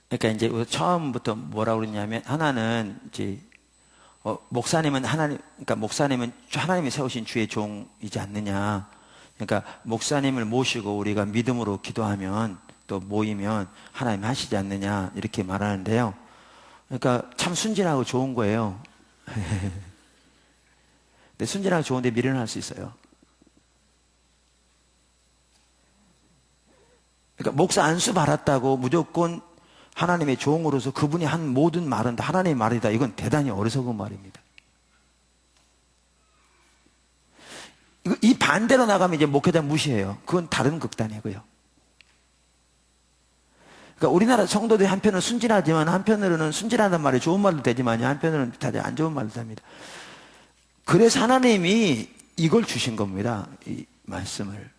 그러니까 이제 처음부터 뭐라고 그러냐면 하나는 이제 목사님은 그러니까 목사님은 하나님이 세우신 주의 종이지 않느냐. 그러니까 목사님을 모시고 우리가 믿음으로 기도하면 또 모이면 하나님 하시지 않느냐 이렇게 말하는데요. 그러니까 참 순진하고 좋은 거예요. 근데 순진하고 좋은데 미련할 수 있어요. 그러니까 목사 안수 받았다고 무조건 하나님의 종으로서 그분이 한 모든 말은 다 하나님의 말이다. 이건 대단히 어리석은 말입니다. 이 반대로 나가면 이제 목회자 무시해요. 그건 다른 극단이고요. 그러니까 우리나라 성도들이 한편은 순진하지만 한편으로는 순진하단 말이 좋은 말도 되지만 한편으로는 다들 안 좋은 말도 합니다. 그래서 하나님이 이걸 주신 겁니다. 이 말씀을.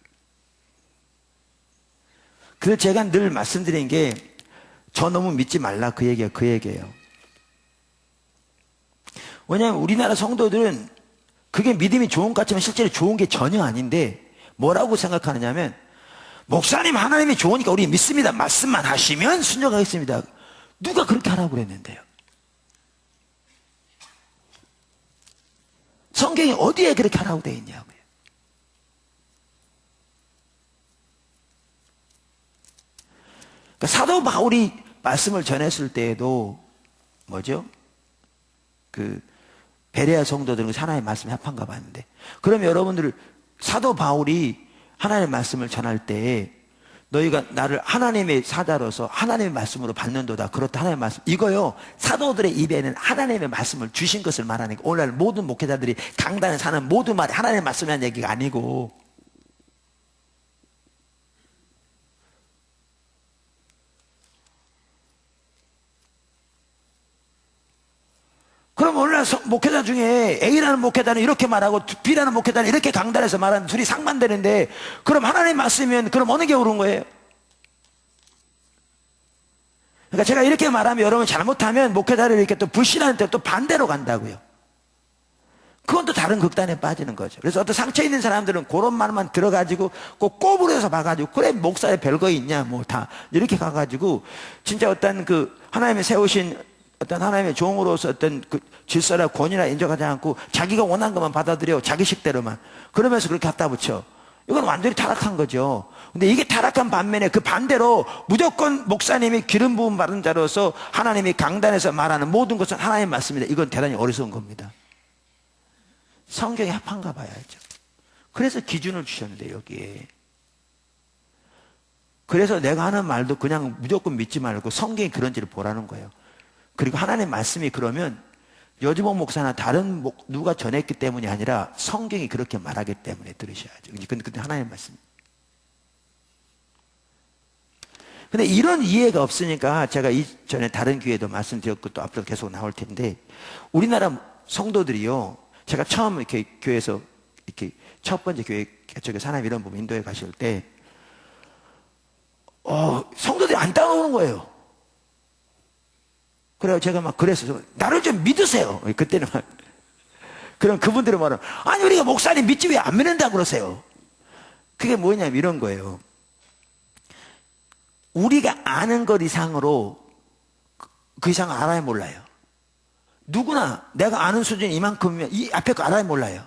그래서 제가 늘 말씀드린 게 저 너무 믿지 말라 그 얘기예요. 왜냐하면 우리나라 성도들은 그게 믿음이 좋은 것 같지만 실제로 좋은 게 전혀 아닌데 뭐라고 생각하느냐면 목사님 하나님이 좋으니까 우리 믿습니다. 말씀만 하시면 순종하겠습니다. 누가 그렇게 하라고 그랬는데요. 성경이 어디에 그렇게 하라고 되어 있냐고요. 그러니까 사도 바울이 말씀을 전했을 때에도 뭐죠? 그 베레아 성도들은 하나님의 말씀에 합한가 봤는데 그럼 여러분들 사도 바울이 하나님의 말씀을 전할 때 너희가 나를 하나님의 사자로서 하나님의 말씀으로 받는도다. 그렇다 하나님의 말씀. 이거요. 사도들의 입에는 하나님의 말씀을 주신 것을 말하니까 오늘 모든 목회자들이 강단에 사는 모든 말이 하나님의 말씀이라는 얘기가 아니고 그럼 오늘날 목회자 중에 A라는 목회자는 이렇게 말하고 B라는 목회자는 이렇게 강단에서 말하는 둘이 상반되는데 그럼 하나님 말씀이면 그럼 어느 게 옳은 거예요? 그러니까 제가 이렇게 말하면 여러분 잘못하면 목회자를 이렇게 또 불신하는 때 또 반대로 간다고요. 그건 또 다른 극단에 빠지는 거죠. 그래서 어떤 상처 있는 사람들은 그런 말만 들어가지고 꼭 꼬부려서 봐가지고 그래 목사에 별거 있냐 뭐 다 이렇게 가가지고 진짜 어떤 그 하나님이 세우신 어떤 하나님의 종으로서 어떤 그 질서나 권위나 인정하지 않고 자기가 원하는 것만 받아들여, 자기 식대로만. 그러면서 그렇게 갖다 붙여. 이건 완전히 타락한 거죠. 근데 이게 타락한 반면에 그 반대로 무조건 목사님이 기름 부음 받은 자로서 하나님이 강단에서 말하는 모든 것은 하나님의 말씀입니다. 이건 대단히 어리석은 겁니다. 성경에 합한가 봐야죠. 그래서 기준을 주셨는데, 여기에. 그래서 내가 하는 말도 그냥 무조건 믿지 말고 성경이 그런지를 보라는 거예요. 그리고 하나님의 말씀이 그러면 여주봉 목사나 다른 누가 전했기 때문이 아니라 성경이 그렇게 말하기 때문에 들으셔야죠. 근데 하나님의 말씀. 근데 이런 이해가 없으니까 제가 이전에 다른 교회도 말씀드렸고 또 앞으로 계속 나올 텐데, 우리나라 성도들이요, 제가 처음 이렇게 교회에서 이렇게 첫 번째 교회 개척의 사람 이런 부분 인도에 가실 때, 성도들이 안 따라오는 거예요. 그래서 제가 막 그랬어요. 나를 좀 믿으세요. 그때는 막. 그럼 그분들은 말은, 아니, 우리가 목사님 믿지 왜 안 믿는다고 그러세요? 그게 뭐냐면 이런 거예요. 우리가 아는 것 이상으로 그 이상 알아야 몰라요. 누구나 내가 아는 수준이 이만큼이면 이 앞에 거 알아야 몰라요.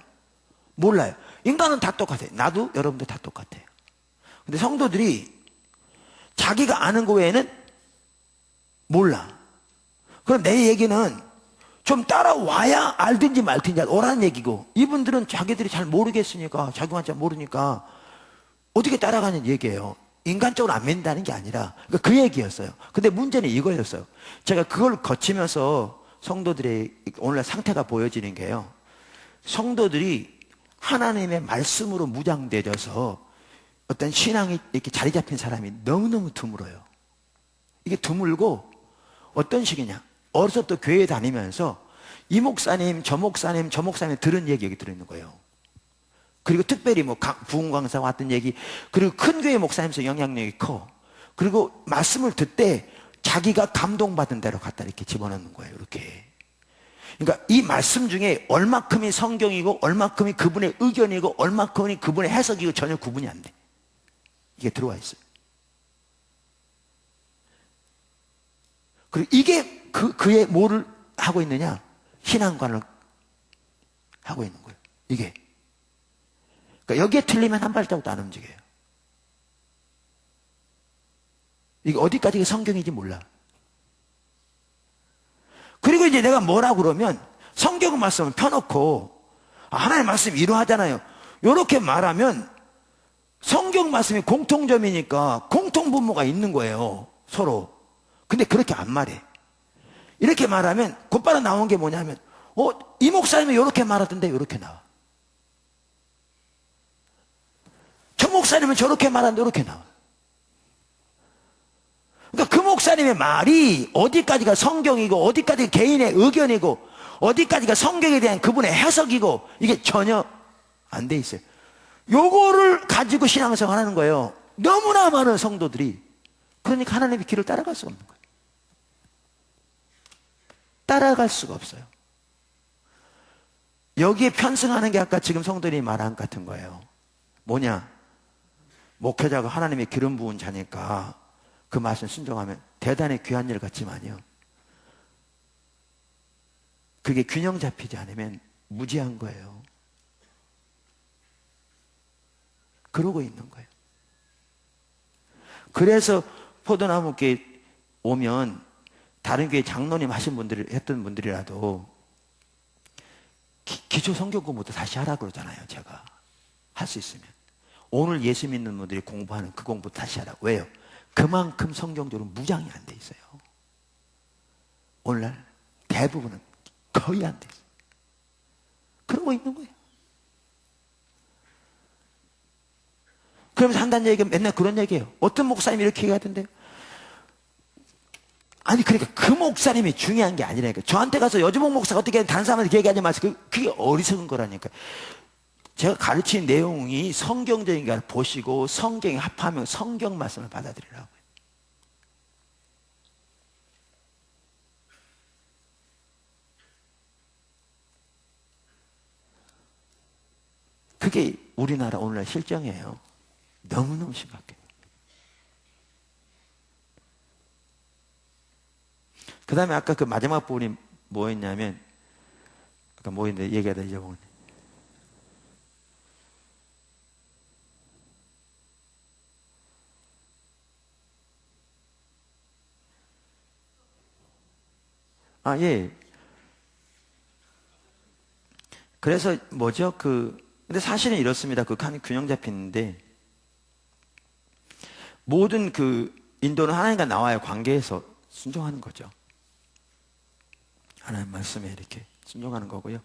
몰라요. 인간은 다 똑같아요. 나도 여러분도 다 똑같아요. 근데 성도들이 자기가 아는 거 외에는 몰라. 그럼 내 얘기는 좀 따라와야 알든지 말든지 오라는 얘기고, 이분들은 자기들이 잘 모르겠으니까, 자기만 잘 모르니까 어떻게 따라가는 얘기예요. 인간적으로 안 믿는다는 게 아니라 그 얘기였어요. 근데 문제는 이거였어요. 제가 그걸 거치면서 성도들의 오늘날 상태가 보여지는 게요, 성도들이 하나님의 말씀으로 무장되어서 어떤 신앙이 이렇게 자리 잡힌 사람이 너무너무 드물어요. 이게 드물고 어떤 식이냐, 어려서 또 교회 다니면서 이 목사님 저 목사님 들은 얘기 여기 들어있는 거예요. 그리고 특별히 뭐 부흥 강사 왔던 얘기, 그리고 큰 교회 목사님에서 영향력이 커. 그리고 말씀을 듣되 자기가 감동받은 대로 갖다 이렇게 집어넣는 거예요. 이렇게. 그러니까 이 말씀 중에 얼마큼이 성경이고 얼마큼이 그분의 의견이고 얼마큼이 그분의 해석이고 전혀 구분이 안 돼. 이게 들어와 있어요. 그리고 이게 그의 뭐를 하고 있느냐? 신앙관을 하고 있는 거예요. 이게. 그러니까 여기에 틀리면 한 발자국도 안 움직여요. 이게 어디까지 성경인지 몰라. 그리고 이제 내가 뭐라고 그러면 성경 말씀을 펴놓고, 하나님의 말씀이 이러하잖아요. 이렇게 말하면 성경 말씀이 공통점이니까 공통분모가 있는 거예요. 서로. 근데 그렇게 안 말해. 이렇게 말하면 곧바로 나온 게 뭐냐면, 이 목사님이 이렇게 말하던데 이렇게 나와. 저 목사님은 저렇게 말하는데 이렇게 나와. 그러니까 그 목사님의 말이 어디까지가 성경이고 어디까지가 개인의 의견이고 어디까지가 성경에 대한 그분의 해석이고 이게 전혀 안 돼 있어요. 요거를 가지고 신앙생활 하는 거예요. 너무나 많은 성도들이. 그러니까 하나님의 길을 따라갈 수가 없는 거예요. 따라갈 수가 없어요. 여기에 편승하는 게 아까 지금 성도들이 말한 것 같은 거예요. 뭐냐? 목회자가 하나님의 기름 부은 자니까 그 말씀 순종하면 대단히 귀한 일 같지만요, 그게 균형 잡히지 않으면 무지한 거예요. 그러고 있는 거예요. 그래서 포도나무교회 오면 다른 교회 장로님 하신 분들, 했던 분들이라도 기초 성경 공부도 다시 하라 그러잖아요. 제가 할 수 있으면 오늘 예수 믿는 분들이 공부하는 그 공부 다시 하라. 왜요? 그만큼 성경적으로 무장이 안 돼 있어요. 오늘날 대부분은 거의 안 돼 있어요. 그러고 있는 거예요. 그러면서 한다는 얘기가 맨날 그런 얘기예요. 어떤 목사님이 이렇게 얘기하던데요. 아니, 그러니까 그 목사님이 중요한 게 아니라니까. 저한테 가서 여주봉 목사가 어떻게 다른 사람한테 얘기하지 마세요. 그게 어리석은 거라니까. 제가 가르치는 내용이 성경적인 걸 보시고 성경에 합하면 성경 말씀을 받아들이라고요. 그게 우리나라 오늘날 실정이에요. 너무너무 심각해요. 그 다음에 아까 그 마지막 부분이 뭐였냐면, 아까 뭐였는데 얘기하다 잊어먹었네. 아, 예. 그래서 뭐죠? 근데 사실은 이렇습니다. 그 균형 잡히는데, 모든 인도는 하나님과 나와의 관계에서 순종하는 거죠. 하나님 말씀에 이렇게 순종하는 거고요.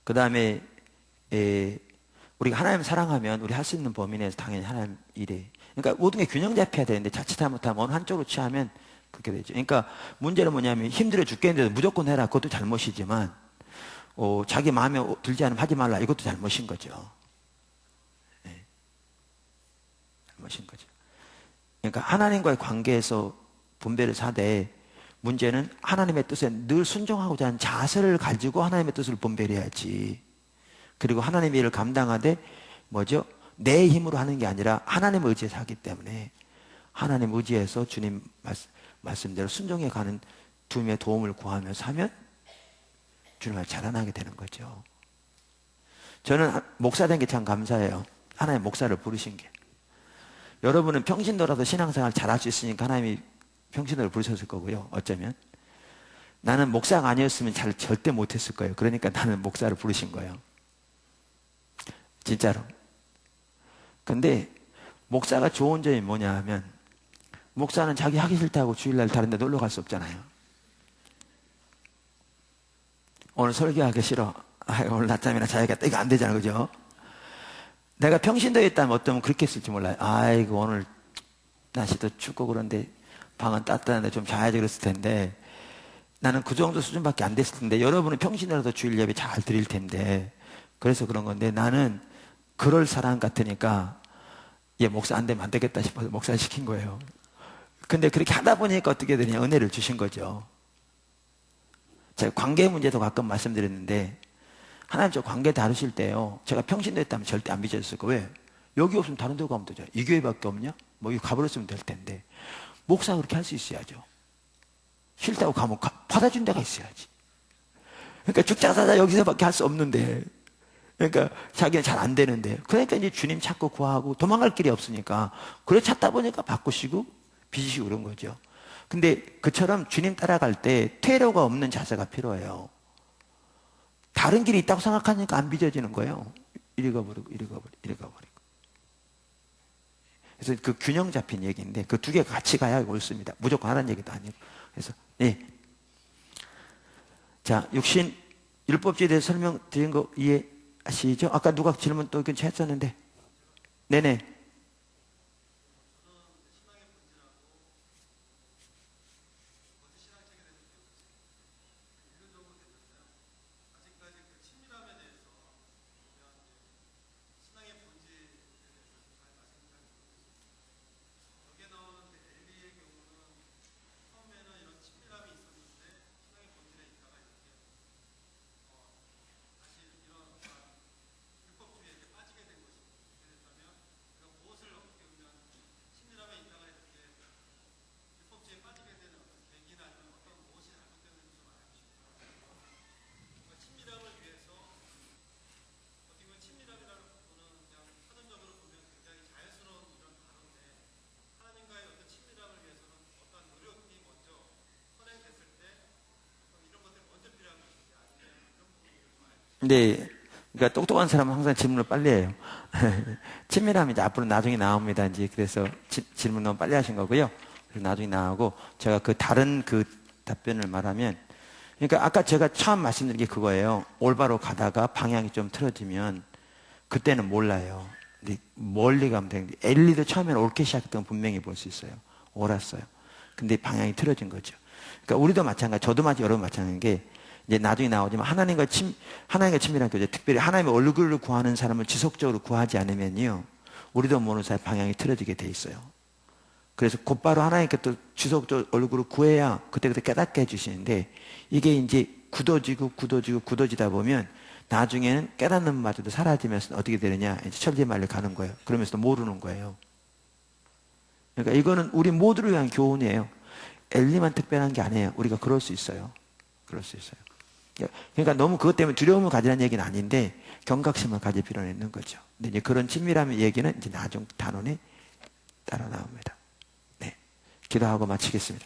그 다음에, 우리가 하나님 사랑하면 우리 할 수 있는 범위 내에서 당연히 하나님 일에. 그러니까 모든 게 균형 잡혀야 되는데 자칫 잘못하면 어느 한쪽으로 취하면 그렇게 되죠. 그러니까 문제는 뭐냐면 힘들어 죽겠는데도 무조건 해라. 그것도 잘못이지만, 자기 마음에 들지 않으면 하지 말라. 이것도 잘못인 거죠. 네. 잘못인 거죠. 그러니까 하나님과의 관계에서 분배를 사되 문제는 하나님의 뜻에 늘 순종하고자 하는 자세를 가지고 하나님의 뜻을 분배를 해야지. 그리고 하나님의 일을 감당하되 뭐죠? 내 힘으로 하는 게 아니라 하나님 의지에서 하기 때문에 하나님 의지에서 주님 말씀대로 순종해 가는 주님의 도움을 구하면서 하면 주님을 자라나게 되는 거죠. 저는 목사 된 게 참 감사해요. 하나님 목사를 부르신 게. 여러분은 평신도라도 신앙생활 잘할 수 있으니까 하나님이 평신도를 부르셨을 거고요. 어쩌면. 나는 목사가 아니었으면 절대 못했을 거예요. 그러니까 나는 목사를 부르신 거예요. 진짜로. 근데 목사가 좋은 점이 뭐냐 하면 목사는 자기 하기 싫다고 주일날 다른 데 놀러 갈 수 없잖아요. 오늘 설교하기 싫어. 오늘 낮잠이나 자야겠다. 이거 안 되잖아. 그죠? 내가 평신도에 있다면 어쩌면 그렇게 했을지 몰라요. 아이고, 오늘 날씨도 춥고 그런데 방은 따뜻한데 좀 자야지 그랬을 텐데 나는 그 정도 수준밖에 안 됐을 텐데 여러분은 평신도라도 주일 예배 잘 드릴 텐데 그래서 그런 건데 나는 그럴 사람 같으니까 목사 안 되면 안 되겠다 싶어서 목사 시킨 거예요. 근데 그렇게 하다 보니까 어떻게 되냐 은혜를 주신 거죠. 제가 관계 문제도 가끔 말씀드렸는데 하나님 저 관계 다루실 때요 제가 평신도에 있다면 절대 안 빚어졌을 거예요. 왜? 여기 없으면 다른 데 가면 되죠. 이 교회밖에 없냐? 뭐 여기 가버렸으면 될 텐데 목사가 그렇게 할 수 있어야죠. 싫다고 가면 받아준 데가 있어야지. 그러니까 죽자사자 여기서밖에 할 수 없는데 그러니까 자기는 잘 안 되는데 그러니까 이제 주님 찾고 구하고 도망갈 길이 없으니까 그래 찾다 보니까 바꾸시고 빚으시고 그런 거죠. 근데 그처럼 주님 따라갈 때 퇴로가 없는 자세가 필요해요. 다른 길이 있다고 생각하니까 안 빚어지는 거예요. 이리 가버리고 이리 가버리고. 그래서 그 균형 잡힌 얘기인데 그 두 개가 같이 가야 옳습니다. 무조건 하라는 얘기도 아니고. 그래서 자, 육신 율법주의에 대해서 설명드린 거 이해하시죠? 아까 누가 질문 또 근처 했었는데 네네. 네. 그러니까 똑똑한 사람은 항상 질문을 빨리 해요. 친밀함이 이제 앞으로 나중에 나옵니다. 이제 그래서 질문 너무 빨리 하신 거고요. 그리고 나중에 나오고 제가 다른 답변을 말하면 그러니까 아까 제가 처음 말씀드린 게 그거예요. 올바로 가다가 방향이 좀 틀어지면 그때는 몰라요. 근데 멀리 가면 되는데 엘리도 처음에는 옳게 시작했던 건 분명히 볼 수 있어요. 옳았어요. 근데 방향이 틀어진 거죠. 그러니까 우리도 마찬가지, 저도 여러분 마찬가지인 게 이제 나중에 나오지만 하나님과 친밀한 교제, 특별히 하나님의 얼굴을 구하는 사람을 지속적으로 구하지 않으면요, 우리도 모르는 사이 방향이 틀어지게 돼 있어요. 그래서 곧바로 하나님께 또 지속적으로 얼굴을 구해야 그때그때 깨닫게 해주시는데 이게 이제 굳어지다 보면 나중에는 깨닫는 마저도 사라지면서 어떻게 되느냐, 이제 천리말리 가는 거예요. 그러면서 모르는 거예요. 그러니까 이거는 우리 모두를 위한 교훈이에요. 엘리만 특별한 게 아니에요. 우리가 그럴 수 있어요. 그럴 수 있어요. 그러니까 너무 그것 때문에 두려움을 가지라는 얘기는 아닌데 경각심을 가질 필요는 있는 거죠. 근데 이제 그런 친밀함의 얘기는 이제 나중 단원에 따라 나옵니다. 네. 기도하고 마치겠습니다.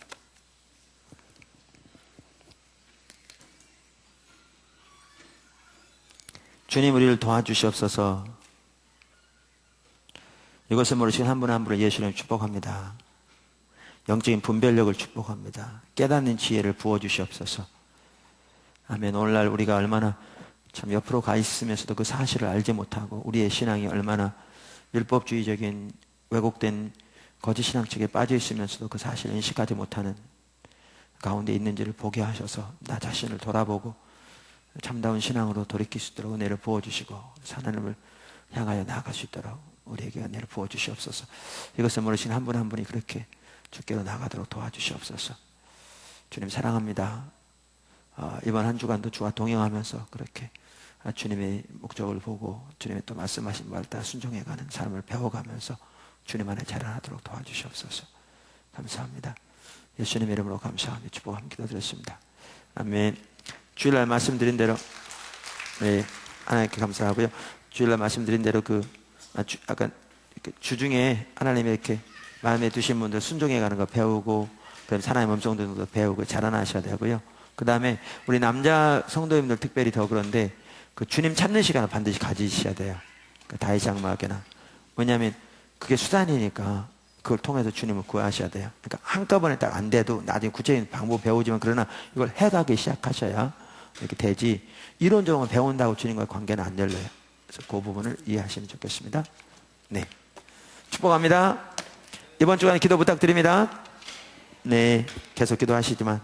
주님 우리를 도와주시옵소서. 이것을 모르시는 한 분 한 분을 예수님 축복합니다. 영적인 분별력을 축복합니다. 깨닫는 지혜를 부어주시옵소서. 아멘. 오늘날 우리가 얼마나 참 옆으로 가 있으면서도 그 사실을 알지 못하고 우리의 신앙이 얼마나 율법주의적인 왜곡된 거짓 신앙책에 빠져 있으면서도 그 사실을 인식하지 못하는 가운데 있는지를 보게 하셔서 나 자신을 돌아보고 참다운 신앙으로 돌이킬 수 있도록 은혜를 부어주시고 하나님을 향하여 나아갈 수 있도록 우리에게 은혜를 부어주시옵소서. 이것을 모르시는 한 분 한 분이 그렇게 주께로 나가도록 도와주시옵소서. 주님 사랑합니다. 이번 한 주간도 주와 동행하면서 그렇게 주님의 목적을 보고 주님의 또 말씀하신 말 따라 순종해가는 삶을 배워가면서 주님 안에 자라나도록 도와주시옵소서. 감사합니다. 예수님 이름으로 감사하며 축복하며 기도드렸습니다. 아멘. 주일날 말씀드린 대로 네, 하나님께 감사하고요. 주일날 말씀드린 대로 아까 주중에 하나님이 이렇게 마음에 두신 분들 순종해가는 거 배우고 그다음 하나님의 음성 듣는 것도 배우고 자라나셔야 되고요. 그 다음에 우리 남자 성도님들 특별히 더 그런데 그 주님 찾는 시간을 반드시 가지셔야 돼요. 그 다윗 장막에나. 왜냐하면 그게 수단이니까 그걸 통해서 주님을 구하셔야 돼요. 그러니까 한꺼번에 딱 안 돼도 나중에 구체적인 방법 배우지만 그러나 이걸 해가기 시작하셔야 이렇게 되지. 이론적으로 배운다고 주님과의 관계는 안 열려요. 그래서 그 부분을 이해하시면 좋겠습니다. 네. 축복합니다. 이번 주간에 기도 부탁드립니다. 네. 계속 기도하시지만